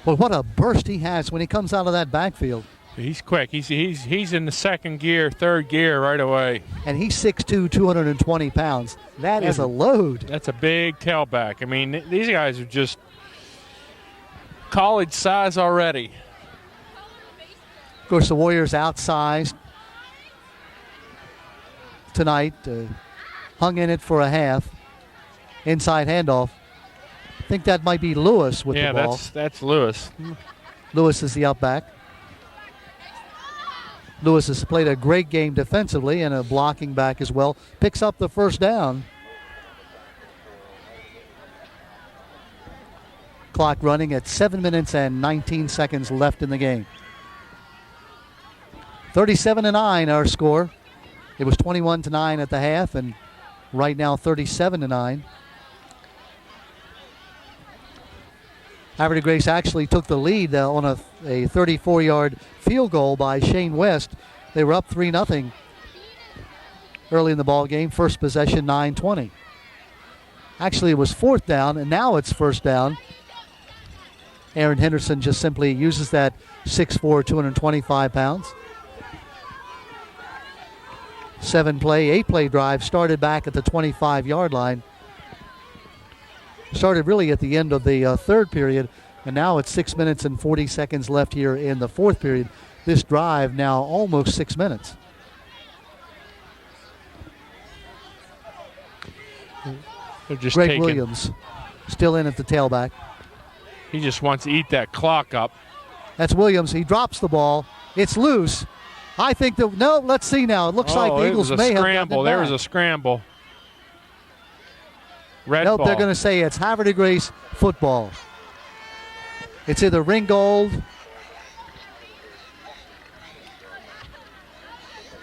Well, what a burst he has when he comes out of that backfield. He's quick. He's in the second gear, third gear right away. And he's 6'2", 220 pounds. That is a load. That's a big tailback. I mean, these guys are just college size already. Of course, the Warriors outsized tonight. Hung in it for a half. Inside handoff. I think that might be Lewis with the ball. Yeah, that's Lewis. Lewis is the outback. Lewis has played a great game defensively and a blocking back as well. Picks up the first down. Clock running at 7 minutes and 19 seconds left in the game. 37-9 our score. It was 21-9 at the half, and right now 37-9. Havre de Grace actually took the lead on a 34-yard field goal by Shane West. They were up 3-0 early in the ball game. First possession, 9:20. Actually, it was fourth down, and now it's first down. Aaron Henderson just simply uses that 6'4", 225 pounds. 8-play drive started back at the 25-yard line. Started really at the end of the third period, and now it's 6 minutes and 40 seconds left here in the fourth period. This drive now almost 6 minutes. They're just Greg Williams still in at the tailback. He just wants to eat that clock up. That's Williams. He drops the ball. It's loose. I think let's see now. It looks like the Eagles may have gotten it back. There was a scramble. Red nope, ball. They're going to say it's Havre de Grace football. It's either Ringgold.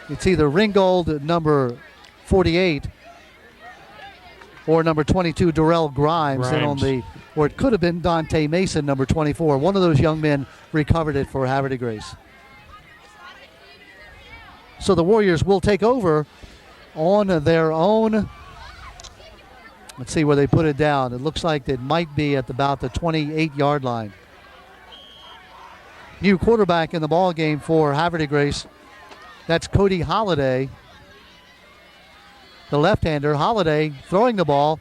It's either Ringgold, number 48, or number 22, Darrell Grimes. Or it could have been Dante Mason, number 24. One of those young men recovered it for Havre de Grace. So the Warriors will take over on their own. Let's see where they put it down. It looks like it might be at about the 28-yard line. New quarterback in the ball game for Havre de Grace. That's Cody Holliday, the left-hander. Holliday throwing the ball,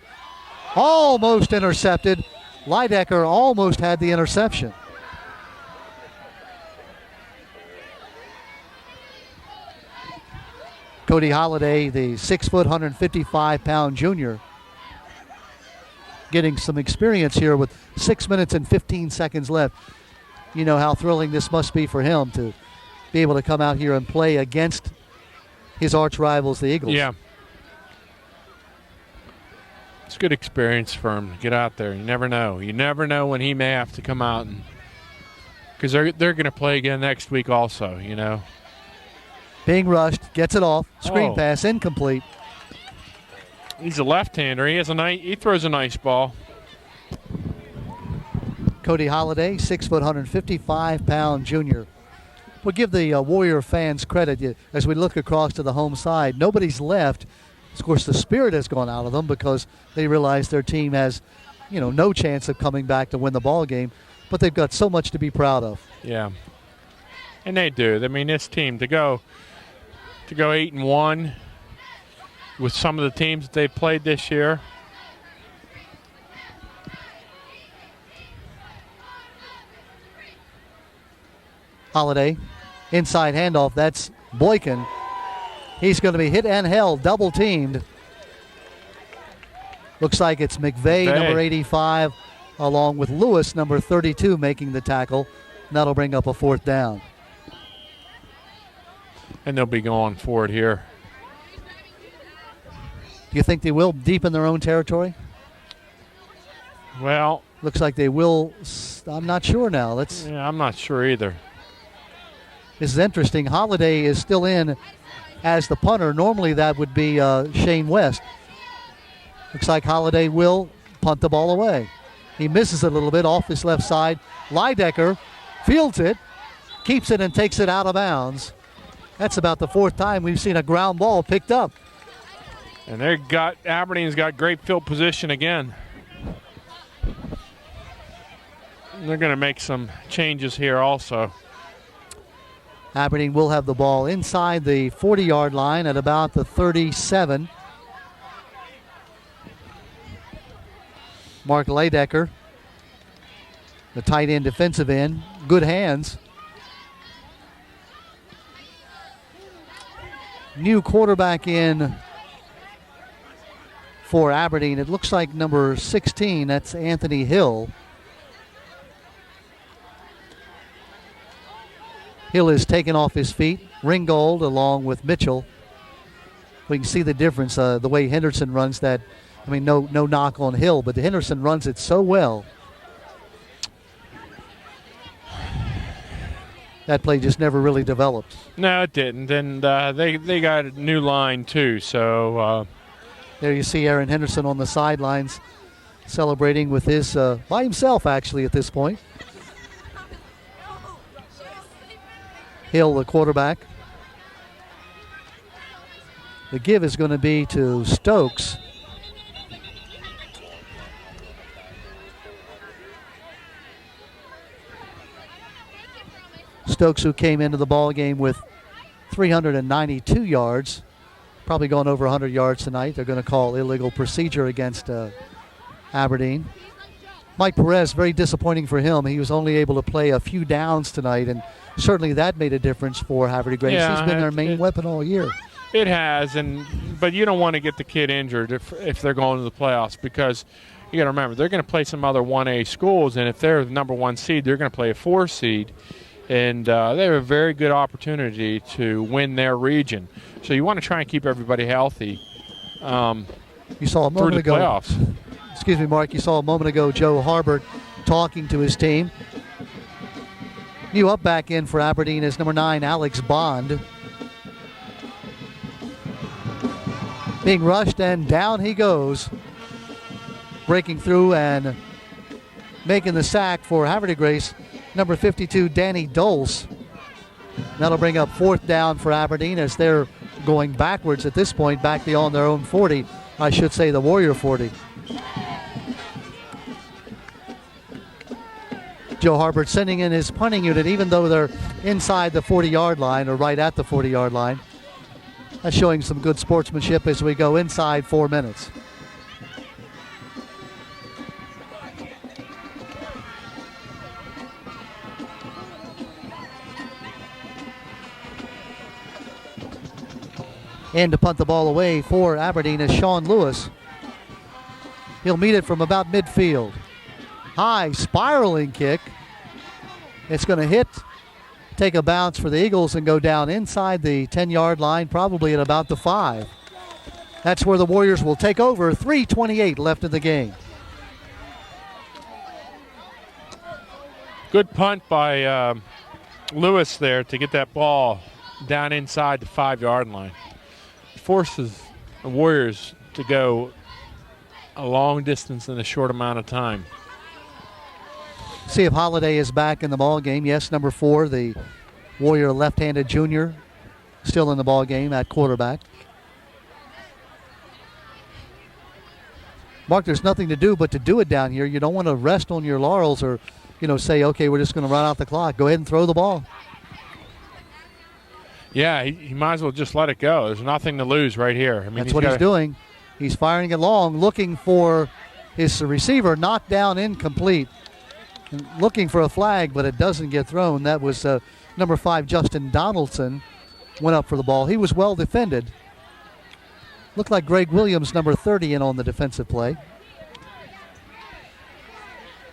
almost intercepted. Lidecker almost had the interception. Cody Holliday, the 6', 155-pound junior, getting some experience here with 6 minutes and 15 seconds left. You know how thrilling this must be for him to be able to come out here and play against his arch rivals, the Eagles. Yeah. It's good experience for him to get out there. You never know. You never know when he may have to come out, because they're going to play again next week also, you know. Being rushed, gets it off, screen pass, incomplete. He's a left-hander. He throws a nice ball. Cody Holliday, 6', 155-pound junior. We'll give the Warrior fans credit as we look across to the home side. Nobody's left. Of course, the spirit has gone out of them because they realize their team has, no chance of coming back to win the ball game. But they've got so much to be proud of. Yeah. And they do. I mean, this team to go 8-1 with some of the teams that they've played this year. Holiday, inside handoff. That's Boykin. He's going to be hit and held, double teamed. Looks like it's McVeigh, number 85, along with Lewis, number 32, making the tackle. And that'll bring up a 4th down. And they'll be going for it here. Do you think they will deep in their own territory? Well, looks like they will. I'm not sure now. Yeah, I'm not sure either. This is interesting. Holiday is still in as the punter. Normally that would be Shane West. Looks like Holiday will punt the ball away. He misses it a little bit off his left side. Leidecker fields it, keeps it, and takes it out of bounds. That's about the 4th time we've seen a ground ball picked up. And Aberdeen's got great field position again. They're going to make some changes here also. Aberdeen will have the ball inside the 40-yard line at about the 37. Mark Leidecker, the tight end, defensive end, good hands. New quarterback in for Aberdeen. It looks like number 16, that's Anthony Hill. Hill is taken off his feet. Ringgold along with Mitchell. We can see the difference, the way Henderson runs that. I mean, no knock on Hill, but Henderson runs it so well. That play just never really developed. No, it didn't. And they got a new line too. So there you see Aaron Henderson on the sidelines celebrating with his by himself actually at this point. Hill, the quarterback. The give is going to be to Stokes. Stokes, who came into the ball game with 392 yards, probably going over 100 yards tonight. They're going to call illegal procedure against Aberdeen. Mike Perez, very disappointing for him. He was only able to play a few downs tonight, and certainly that made a difference for Havre de Grace. Yeah, he's been their main weapon all year. It has, but you don't want to get the kid injured if they're going to the playoffs, because you got to remember they're going to play some other 1A schools, and if they're the number 1 seed, they're going to play a 4 seed. And they have a very good opportunity to win their region. So you want to try and keep everybody healthy. You saw a moment ago. Playoffs. Excuse me, Mark. You saw a moment ago Joe Harbert talking to his team. New up back in for Aberdeen is number 9, Alex Bond. Being rushed, and down he goes. Breaking through and making the sack for Havre de Grace, number 52, Danny Dulce. That'll bring up 4th down for Aberdeen as they're going backwards at this point, back beyond their own 40. I should say the Warrior 40. Joe Harbert sending in his punting unit, even though they're inside the 40-yard line or right at the 40-yard line. That's showing some good sportsmanship as we go inside 4 minutes. And to punt the ball away for Aberdeen is Sean Lewis. He'll meet it from about midfield. High spiraling kick. It's going to hit, take a bounce for the Eagles and go down inside the 10-yard line, probably at about the 5. That's where the Warriors will take over. 3:28 left in the game. Good punt by Lewis there to get that ball down inside the 5-yard line. Forces the Warriors to go a long distance in a short amount of time. See if Holiday is back in the ball game. Yes, number 4, the Warrior left-handed junior, still in the ball game at quarterback. Mark, there's nothing to do but to do it down here. You don't want to rest on your laurels or, say, okay, we're just going to run out the clock. Go ahead and throw the ball. Yeah, he might as well just let it go. There's nothing to lose right here. I mean, that's what he's doing. He's firing it long, looking for his receiver, knocked down, incomplete. And looking for a flag, but it doesn't get thrown. That was number 5, Justin Donaldson, went up for the ball. He was well defended. Looked like Greg Williams, number 30, in on the defensive play.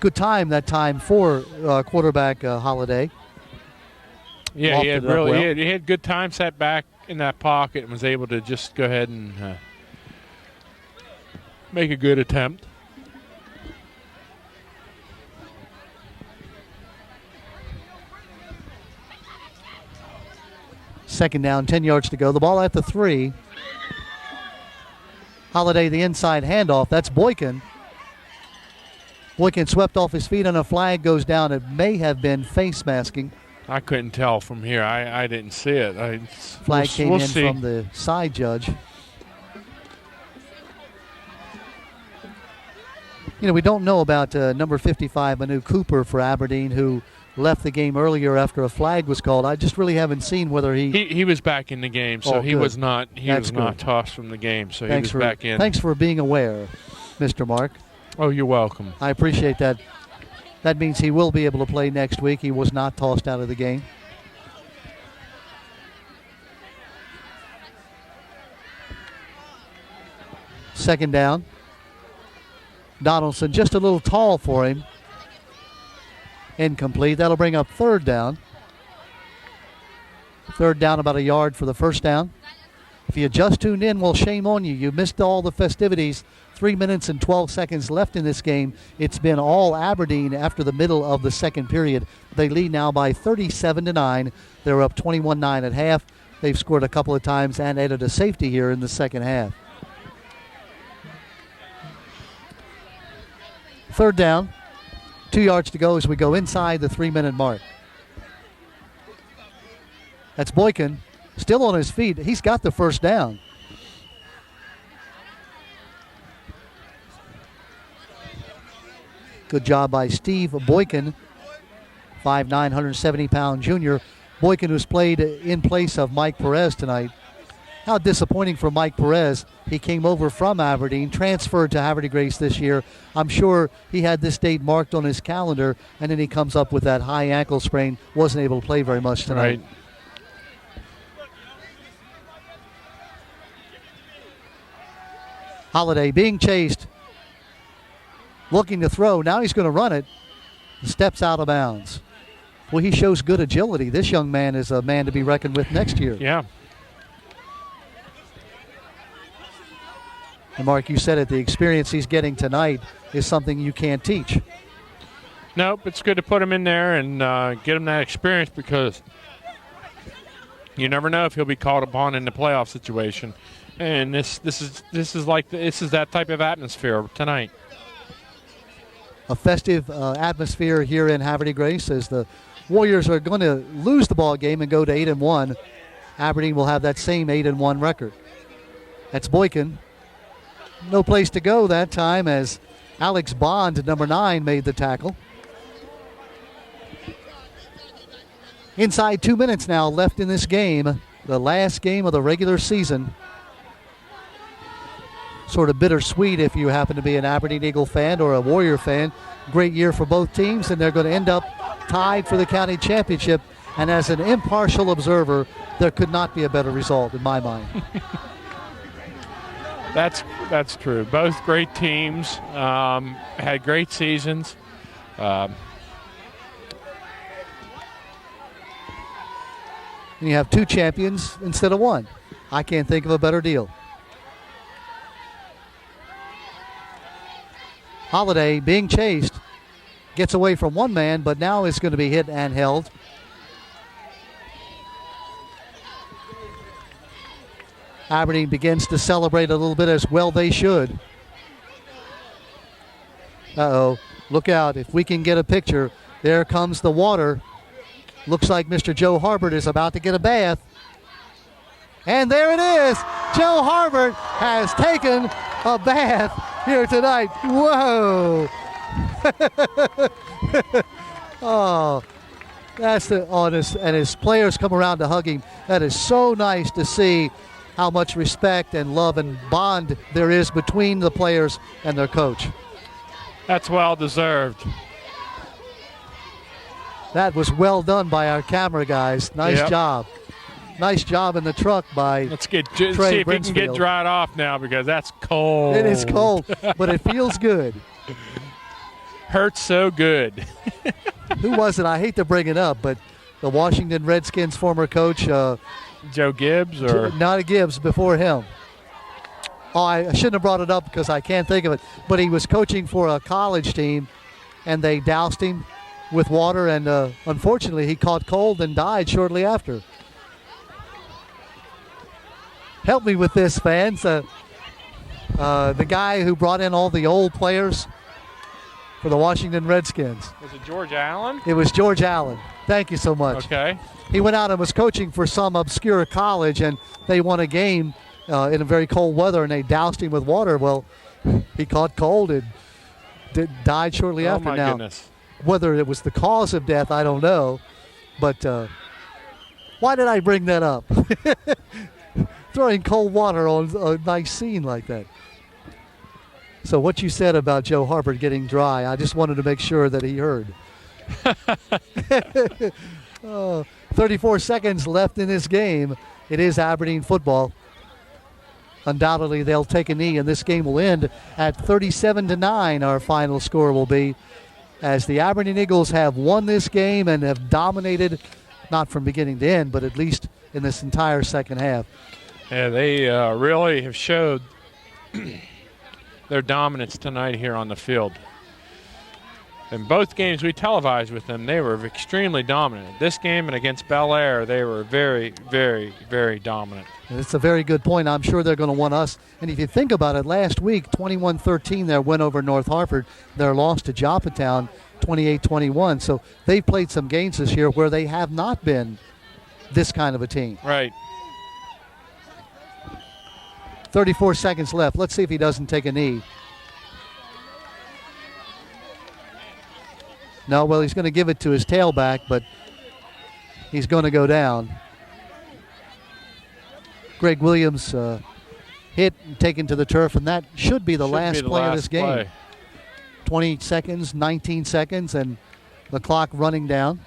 Good time that time for quarterback Holiday. Yeah, he had good time, sat back in that pocket and was able to just go ahead and make a good attempt. Second down, 10 yards to go. The ball at the 3. Holiday, the inside handoff. That's Boykin. Boykin swept off his feet and a flag goes down. It may have been face masking. I couldn't tell from here. I didn't see it. Flag came in from the side judge. You know, we don't know about number 55, Manu Cooper for Aberdeen, who left the game earlier after a flag was called. I just really haven't seen whether he was back in the game, so he was not tossed from the game, so he was back in. Thanks for being aware, Mr. Mark. Oh, you're welcome. I appreciate that. That means he will be able to play next week. He was not tossed out of the game. Second down. Donaldson just a little tall for him. Incomplete. That'll bring up third down. Third down, about a yard for the first down. If you just tuned in, well, shame on you. You missed all the festivities. 3 minutes and 12 seconds left in this game. It's been all Aberdeen after the middle of the second period. They lead now by 37-9. They're up 21-9 at half. They've scored a couple of times and added a safety here in the second half. Third down. 2 yards to go as we go inside the 3-minute mark. That's Boykin, still on his feet. He's got the first down. Good job by Steve Boykin, 5'9", 170-pound junior. Boykin, who's played in place of Mike Perez tonight. How disappointing for Mike Perez. He came over from Aberdeen, transferred to Havre de Grace this year. I'm sure he had this date marked on his calendar, and then he comes up with that high ankle sprain. Wasn't able to play very much tonight. Right. Holiday being chased, looking to throw. Now he's going to run it. Steps out of bounds. Well, he shows good agility. This young man is a man to be reckoned with next year. Yeah. And Mark, you said it, the experience he's getting tonight is something you can't teach. Nope, it's good to put him in there and get him that experience, because you never know if he'll be called upon in the playoff situation. And this is that type of atmosphere tonight. A festive atmosphere here in Havre de Grace as the Warriors are going to lose the ball game and go to 8-1. Aberdeen will have that same 8-1 record. That's Boykin. No place to go that time as Alex Bond, number 9, made the tackle. Inside 2 minutes now left in this game, the last game of the regular season. Sort of bittersweet if you happen to be an Aberdeen Eagle fan or a Warrior fan. Great year for both teams, and they're going to end up tied for the county championship. And as an impartial observer, there could not be a better result in my mind. That's true. Both great teams had great seasons. And you have 2 champions instead of 1. I can't think of a better deal. Holiday being chased, gets away from one man, but now is going to be hit and held. Aberdeen begins to celebrate a little bit, as well they should. Uh-oh, look out. If we can get a picture, there comes the water. Looks like Mr. Joe Harbert is about to get a bath. And there it is. Joe Harbert has taken a bath here tonight. Whoa. Oh, And his players come around to hug him. That is so nice to see how much respect and love and bond there is between the players and their coach. That's well deserved. That was well done by our camera guys. Nice job. Nice job in the truck by Let's see if Trey we can get dried off now because that's cold. It is cold, but it feels good. Hurts so good. Who was it? I hate to bring it up, but the Washington Redskins former coach, Joe Gibbs, or not Gibbs, before him. Oh, I shouldn't have brought it up because I can't think of it. But he was coaching for a college team, and they doused him with water, and unfortunately he caught cold and died shortly after. Help me with this, fans. The guy who brought in all the old players for the Washington Redskins. Was it George Allen? It was George Allen. Thank you so much. Okay. He went out and was coaching for some obscure college, and they won a game in a very cold weather, and they doused him with water. Well, he caught cold and died shortly after. Oh, my goodness. Whether it was the cause of death, I don't know. But why did I bring that up? Throwing cold water on a nice scene like that. So what you said about Joe Harper getting dry, I just wanted to make sure that he heard. 34 seconds left in this game. It is Aberdeen football. Undoubtedly, they'll take a knee, and this game will end at 37-9. Our final score will be, as the Aberdeen Eagles have won this game and have dominated, not from beginning to end, but at least in this entire second half. Yeah, they really have showed their dominance tonight here on the field. In both games we televised with them, they were extremely dominant. This game and against Bel Air, they were very, very, very dominant. It's a very good point. I'm sure they're going to want us. And if you think about it, last week, 21-13, their win over North Hartford, their loss to Joppatown, 28-21. So they've played some games this year where they have not been this kind of a team. Right. 34 seconds left. Let's see if he doesn't take a knee. No, well, he's going to give it to his tailback, but he's going to go down. Greg Williams hit and taken to the turf, and that should be the last play of this game. 20 seconds, 19 seconds, and the clock running down.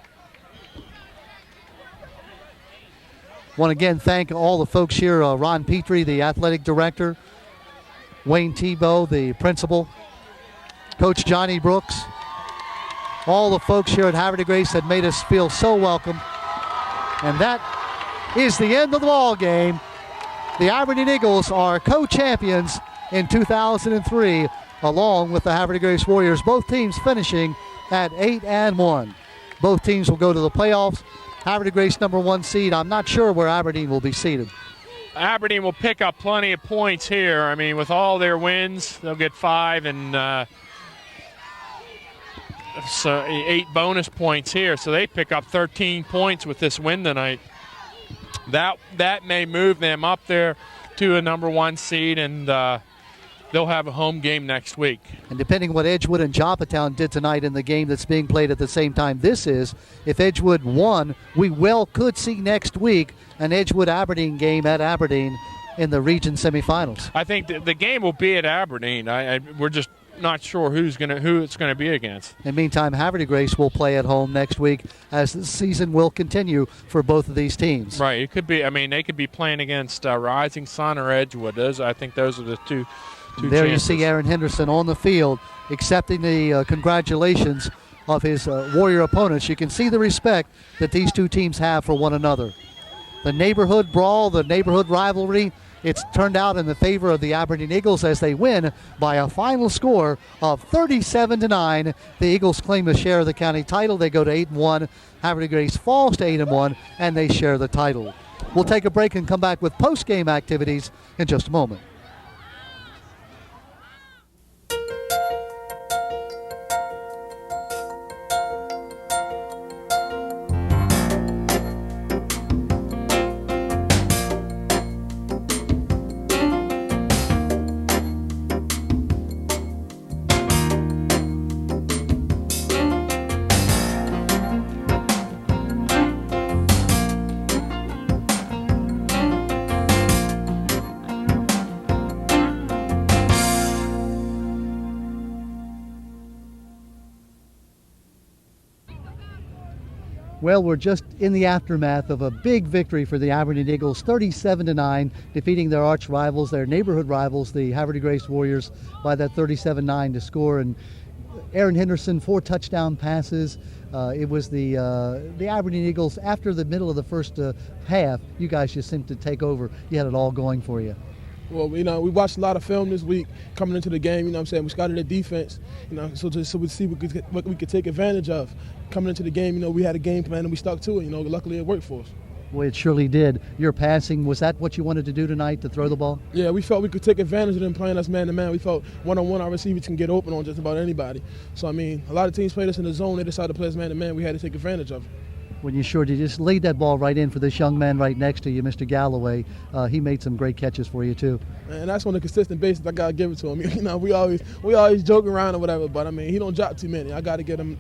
Want to again thank all the folks here, Ron Petrie, the athletic director, Wayne Tebow, the principal, Coach Johnny Brooks, all the folks here at Havre de Grace that made us feel so welcome. And that is the end of the ball game. The Aberdeen Eagles are co-champions in 2003, along with the Havre de Grace Warriors, both teams finishing at 8-1. Both teams will go to the playoffs. Havre de Grace #1 seed. I'm not sure where Aberdeen will be seated. Aberdeen will pick up plenty of points here. I mean, with all their wins, they'll get 5 and so 8 bonus points here. So they pick up 13 points with this win tonight. That may move them up there to a #1 seed, and they'll have a home game next week. And depending what Edgewood and Joppatown did tonight in the game that's being played at the same time this is, if Edgewood won, we could see next week an Edgewood-Aberdeen game at Aberdeen in the region semifinals. I think the game will be at Aberdeen. We're just not sure who it's going to be against. In the meantime, Havre de Grace will play at home next week as the season will continue for both of these teams. Right. It could be. I mean, they could be playing against Rising Sun or Edgewood. I think those are the two there chances. You see Aaron Henderson on the field accepting the congratulations of his Warrior opponents. You can see the respect that these two teams have for one another. The neighborhood brawl, the neighborhood rivalry, it's turned out in the favor of the Aberdeen Eagles as they win by a final score of 37-9. The Eagles claim a share of the county title. They go to 8-1. Havre de Grace falls to 8-1, and they share the title. We'll take a break and come back with post-game activities in just a moment. Well, we're just in the aftermath of a big victory for the Aberdeen Eagles, 37-9, defeating their arch rivals, their neighborhood rivals, the Havre de Grace Warriors, by that 37-9 to score. And Aaron Henderson, 4 touchdown passes. It was the Aberdeen Eagles, after the middle of the first half, you guys just seemed to take over. You had it all going for you. Well, we watched a lot of film this week coming into the game, we scouted the defense, so we see what we could take advantage of. Coming into the game, we had a game plan and we stuck to it, luckily it worked for us. Well, it surely did. Your passing, was that what you wanted to do tonight, to throw the ball? Yeah, we felt we could take advantage of them playing us man-to-man. We felt one-on-one our receivers can get open on just about anybody. So, a lot of teams played us in the zone. They decided to play us man-to-man. We had to take advantage of it. When you sure did, you just laid that ball right in for this young man right next to you, Mr. Galloway. He made some great catches for you, too. And that's on a consistent basis. I got to give it to him. We always joke around or whatever, but, he don't drop too many. I got to give him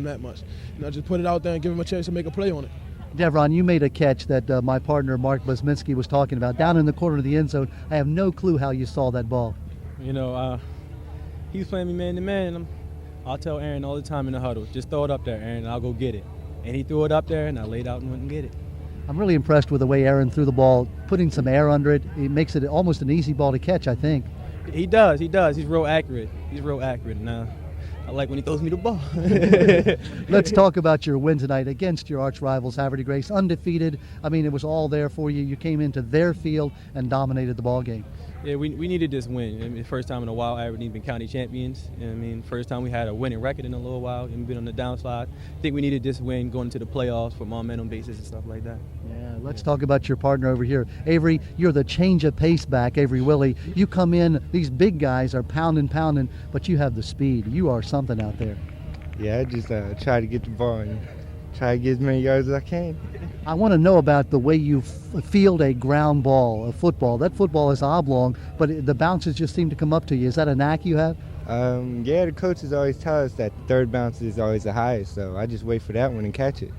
that much. Just put it out there and give him a chance to make a play on it. Devron, you made a catch that my partner Mark Busminski was talking about down in the corner of the end zone. I have no clue how you saw that ball. He was playing me man-to-man, and I'll tell Aaron all the time in the huddle, just throw it up there, Aaron, and I'll go get it. And he threw it up there, and I laid out and went and get it. I'm really impressed with the way Aaron threw the ball, putting some air under it. It makes it almost an easy ball to catch, I think. He does. He's real accurate. Now, I like when he throws me the ball. Let's talk about your win tonight against your arch rivals, Havre de Grace, undefeated. It was all there for you. You came into their field and dominated the ball game. Yeah, we needed this win. First time in a while Aberdeen's been county champions. First time we had a winning record in a little while and been on the downslide. I think we needed this win going into the playoffs for momentum basis and stuff like that. Yeah, let's talk about your partner over here. Avery, you're the change of pace back, Avery Willie. You come in, these big guys are pounding, but you have the speed. You are something out there. Yeah, I just try to get the ball and try to get as many yards as I can. I want to know about the way you field a ground ball, a football. That football is oblong, but the bounces just seem to come up to you. Is that a knack you have? Yeah, the coaches always tell us that the third bounce is always the highest, so I just wait for that one and catch it.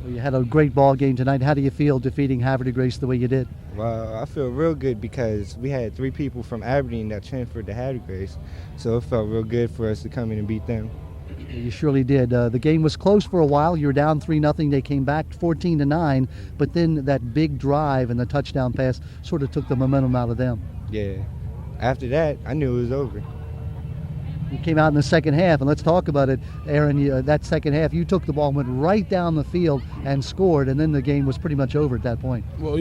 Well, you had a great ball game tonight. How do you feel defeating Havre de Grace the way you did? Well, I feel real good because we had 3 people from Aberdeen that transferred to Havre de Grace, so it felt real good for us to come in and beat them. You surely did. The game was close for a while. You were down 3-0. They came back 14-9, but then that big drive and the touchdown pass sort of took the momentum out of them. Yeah. After that, I knew it was over. You came out in the second half, and let's talk about it, Aaron. That second half, you took the ball and went right down the field and scored, and then the game was pretty much over at that point. Well,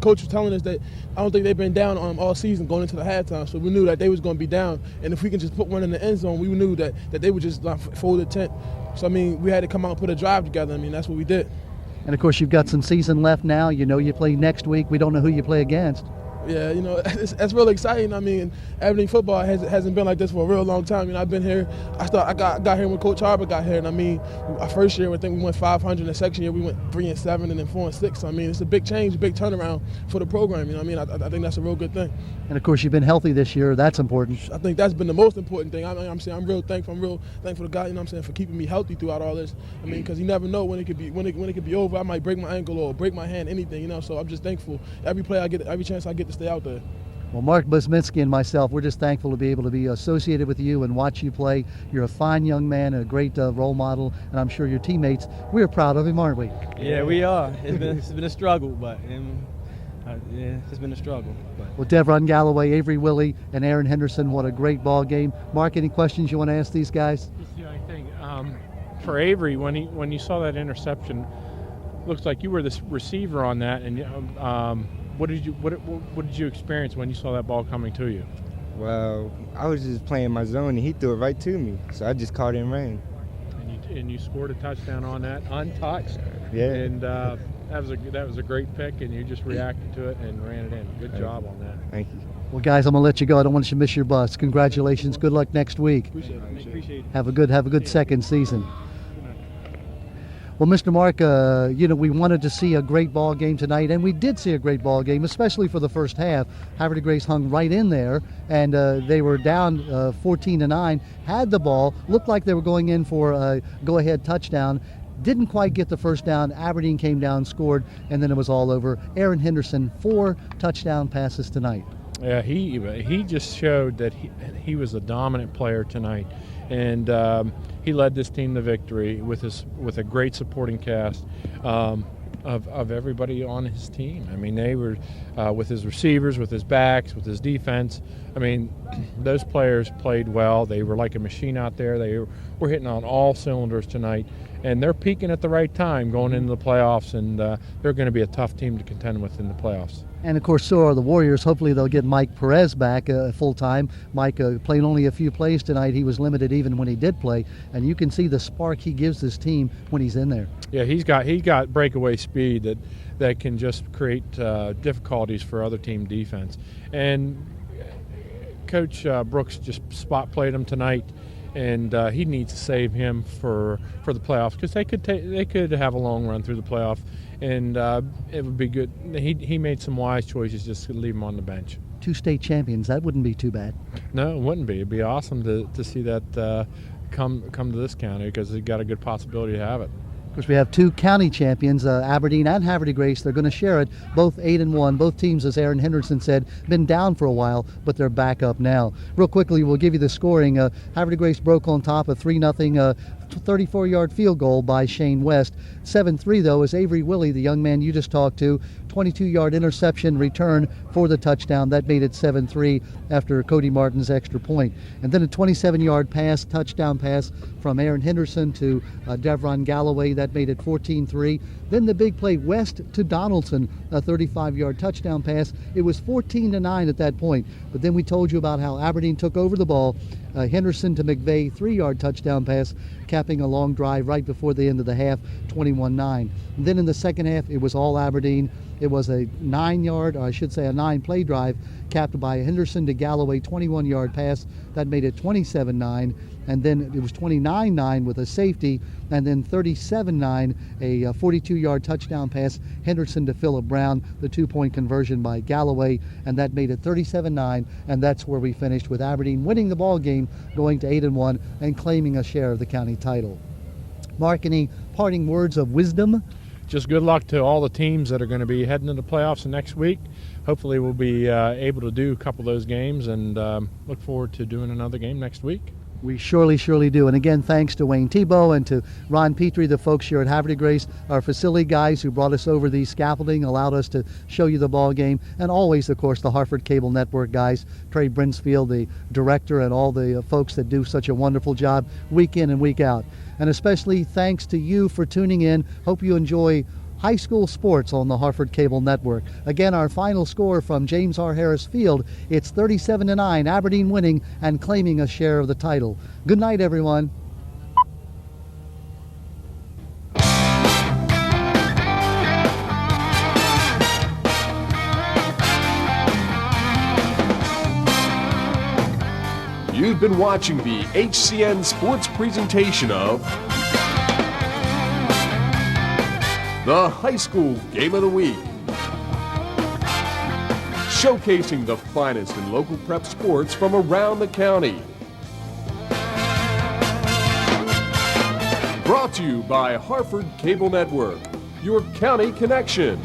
Coach was telling us that I don't think they've been down all season going into the halftime, so we knew that they was going to be down, and if we can just put one in the end zone, we knew that they would just fold the tent. So, we had to come out and put a drive together. That's what we did. And, of course, you've got some season left now. You play next week. We don't know who you play against. Yeah, that's really exciting. Aberdeen football hasn't been like this for a real long time. I've been here. I got here when Coach Harper got here, and our first year I think we went 500. The second year we went 3-7, and then 4-6. So it's a big change, big turnaround for the program. I think that's a real good thing. And of course you've been healthy this year. That's important. I think that's been the most important thing. I'm real thankful. I'm real thankful to God. For keeping me healthy throughout all this. Because you never know when it could be over. I might break my ankle or break my hand, anything. So I'm just thankful. Every play I get, every chance I get to stay out there. Well, Mark Busminski and myself, we're just thankful to be able to be associated with you and watch you play. You're a fine young man, a great role model, and I'm sure your teammates, we're proud of him, aren't we? Yeah, we are. It's been a struggle, but it's been a struggle. But. Well, Devron Galloway, Avery Willie, and Aaron Henderson, what a great ball game. Mark, any questions you want to ask these guys? Yeah, I think for Avery, when you saw that interception, looks like you were the receiver on that, and what did you experience when you saw that ball coming to you? Well, I was just playing my zone, and he threw it right to me, so I just caught it and ran. And you scored a touchdown on that, untouched. Yeah. And that was a great pick, and you just reacted to it and ran it in. Good job on that. Thank you. Well, guys, I'm gonna let you go. I don't want you to miss your bus. Congratulations. Good luck next week. Appreciate it. Have a good second season. Well, Mr. Mark, we wanted to see a great ball game tonight, and we did see a great ball game, especially for the first half. Havre de Grace hung right in there, and they were down 14-9, had the ball, looked like they were going in for a go-ahead touchdown, didn't quite get the first down. Aberdeen came down, scored, and then it was all over. Aaron Henderson, 4 touchdown passes tonight. Yeah, he just showed that he was a dominant player tonight. and he led this team to victory with a great supporting cast of everybody on his team. I mean, they were with his receivers, with his backs, with his defense. I mean, those players played well. They were like a machine out there. They were hitting on all cylinders tonight, and they're peaking at the right time going into the playoffs, and they're going to be a tough team to contend with in the playoffs. And of course, so are the Warriors. Hopefully they'll get Mike Perez back full time. Mike played only a few plays tonight. He was limited even when he did play, and you can see the spark he gives this team when he's in there. Yeah, he got breakaway speed that can just create difficulties for other team defense. And Coach Brooks just spot played him tonight, and he needs to save him for the playoffs, because they could have a long run through the playoffs, and it would be good. He made some wise choices just to leave him on the bench. 2 state champions, that wouldn't be too bad. No, it wouldn't be. It'd be awesome to see that come to this county, because they got a good possibility to have it. Of course, we have 2 county champions, Aberdeen and Havre de Grace. They're going to share it, both 8-1. Both teams, as Aaron Henderson said, been down for a while, but they're back up now. Real quickly, we'll give you the scoring. Havre de Grace broke on top, a 3-0 34-yard field goal by Shane West. 7-3, though, is Avery Willie, the young man you just talked to. 22-yard interception return for the touchdown. That made it 7-3 after Cody Martin's extra point. And then a 27-yard pass, touchdown pass from Aaron Henderson to Devron Galloway. That made it 14-3. Then the big play, West to Donaldson, a 35-yard touchdown pass. It was 14-9 at that point. But then we told you about how Aberdeen took over the ball. Henderson to McVeigh, 3-yard touchdown pass, capping a long drive right before the end of the half, 21-9. And then in the second half, it was all Aberdeen. It was a 9-play drive, capped by Henderson to Galloway, 21-yard pass. That made it 27-9. And then it was 29-9 with a safety, and then 37-9, a 42-yard touchdown pass, Henderson to Phillip Brown, the 2-point conversion by Galloway, and that made it 37-9, and that's where we finished, with Aberdeen winning the ball game, going to 8-1 and claiming a share of the county title. Mark, any parting words of wisdom? Just good luck to all the teams that are going to be heading into the playoffs next week. Hopefully we'll be able to do a couple of those games, and look forward to doing another game next week. We surely do. And again, thanks to Wayne Tebow and to Ron Petrie, the folks here at Havre de Grace, our facility guys who brought us over the scaffolding, allowed us to show you the ball game, and always, of course, the Hartford Cable Network guys, Trey Brinsfield, the director, and all the folks that do such a wonderful job week in and week out. And especially thanks to you for tuning in. Hope you enjoy high school sports on the Hartford Cable Network. Again, our final score from James R. Harris Field, it's 37-9, Aberdeen winning and claiming a share of the title. Good night, everyone. You've been watching the HCN Sports presentation of the High School Game of the Week, showcasing the finest in local prep sports from around the county. Brought to you by Hartford Cable Network, your county connection.